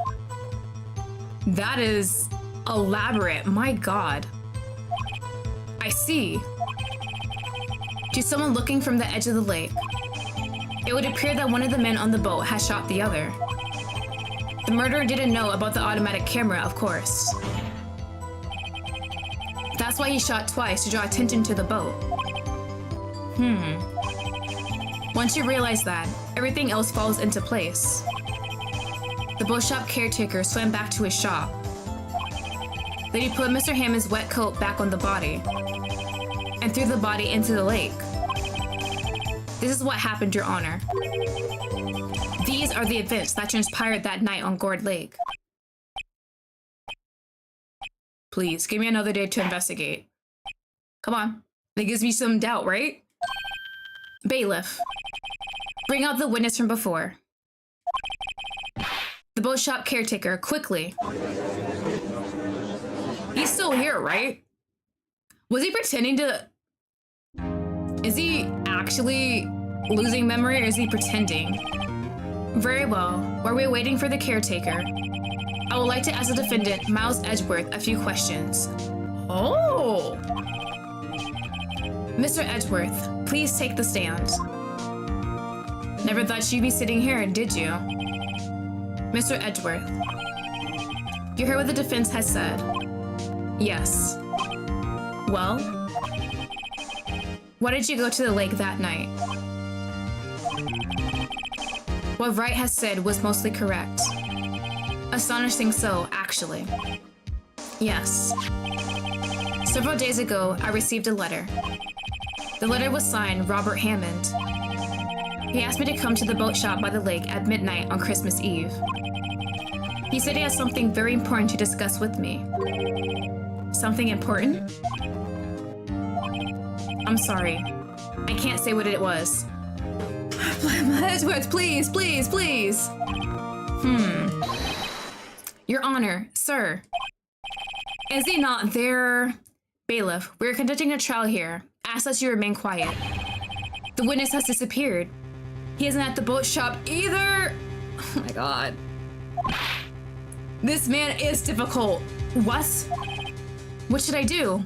That is elaborate, my God. I see. to someone looking from the edge of the lake. It would appear that one of the men on the boat has shot the other. The murderer didn't know about the automatic camera, of course. That's why he shot twice, to draw attention to the boat. Once you realize that, everything else falls into place. The boat shop caretaker swam back to his shop. Then he put Mr. Hammond's wet coat back on the body and threw the body into the lake. This is what happened, Your Honor. These are the events that transpired that night on Gourd Lake. Please, give me another day to investigate. Come on. That gives me some doubt, right? Bailiff, bring out the witness from before. The boat shop caretaker, quickly. He's still here, right? Was he pretending to... Is he actually losing memory, or is he pretending? Very well. While we're waiting for the caretaker, I would like to ask the defendant, Miles Edgeworth, a few questions. Oh! Mr. Edgeworth, please take the stand. Never thought you'd be sitting here, did you? Mr. Edgeworth, you heard what the defense has said? Yes. Well, why did you go to the lake that night? What Wright has said was mostly correct. Astonishing so, actually. Yes. Several days ago, I received a letter. The letter was signed Robert Hammond. He asked me to come to the boat shop by the lake at midnight on Christmas Eve. He said he has something very important to discuss with me. Something important? I'm sorry. I can't say what it was. Edgeworth, please, please, please. Your Honor, sir. Is he not there? Bailiff, we're conducting a trial here. Ask that you remain quiet. The witness has disappeared. He isn't at the boat shop either. Oh my god. This man is difficult. What? What should I do?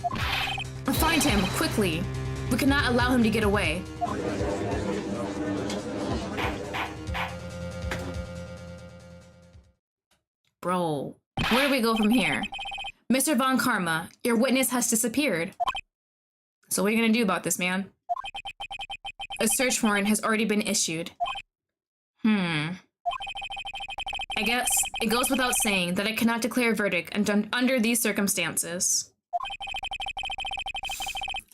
Find him, quickly. We cannot allow him to get away. Bro, where do we go from here? Mr. von Karma, your witness has disappeared. So what are you gonna do about this, man? A search warrant has already been issued. I guess it goes without saying that I cannot declare a verdict under these circumstances.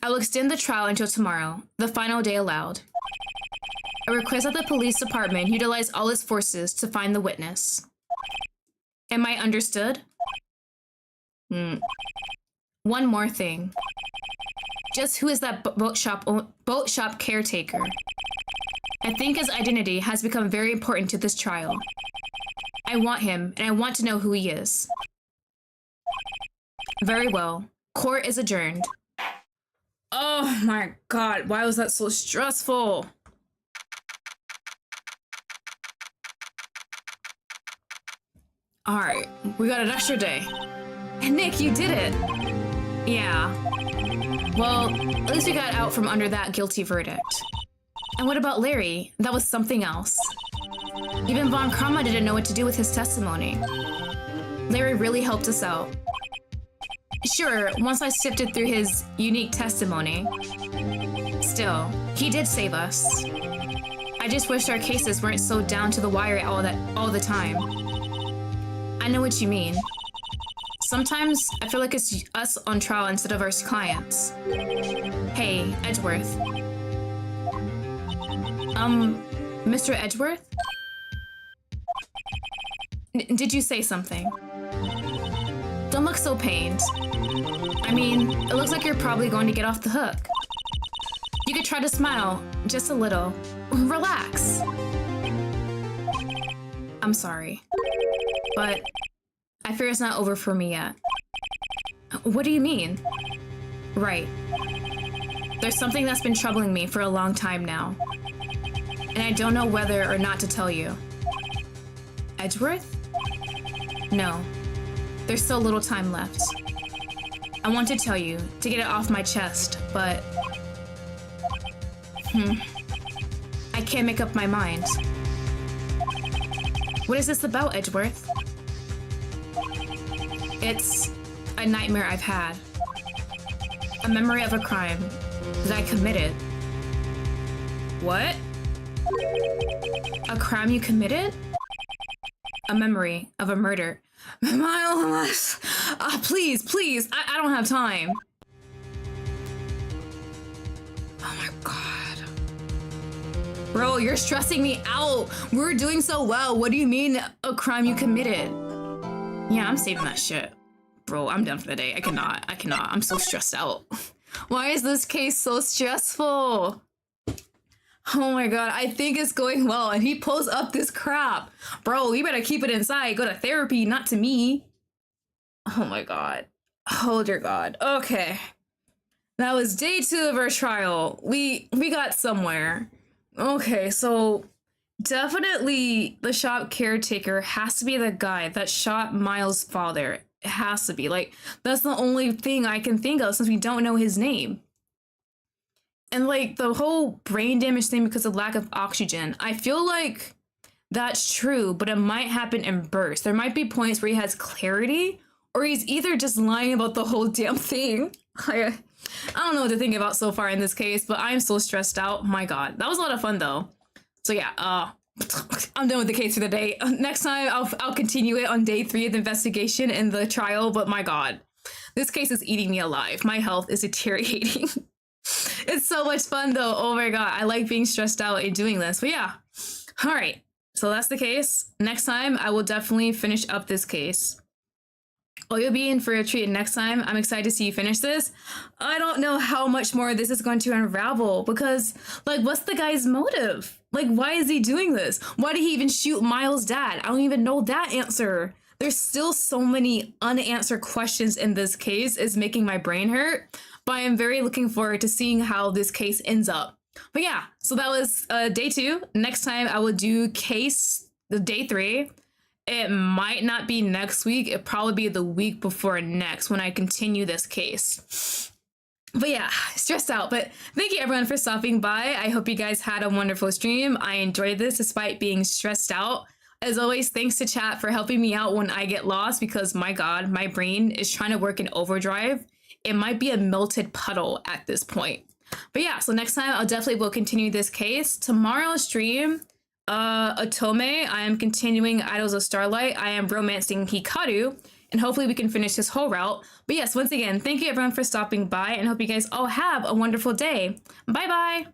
I will extend the trial until tomorrow, the final day allowed. I request that the police department utilize all its forces to find the witness. Am I understood? One more thing. Just who is that boat shop caretaker? I think his identity has become very important to this trial. I want him, and I want to know who he is. Very well. Court is adjourned. Oh my god, why was that so stressful? Alright, we got an extra day. Nick, you did it! Yeah. Well, at least we got out from under that guilty verdict. And what about Larry? That was something else. Even von Karma didn't know what to do with his testimony. Larry really helped us out. Sure, once I sifted through his unique testimony. Still, he did save us. I just wish our cases weren't so down to the wire all the time. I know what you mean. Sometimes I feel like it's us on trial instead of our clients. Hey, Edgeworth. Mr. Edgeworth? Did you say something? Don't look so pained. I mean, it looks like you're probably going to get off the hook. You could try to smile, just a little. Relax. I'm sorry, but I fear it's not over for me yet. What do you mean? Right. There's something that's been troubling me for a long time now, and I don't know whether or not to tell you. Edgeworth? No. There's still little time left. I want to tell you, to get it off my chest, but I can't make up my mind. What is this about, Edgeworth? It's a nightmare I've had. A memory of a crime that I committed. What? A crime you committed? A memory of a murder. Miles, please, please, I don't have time. Oh my god. Bro, you're stressing me out. We're doing so well. What do you mean a crime you committed? Yeah, I'm saving that shit. Bro, I'm done for the day. I cannot. I'm so stressed out. Why is this case so stressful? Oh my god, I think it's going well, and he pulls up this crap. Bro, you better keep it inside. Go to therapy, not to me. Oh my god. Oh dear god. Okay. That was day 2 of our trial. We got somewhere. Okay, so definitely the shop caretaker has to be the guy that shot Miles' father. It has to be. Like, that's the only thing I can think of since we don't know his name. And like the whole brain damage thing because of lack of oxygen, I feel like that's true, but it might happen in bursts. There might be points where he has clarity, or he's either just lying about the whole damn thing. I don't know what to think about so far in this case, but I'm so stressed out. My god, that was a lot of fun though. So yeah, I'm done with the case for the day. Next time I'll continue it on day 3 of the investigation and the trial, but my god, this case is eating me alive. My health is deteriorating. It's so much fun though. Oh my god, I like being stressed out and doing this. But yeah, all right, so that's the case. Next time I will definitely finish up this case. Oh, you'll be in for a treat next time. I'm excited to see you finish this. I don't know how much more this is going to unravel because, like, what's the guy's motive? Like, why is he doing this? Why did he even shoot Miles' dad? I don't even know that answer. There's still so many unanswered questions in this case. It's making my brain hurt. But I am very looking forward to seeing how this case ends up. But yeah, so that was day 2. Next time I will do case the day 3. It might not be next week. It'll probably be the week before next when I continue this case. But yeah, stressed out. But thank you everyone for stopping by. I hope you guys had a wonderful stream. I enjoyed this despite being stressed out. As always, thanks to chat for helping me out when I get lost because my god, my brain is trying to work in overdrive. It might be a melted puddle at this point. But yeah, so next time I'll definitely will continue this case. Tomorrow's stream, Otome, I am continuing Idols of Starlight. I am romancing Hikaru, and hopefully we can finish this whole route. But yes, once again, thank you everyone for stopping by, and hope you guys all have a wonderful day. Bye bye!